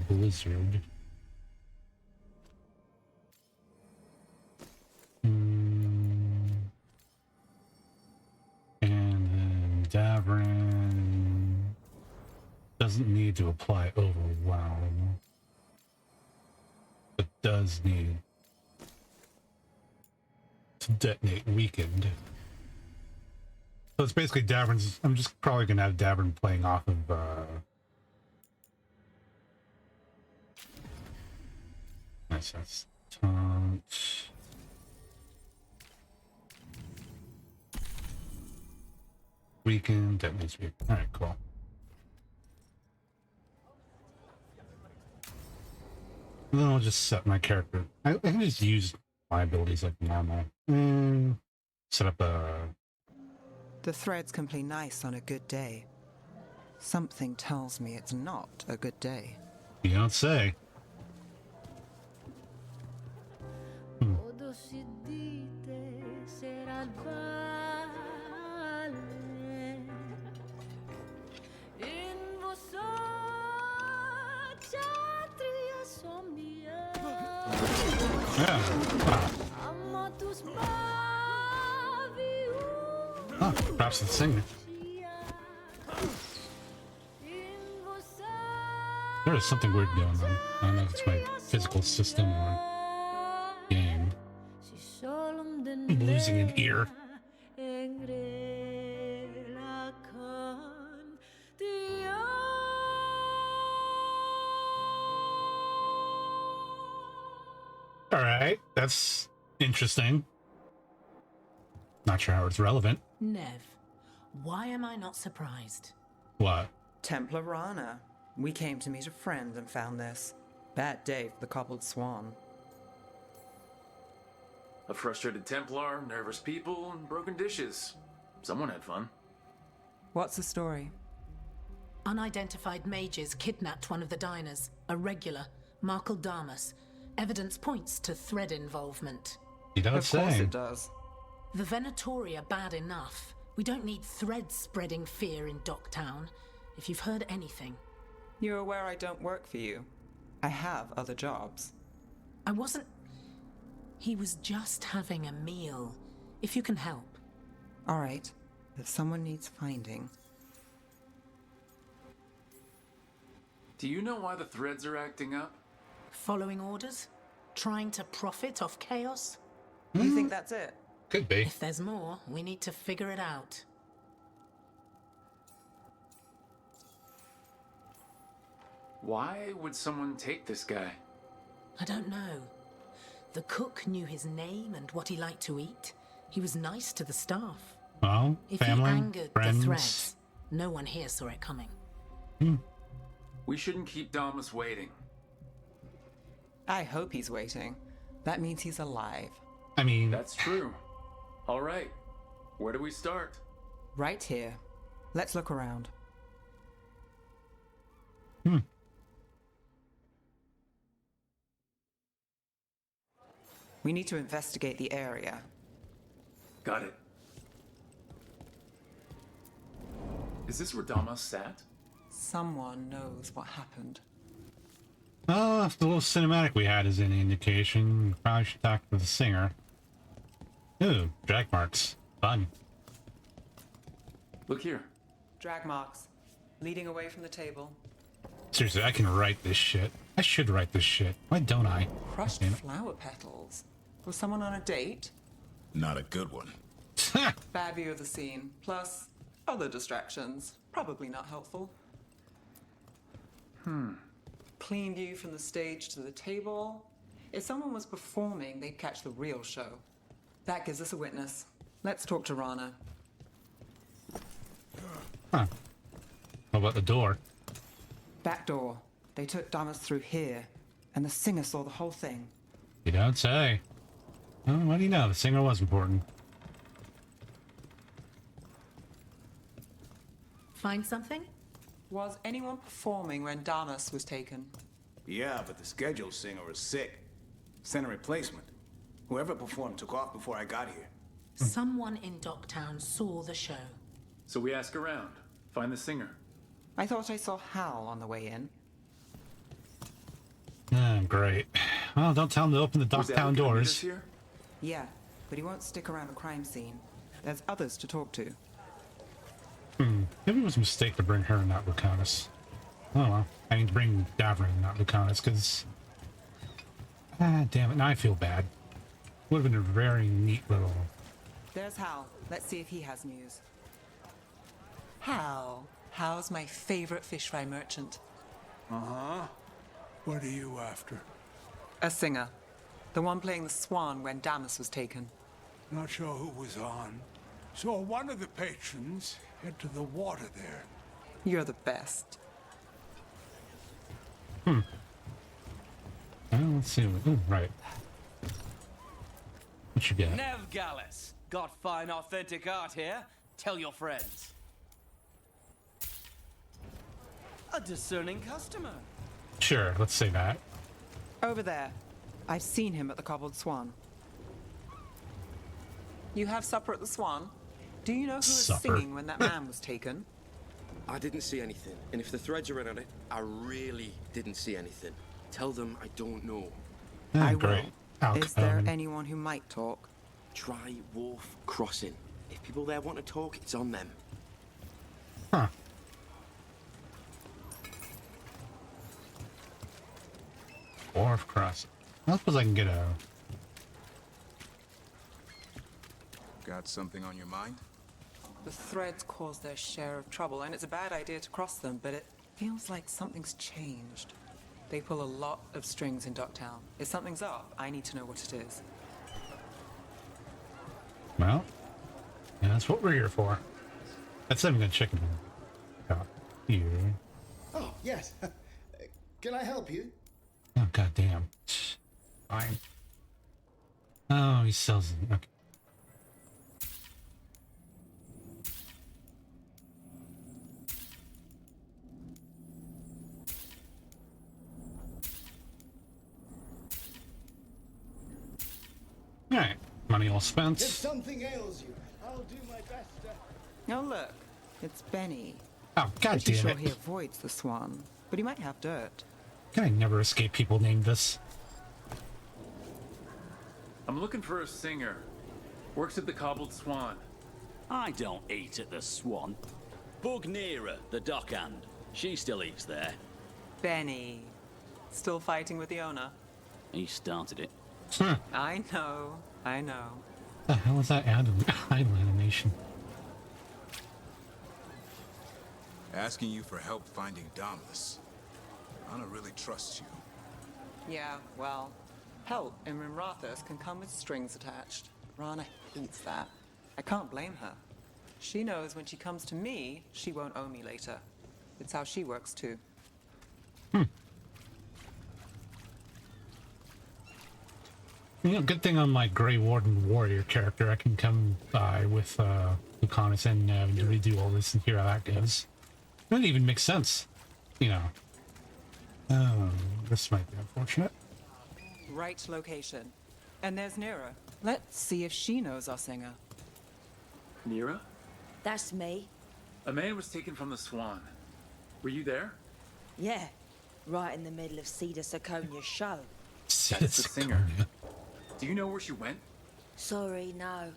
Speaker 1: blizzard. And then Davrin doesn't need to apply overwhelm, but does need to detonate weakened. So it's basically Davrin's. I'm just probably gonna have Davrin playing off of that's taunt. Weakened, that needs to be alright, cool. And then I'll just set my character. I can just use my abilities like normal. Set up a...
Speaker 7: The threads can play nice on a good day. Something tells me it's not a good day.
Speaker 1: You don't say. Oh, perhaps the singer. There is something weird going on. I don't know if it's my physical system or game. I'm losing an ear. Alright, that's interesting. Not sure how it's relevant.
Speaker 13: Neve, why am I not surprised?
Speaker 1: What?
Speaker 7: Templar Rana. We came to meet a friend and found this. Bad day for the cobbled swan.
Speaker 3: A frustrated Templar, nervous people, and broken dishes. Someone had fun.
Speaker 7: What's the story?
Speaker 13: Unidentified mages kidnapped one of the diners, a regular, Markle Damas. Evidence points to thread involvement.
Speaker 1: You don't say.
Speaker 7: Of course it does.
Speaker 13: The Venatori are bad enough. We don't need threads spreading fear in Docktown. If you've heard anything.
Speaker 7: You're aware I don't work for you. I have other jobs.
Speaker 13: I wasn't... He was just having a meal. If you can help.
Speaker 7: All right. that someone needs finding.
Speaker 3: Do you know why the threads are acting up?
Speaker 13: Following orders? Trying to profit off chaos?
Speaker 7: You think that's it?
Speaker 1: Could be.
Speaker 13: If there's more, we need to figure it out.
Speaker 3: Why would someone take this guy?
Speaker 13: I don't know. The cook knew his name and what he liked to eat. He was nice to the staff.
Speaker 1: Well,
Speaker 13: If
Speaker 1: family,
Speaker 13: he angered
Speaker 1: friends.
Speaker 13: the threads, no one here saw it coming.
Speaker 3: We shouldn't keep Damas waiting.
Speaker 7: I hope he's waiting. That means he's alive.
Speaker 1: I mean...
Speaker 3: That's true. All right. Where do we start?
Speaker 7: Right here. Let's look around. We need to investigate the area.
Speaker 3: Got it. Is this where Damas sat?
Speaker 7: Someone knows what happened.
Speaker 1: Oh, if the little cinematic we had is any indication, we probably should talk to the singer. Ooh, drag marks. Fun.
Speaker 3: Look here.
Speaker 7: Drag marks. Leading away from the table.
Speaker 1: Seriously, I can write this shit. I should write this shit. Why don't I?
Speaker 7: Crushed flower petals. Was someone on a date?
Speaker 6: Not a good one.
Speaker 7: Bad view of the scene. Plus, other distractions. Probably not helpful. Clean view from the stage to the table. If someone was performing, they'd catch the real show. That gives us a witness. Let's talk to Rana.
Speaker 1: Huh. What about the door?
Speaker 7: Back door. They took Damas through here, and the singer saw the whole thing.
Speaker 1: You don't say. Oh, what do you know? The singer was important.
Speaker 13: Find something?
Speaker 7: Was anyone performing when Damas was taken?
Speaker 21: Yeah, but the scheduled singer was sick. Sent a replacement. Whoever performed took off before I got here.
Speaker 13: Someone in Docktown saw the show.
Speaker 3: So we ask around. Find the singer.
Speaker 7: I thought I saw Hal on the way in.
Speaker 1: Great. Well, don't tell him to open the Docktown doors.
Speaker 3: Here?
Speaker 7: Yeah, but he won't stick around a crime scene. There's others to talk to.
Speaker 1: Maybe it was a mistake to bring her and not Lucanis. Oh well. I mean, bring Davrin and not Lucanis, because... damn it, now I feel bad. Would have been a very neat little...
Speaker 7: There's Hal. Let's see if he has news. Hal. Hal's my favorite fish fry merchant.
Speaker 21: Uh-huh. What are you after?
Speaker 7: A singer. The one playing the swan when Damas was taken.
Speaker 21: Not sure who was on. Saw one of the patrons head to the water there.
Speaker 7: You're the best.
Speaker 1: Well, let's see. Ooh, right. What you got?
Speaker 16: Neve Gallus. Got fine authentic art here. Tell your friends. A discerning customer.
Speaker 1: Sure, let's say that.
Speaker 7: Over there. I've seen him at the Cobbled Swan. You have supper at the Swan? Do you know who was singing when that man was taken?
Speaker 19: I didn't see anything, and if the threads are in on it, I really didn't see anything. Tell them I don't know.
Speaker 7: I will. Is there anyone who might talk?
Speaker 19: Try Wolf Crossing. If people there want to talk, it's on them.
Speaker 1: Huh. Wharf Crossing. I suppose I can get a...
Speaker 6: Got something on your mind?
Speaker 7: The threads cause their share of trouble, and it's a bad idea to cross them, but it feels like something's changed. They pull a lot of strings in Docktown. If something's up, I need to know what it is.
Speaker 1: Well, yeah, that's what we're here for. That's I'm gonna check it out here.
Speaker 18: Oh, yes. Can I help you?
Speaker 1: Oh, goddamn. Fine. Oh, he sells them. Okay. Alright, money all spent.
Speaker 18: If something ails you, I'll do my best to...
Speaker 7: Oh, look. It's Benny.
Speaker 1: Oh, god
Speaker 7: Pretty
Speaker 1: damn
Speaker 7: sure
Speaker 1: it.
Speaker 7: he avoids the swan, but he might have dirt.
Speaker 1: Can I never escape people named this?
Speaker 3: I'm looking for a singer. Works at the Cobbled Swan.
Speaker 2: I don't eat at the Swan. Bug Nearer, the dockhand. She still eats there.
Speaker 7: Benny. Still fighting with the owner?
Speaker 2: He started it.
Speaker 7: I know.
Speaker 1: The hell is that idle animation?
Speaker 6: Asking you for help finding Damas. Anna really trusts you.
Speaker 7: Yeah, well, help in Minrathous can come with strings attached. Rana hates that. I can't blame her. She knows when she comes to me, she won't owe me later. It's how she works too.
Speaker 1: You know, good thing on my Grey Warden warrior character, I can come by with Lucanis and Neve and redo all this and hear how that goes. It doesn't even make sense, you know. Oh, this might be unfortunate.
Speaker 7: Right location. And there's Nera. Let's see if she knows our singer.
Speaker 3: Nera?
Speaker 8: That's me.
Speaker 3: A man was taken from the Swan. Were you there?
Speaker 8: Yeah, right in the middle of Cedar Siconia's show.
Speaker 3: That's the singer. Do you know where she went?
Speaker 8: Sorry, no.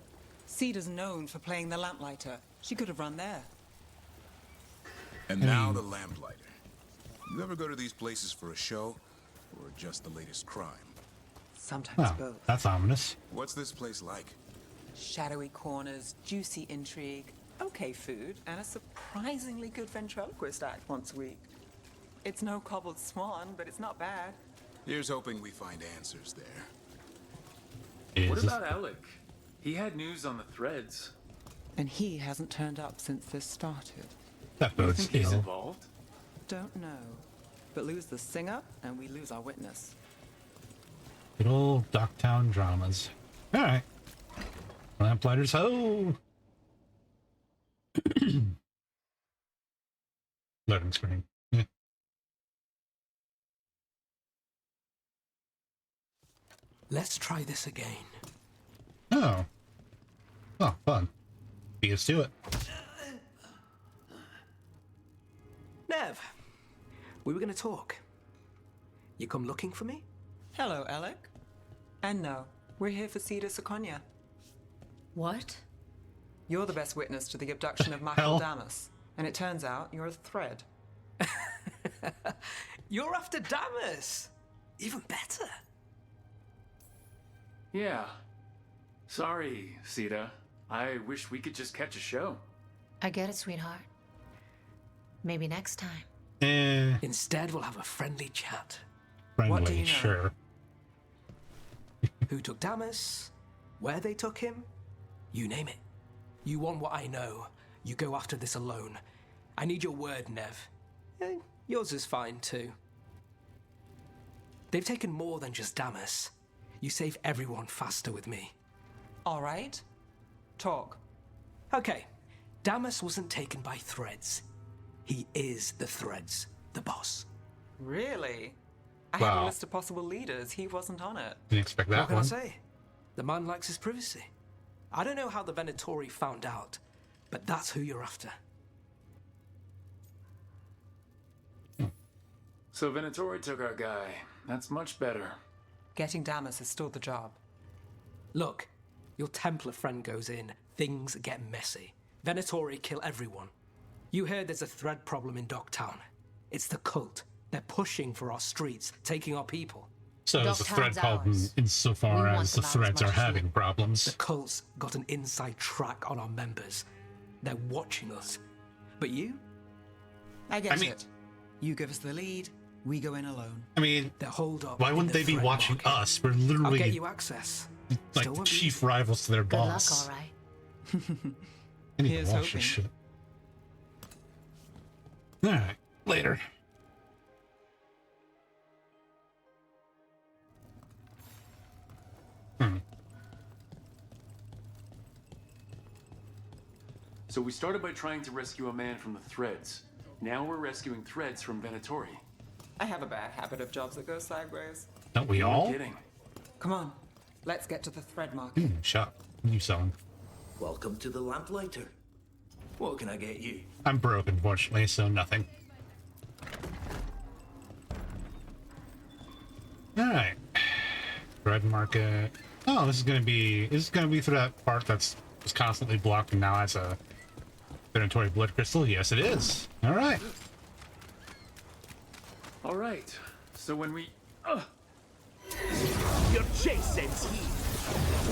Speaker 7: Cedar's known for playing the lamplighter. She could have run there.
Speaker 6: And now the lamplighter. You ever go to these places for a show, or just the latest crime?
Speaker 7: Sometimes both.
Speaker 1: That's ominous.
Speaker 6: What's this place like?
Speaker 7: Shadowy corners, juicy intrigue, okay food, and a surprisingly good ventriloquist act once a week. It's no cobbled swan, but it's not bad.
Speaker 6: Here's hoping we find answers there.
Speaker 3: What about Alec? He had news on the threads.
Speaker 7: And he hasn't turned up since this started.
Speaker 1: That bodes
Speaker 3: think he's
Speaker 1: ill.
Speaker 3: involved?
Speaker 7: Don't know. But lose the singer, and we lose our witness.
Speaker 1: Good old Docktown dramas. Alright. Lamplighters ho! Loading screen. Yeah.
Speaker 23: Let's try this again.
Speaker 1: Oh. Oh, fun. Beat us to it.
Speaker 23: Neve, we were going to talk. You come looking for me?
Speaker 7: Hello, Alec. And no, we're here for Cedar Siconia.
Speaker 10: What?
Speaker 7: You're the best witness to the abduction of Michael Damas. And it turns out you're a thread.
Speaker 23: You're after Damas! Even better.
Speaker 3: Yeah. Sorry, Sita. I wish we could just catch a show.
Speaker 10: I get it, sweetheart. Maybe next time.
Speaker 23: Instead, we'll have a friendly chat.
Speaker 1: Friendly,
Speaker 23: What do you know?
Speaker 1: sure.
Speaker 23: Who took Damas? Where they took him? You name it. You want what I know. You go after this alone. I need your word, Neve. Yours is fine, too. They've taken more than just Damas. You save everyone faster with me.
Speaker 7: All right. Talk.
Speaker 23: Okay. Damas wasn't taken by threads. He is the threads, the boss.
Speaker 7: Really? I had a list of possible leaders. He wasn't on it.
Speaker 1: Didn't expect that
Speaker 23: What can
Speaker 1: one.
Speaker 23: I say? The man likes his privacy. I don't know how the Venatori found out, but that's who you're after.
Speaker 3: So Venatori took our guy. That's much better.
Speaker 7: Getting Damas is still the job.
Speaker 23: Look, your Templar friend goes in, things get messy. Venatori kill everyone. You heard there's a thread problem in Docktown. It's the cult. They're pushing for our streets, taking our people.
Speaker 1: So it's a thread problem insofar as the threads are having problems.
Speaker 23: The cult's got an inside track on our members. They're watching us. But you?
Speaker 7: I get it. You give us the lead, we go in alone.
Speaker 1: I mean,
Speaker 23: they're holed up.
Speaker 1: Why wouldn't they be watching us? We're literally
Speaker 23: I'll get you access.
Speaker 1: like chief rivals to their
Speaker 10: Good luck,
Speaker 1: boss.
Speaker 10: all right.
Speaker 1: I need
Speaker 7: Here's
Speaker 1: to watch
Speaker 7: hoping.
Speaker 1: this shit. Alright, later.
Speaker 3: So we started by trying to rescue a man from the threads. Now we're rescuing threads from Venatori.
Speaker 7: I have a bad habit of jobs that go sideways.
Speaker 1: Don't we
Speaker 3: No
Speaker 1: all?
Speaker 3: kidding.
Speaker 7: Come on, let's get to the thread market.
Speaker 1: Shop. What are you selling?
Speaker 24: Welcome to the Lamplighter. What can I get you?
Speaker 1: I'm broke, unfortunately, so nothing. Alright. Thread market. Oh, this is gonna be through that part that's is constantly blocking now as a Venatori blood crystal? Yes, it is. All right.
Speaker 3: All right. So when we...
Speaker 16: Your chase ends here.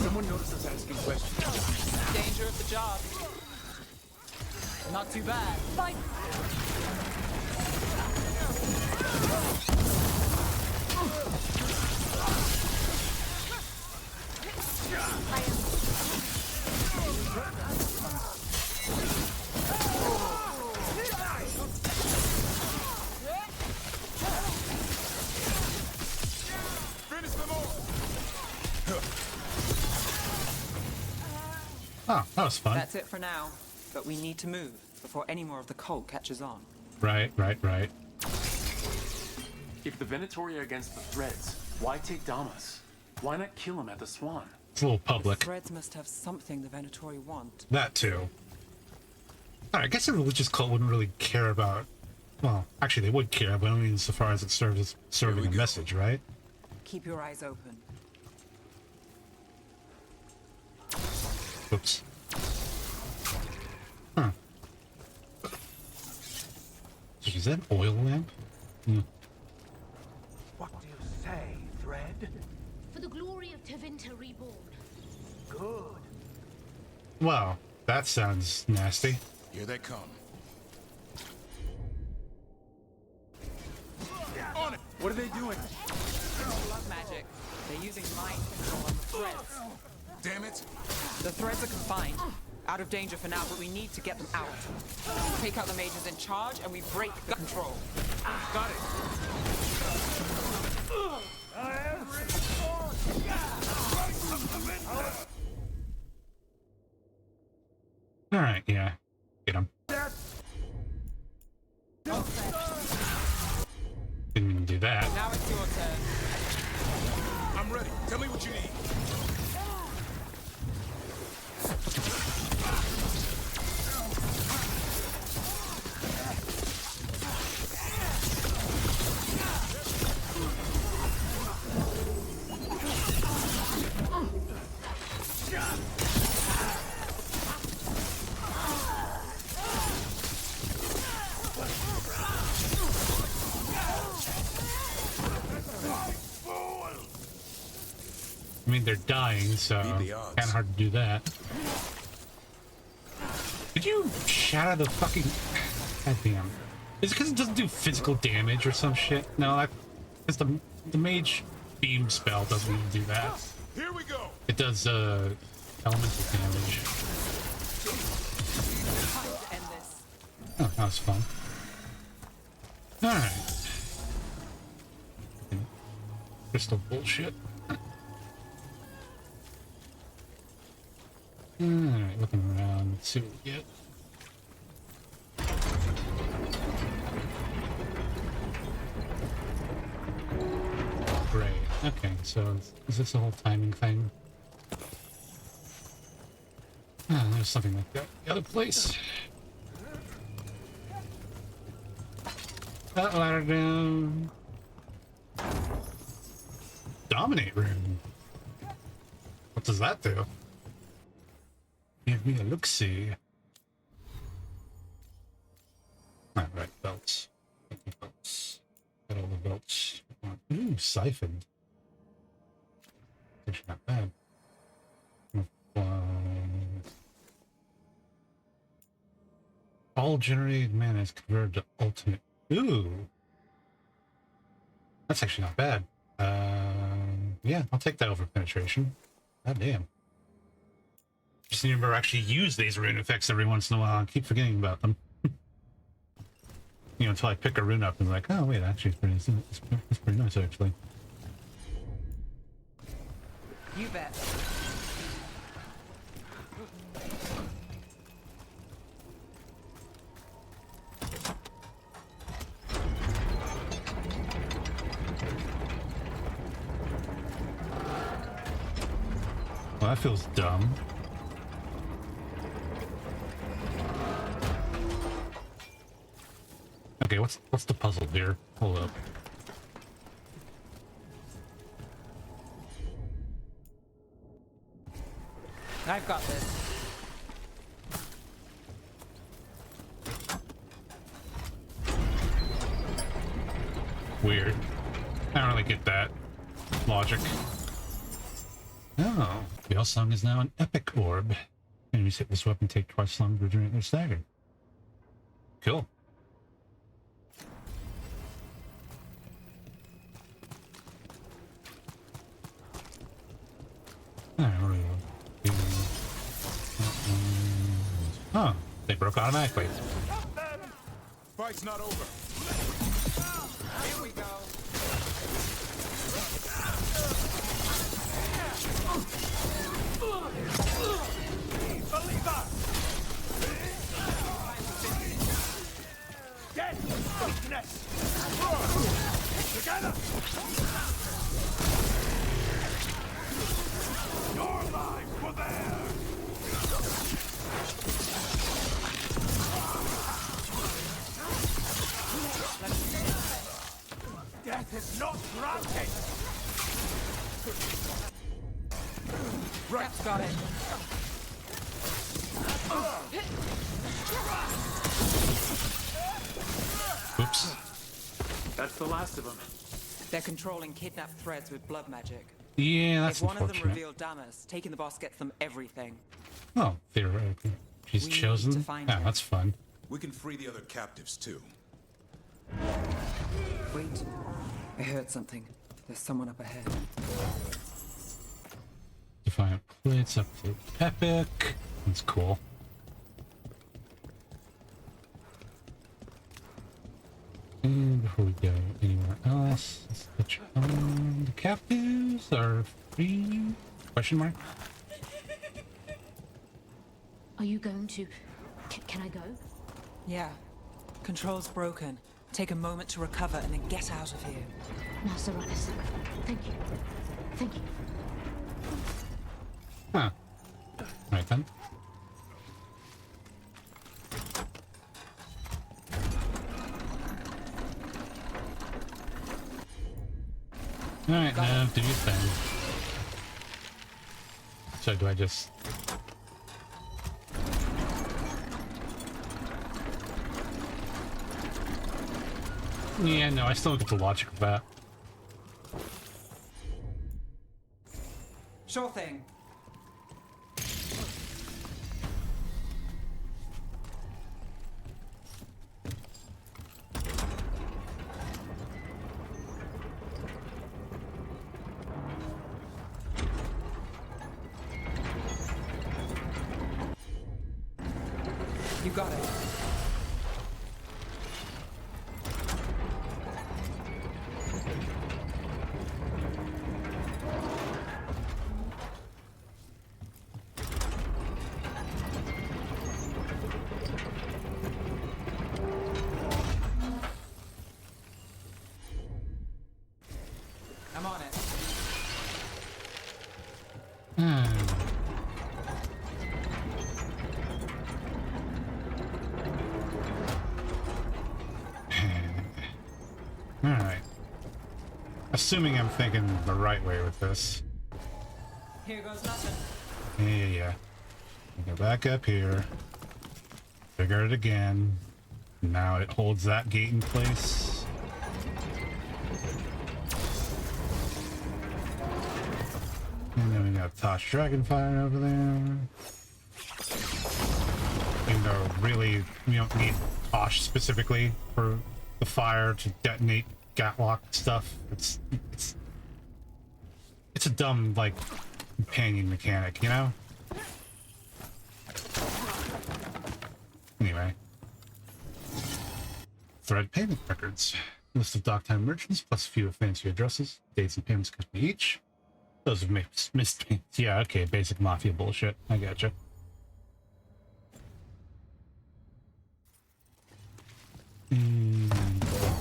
Speaker 3: Someone noticed us asking questions.
Speaker 16: Danger of the job. Not too bad. Fight!
Speaker 1: Oh, that was fun.
Speaker 7: That's it for now, but we need to move before any more of the cult catches on.
Speaker 1: Right.
Speaker 3: If the Venatori are against the Threads, why take Damas? Why not kill him at the Swan?
Speaker 1: It's a little public.
Speaker 7: The Threads must have something the Venatori want.
Speaker 1: That too. I guess a religious cult wouldn't really care about... Well, actually, they would care, but only insofar as it serves as serving a message, right?
Speaker 7: Keep your eyes open.
Speaker 1: Oops. Huh. Is that an oil lamp?
Speaker 22: What do you say, Thread?
Speaker 14: For the glory of Tevinter reborn.
Speaker 22: Good.
Speaker 1: Wow, that sounds nasty.
Speaker 6: Here they come.
Speaker 3: On it! What are they doing?
Speaker 7: Blood magic. They're using mind control on the Threads.
Speaker 6: Damn it!
Speaker 7: The Threads are confined. Out of danger for now, but we need to get them out. Take out the mages in charge, and we break the control.
Speaker 3: Got it.
Speaker 1: All right, yeah. Get him. Didn't even do that.
Speaker 7: Now it's your turn.
Speaker 6: I'm ready. Tell me what you need.
Speaker 1: I mean, they're dying, so kind of hard to do that. Did you shatter the fucking... God damn. Is it because it doesn't do physical damage or some shit? No, that... Because the mage beam spell doesn't even do that.
Speaker 6: Here we go.
Speaker 1: It does, elemental damage. Oh, that was fun. Alright. Crystal bullshit. Alright, looking around, let's see what we get. Great. Okay, so is this a whole timing thing? Ah, there's something like that. The other place. That ladder down. Dominate room. What does that do? Give me a look-see. Alright, belts. Belts. Got all the belts. Ooh, siphoned. Actually not bad. All generated mana is converted to ultimate. Ooh. That's actually not bad. Yeah, I'll take that over penetration. God damn. Just need to remember actually use these rune effects every once in a while. I keep forgetting about them. You know, until I pick a rune up and like, oh wait, actually it's pretty nice actually.
Speaker 7: You bet.
Speaker 1: Well, that feels dumb. Okay, what's the puzzle here? Hold up.
Speaker 7: I've got this.
Speaker 1: I don't really get that logic. Oh, Veilsong is now an epic orb. Enemies hit this weapon take twice longer during their stagger. Cool. Oh, they broke automatically.
Speaker 6: Fight's not over.
Speaker 7: Here we go.
Speaker 22: Believe us! Get weakness! Together! Your lives were there! Death is not granted!
Speaker 7: Rat's got it.
Speaker 1: Oops.
Speaker 3: That's the last of them.
Speaker 7: They're controlling kidnapped threads with blood magic.
Speaker 1: Yeah, that's
Speaker 7: if one of them
Speaker 1: unfortunate.
Speaker 7: revealed Damas, taking the boss gets them everything.
Speaker 1: Oh, theoretically. She's
Speaker 7: We need
Speaker 1: chosen?
Speaker 7: to find
Speaker 1: Ah,
Speaker 7: her.
Speaker 1: that's fun.
Speaker 6: We can free the other captives too.
Speaker 7: Wait. I heard something. There's someone up ahead.
Speaker 1: Defiant plates up to epic. That's cool. And before we go anywhere else, let's touch on the captives are free? Question mark?
Speaker 8: Are you going to... Can I go?
Speaker 7: Yeah. Control's broken. Take a moment to recover and then get out of here.
Speaker 8: Master Ruckus. Thank you. Thank you.
Speaker 1: Huh. Right then. Alright, now do your thing. So do I just... Yeah, no, I still don't get the logic of that.
Speaker 7: Sure thing. You got it. I'm on it.
Speaker 1: Alright. Assuming I'm thinking the right way with this.
Speaker 7: Here goes nothing.
Speaker 1: Yeah. Go back up here. Trigger it again. Now it holds that gate in place. And then we got Tosh Dragonfire over there. Even though really we don't need Tosh specifically for the fire to detonate Gatlock stuff. It's a dumb, like, companion mechanic, you know? Anyway. Thread payment records. List of Docktime merchants plus a few of fancy addresses. Dates and payments company each. Those have missed payments. Yeah, okay, basic mafia bullshit. I gotcha.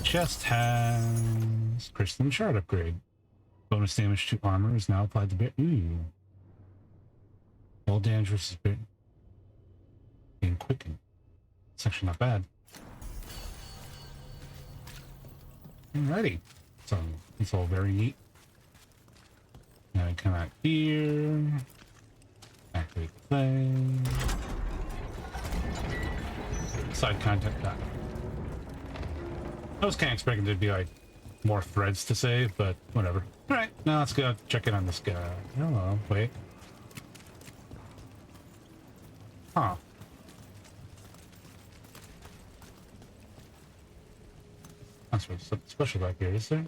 Speaker 1: Chest has crystalline shard upgrade. Bonus damage to armor is now applied to bear. Ooh. All damage versus bear. And quicken. It's actually not bad. Alrighty. So it's all very neat. Now we come out here. Activate the thing. Side content done. I was kind of expecting it to be like more threads to save, but whatever. Alright, now let's go check in on this guy. Hello, wait. Huh. That's something special back here, is there?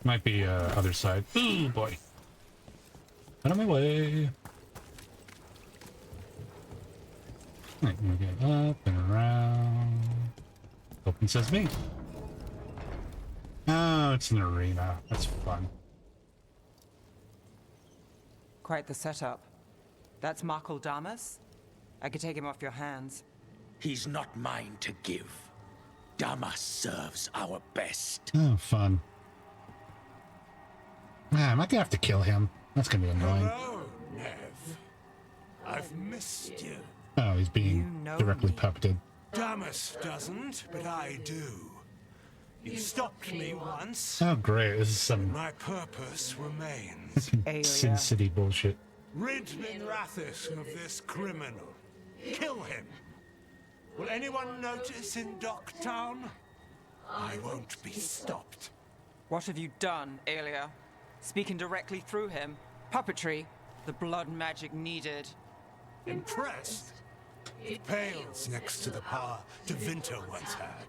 Speaker 1: Might be other side. Ooh, boy. Out of my way. Right, we get up and around. Open sesame. Oh, it's an arena. That's fun.
Speaker 7: Quite the setup. That's Markle Damas? I could take him off your hands.
Speaker 22: He's not mine to give. Damas serves our best.
Speaker 1: Oh, fun. Man, I might have to kill him. That's gonna be annoying.
Speaker 22: Hello, Neve. I've missed you.
Speaker 1: Oh, he's being directly puppeted.
Speaker 22: Damas doesn't, but I do. You stopped me once.
Speaker 1: Oh, great. This is some
Speaker 22: My purpose remains.
Speaker 1: Sin City bullshit.
Speaker 22: Rid Minrathous of this criminal. Kill him. Will anyone notice in Docktown? I won't be stopped.
Speaker 7: What have you done, Aelia? Speaking directly through him. Puppetry. The blood magic needed.
Speaker 22: Impressed? It pales next to the power Devinter once had.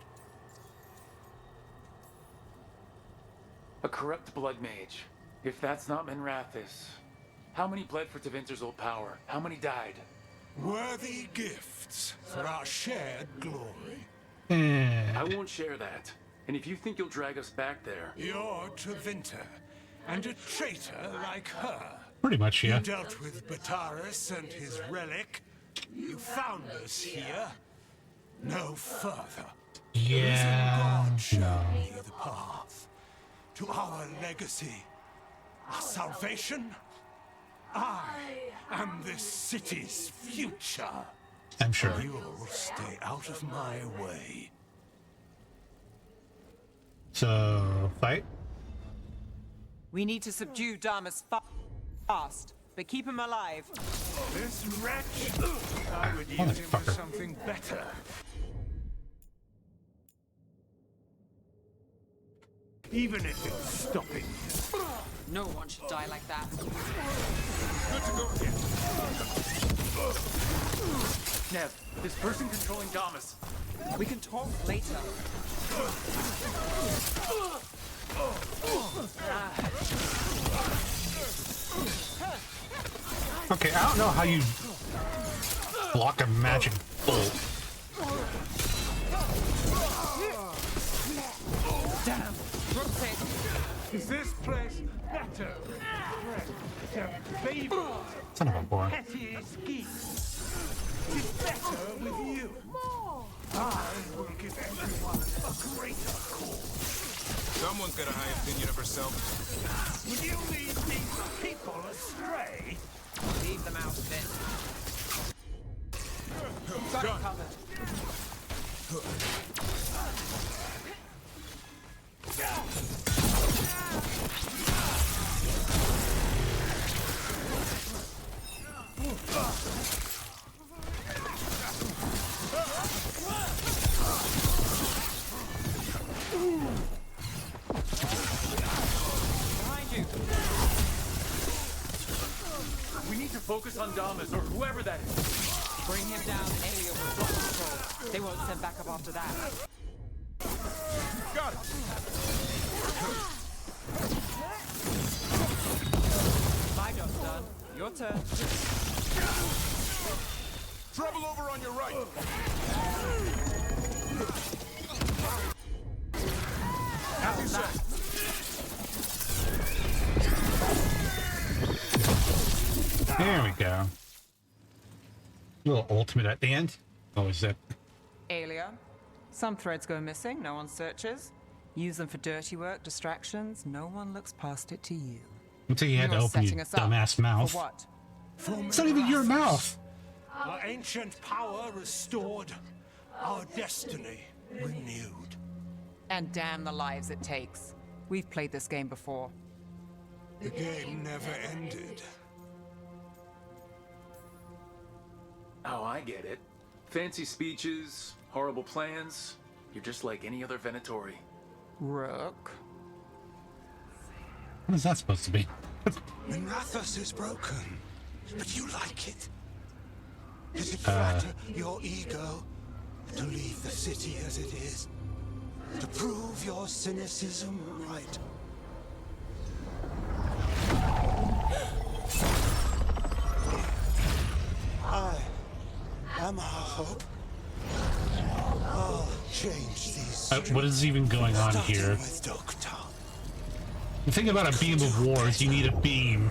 Speaker 3: A corrupt blood mage. If that's not Minrathous. How many bled for Devinter's old power? How many died?
Speaker 22: Worthy gifts for our shared glory.
Speaker 3: I won't share that. And if you think you'll drag us back there...
Speaker 22: You're Trevinter, and a traitor like her.
Speaker 1: Pretty much, yeah.
Speaker 22: You dealt with Bataris and his relic. You found us here. No further.
Speaker 1: Yeah.
Speaker 22: God show me the path to our legacy, our salvation. I am this city's future.
Speaker 1: I'm sure.
Speaker 22: You'll stay out of my way.
Speaker 1: So, fight?
Speaker 7: We need to subdue Damas fast, but keep him alive.
Speaker 22: This wretch, I would use him for something better. Even if it's stopping.
Speaker 7: No one should die like that.
Speaker 22: Good to go again.
Speaker 3: Neve, this person controlling Damas.
Speaker 7: We can talk later.
Speaker 1: Okay, I don't know how you block a magic bolt.
Speaker 7: Damn! Rotate!
Speaker 22: Is this place better?
Speaker 1: Son of a boy.
Speaker 22: Petty schemes. It's better with you. I will give everyone a greater cause.
Speaker 6: Someone's got a high opinion of herself.
Speaker 22: Would you lead these people astray?
Speaker 7: Leave them out of it. Got it covered.
Speaker 3: Behind you! We need to focus on Damas, or whoever that is.
Speaker 7: Bring him down, Aelia will drop control. They won't send backup after that.
Speaker 6: Got it!
Speaker 7: My job's done. Your turn.
Speaker 6: Trouble over on your right!
Speaker 22: As you said.
Speaker 1: There we go. Little ultimate at the end. Oh, is that?
Speaker 7: Aelia, some threads go missing, no one searches. Use them for dirty work, distractions, no one looks past it to you.
Speaker 1: Until you had to open your dumbass mouth.
Speaker 7: For what?
Speaker 1: It's not even your mouth.
Speaker 22: Our ancient power restored, our destiny renewed.
Speaker 7: And damn the lives it takes. We've played this game before.
Speaker 22: The game never ended.
Speaker 3: Oh, I get it. Fancy speeches, Horrible plans. You're just like any other Venatori.
Speaker 7: Rook.
Speaker 1: What is that supposed to be?
Speaker 22: Minrathous is broken, but you like it. Does it flatter your ego to leave the city as it is? To prove your cynicism right? I am our hope. I'll change these.
Speaker 1: What is even going on here? The thing about a beam of war is you need a beam.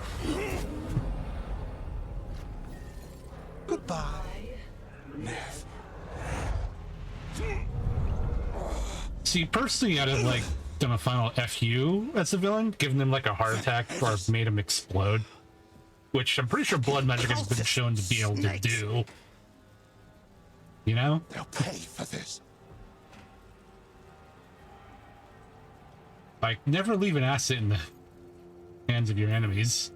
Speaker 22: Goodbye, Neve.
Speaker 1: See, personally, I'd have like done a final FU as a villain, given them like a heart attack or made him explode, which I'm pretty sure blood magic has been shown to be able to do. You know?
Speaker 22: They'll pay for this.
Speaker 1: Like, never leave an asset in the hands of your enemies.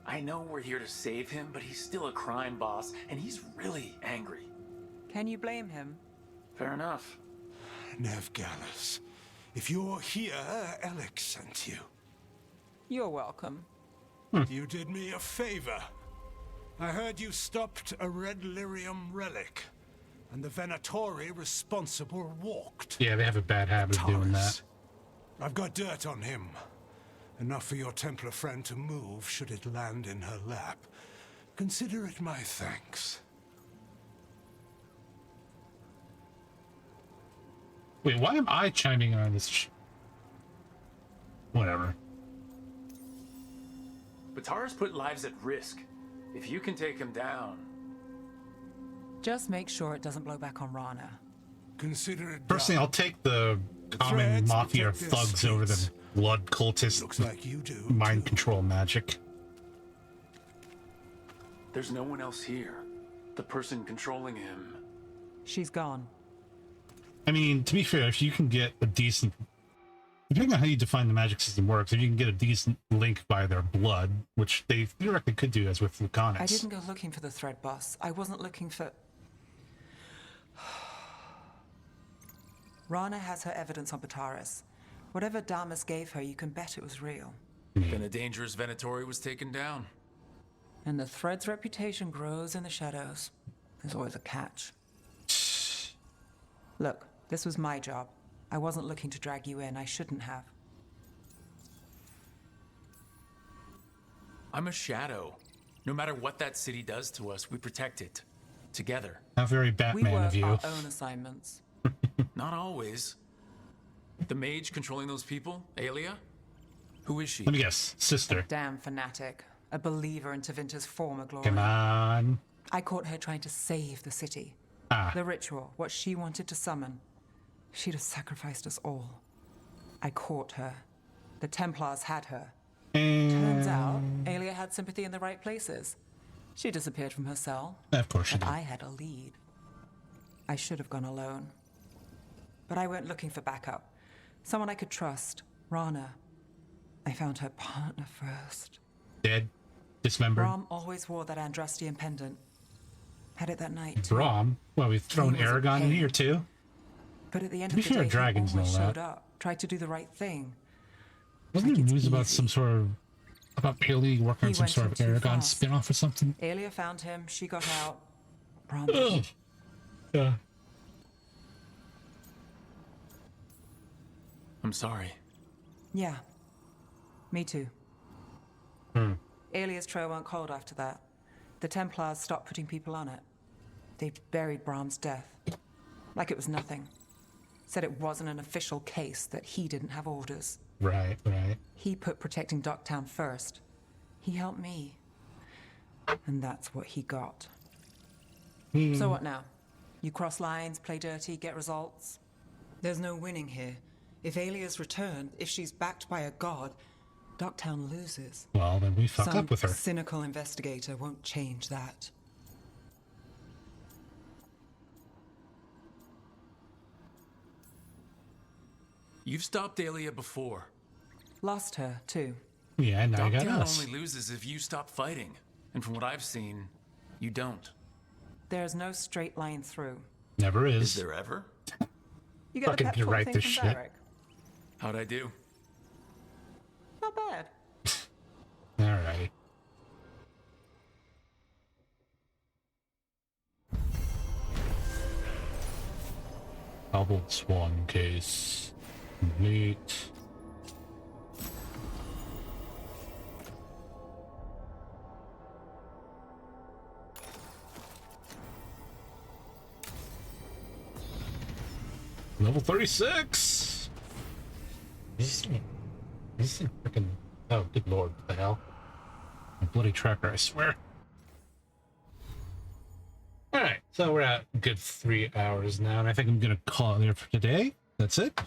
Speaker 3: I know we're here to save him, but he's still a crime boss, and he's really angry.
Speaker 7: Can you blame him?
Speaker 3: Fair enough.
Speaker 22: Neve Gallus, if you're here, Alex sent you.
Speaker 7: You're welcome.
Speaker 22: You did me a favor. I heard you stopped a red lyrium relic, and the Venatori responsible walked.
Speaker 1: Yeah, they have a bad habit of doing that.
Speaker 22: I've got dirt on him. Enough for your Templar friend to move should it land in her lap. Consider it my thanks.
Speaker 1: Wait, why am I chiming in on this? Whatever.
Speaker 3: Batara's put lives at risk. If you can take him down...
Speaker 7: Just make sure it doesn't blow back on Rana.
Speaker 22: Consider it
Speaker 1: Personally, I'll take the common mafia thugs over the blood cultist.
Speaker 22: Looks like you do.
Speaker 1: Mind control magic.
Speaker 3: There's no one else here. The person controlling him...
Speaker 7: She's gone.
Speaker 1: I mean, to be fair, if you can get a decent... Depending on how you define the magic system works, if you can get a decent link by their blood, which they theoretically could do, as with Lucanis.
Speaker 7: I didn't go looking for the thread boss. I wasn't looking for... Rana has her evidence on Bataris. Whatever Damas gave her, you can bet it was real.
Speaker 3: Then a dangerous Venatori was taken down.
Speaker 7: And the thread's reputation grows in the shadows. There's always a catch. Look, this was my job. I wasn't looking to drag you in. I shouldn't have.
Speaker 3: I'm a shadow. No matter what that city does to us, we protect it. Together.
Speaker 1: How very Batman of you.
Speaker 7: We work our own assignments.
Speaker 3: Not always. The mage controlling those people, Aelia? Who is she?
Speaker 1: Let me guess. Sister.
Speaker 7: A damn fanatic. A believer in Tevinter's former glory.
Speaker 1: Come on.
Speaker 7: I caught her trying to save the city. The ritual, what she wanted to summon. She'd have sacrificed us all. I caught her. The Templars had her. Turns out, Aelia had sympathy in the right places. She disappeared from her cell.
Speaker 1: Of course she did.
Speaker 7: I had a lead. I should have gone alone. But I went looking for backup. Someone I could trust. Rana. I found her partner first.
Speaker 1: Dead? Dismembered?
Speaker 7: Brahm always wore that Andrastian pendant. Had it that night, too.
Speaker 1: Brahm? Well, we've thrown Aragon in here, too.
Speaker 7: But at the end
Speaker 1: To
Speaker 7: of
Speaker 1: be
Speaker 7: the
Speaker 1: fair,
Speaker 7: day,
Speaker 1: dragons
Speaker 7: he always
Speaker 1: know
Speaker 7: showed
Speaker 1: that.
Speaker 7: up. Tried to do the right thing.
Speaker 1: Wasn't there news about some sort of... about Paley working on some sort of Aragon spin-off or something?
Speaker 7: Aelia found him. She got out. Brahm.
Speaker 1: Yeah.
Speaker 3: I'm sorry.
Speaker 7: Yeah. Me too. Aelia's trail went cold after that. The Templars stopped putting people on it. They buried Brahm's death. Like it was nothing. Said it wasn't an official case, that he didn't have orders.
Speaker 1: Right.
Speaker 7: He put protecting Docktown first. He helped me. And that's what he got. So what now? You cross lines, play dirty, get results? There's no winning here. If Aelia's returned, if she's backed by a god, Docktown loses.
Speaker 1: Well, then we fuck up with her.
Speaker 7: Some cynical investigator won't change that.
Speaker 3: You've stopped Aelia before.
Speaker 7: Lost her, too.
Speaker 1: Yeah, now you got
Speaker 3: Docktown
Speaker 1: us.
Speaker 3: only loses if you stop fighting. And from what I've seen, you don't.
Speaker 7: There's no straight line through.
Speaker 1: Never is.
Speaker 4: Is there ever?
Speaker 7: You get
Speaker 1: Fucking
Speaker 7: the pep talk
Speaker 1: write
Speaker 7: thing
Speaker 1: this
Speaker 7: from
Speaker 1: shit.
Speaker 7: Derek.
Speaker 3: How'd I do?
Speaker 7: Not bad.
Speaker 1: Alright. Double swan case. Complete. Level 36! This is freaking... Oh, good lord, what the hell? My bloody tracker, I swear. Alright, so we're at a good 3 hours now, and I think I'm gonna call it there for today. That's it.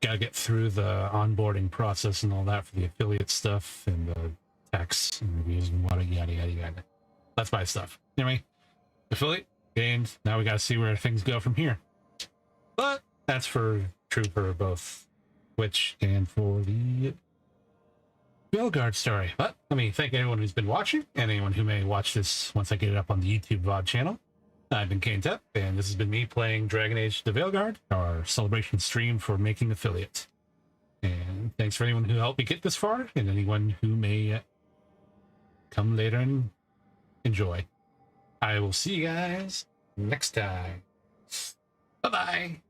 Speaker 1: Gotta get through the onboarding process and all that for the affiliate stuff, and the tax and reviews and what, yada yada yada. That's my stuff. Anyway, affiliate, gained, now we gotta see where things go from here. But that's true for both Twitch and for the Veilguard story. But let me thank anyone who's been watching and anyone who may watch this once I get it up on the YouTube VOD channel. I've been Kane Tep, and this has been me playing Dragon Age the Veilguard, our celebration stream for making affiliate. And thanks for anyone who helped me get this far, and anyone who may come later and enjoy. I will see you guys next time. Bye-bye.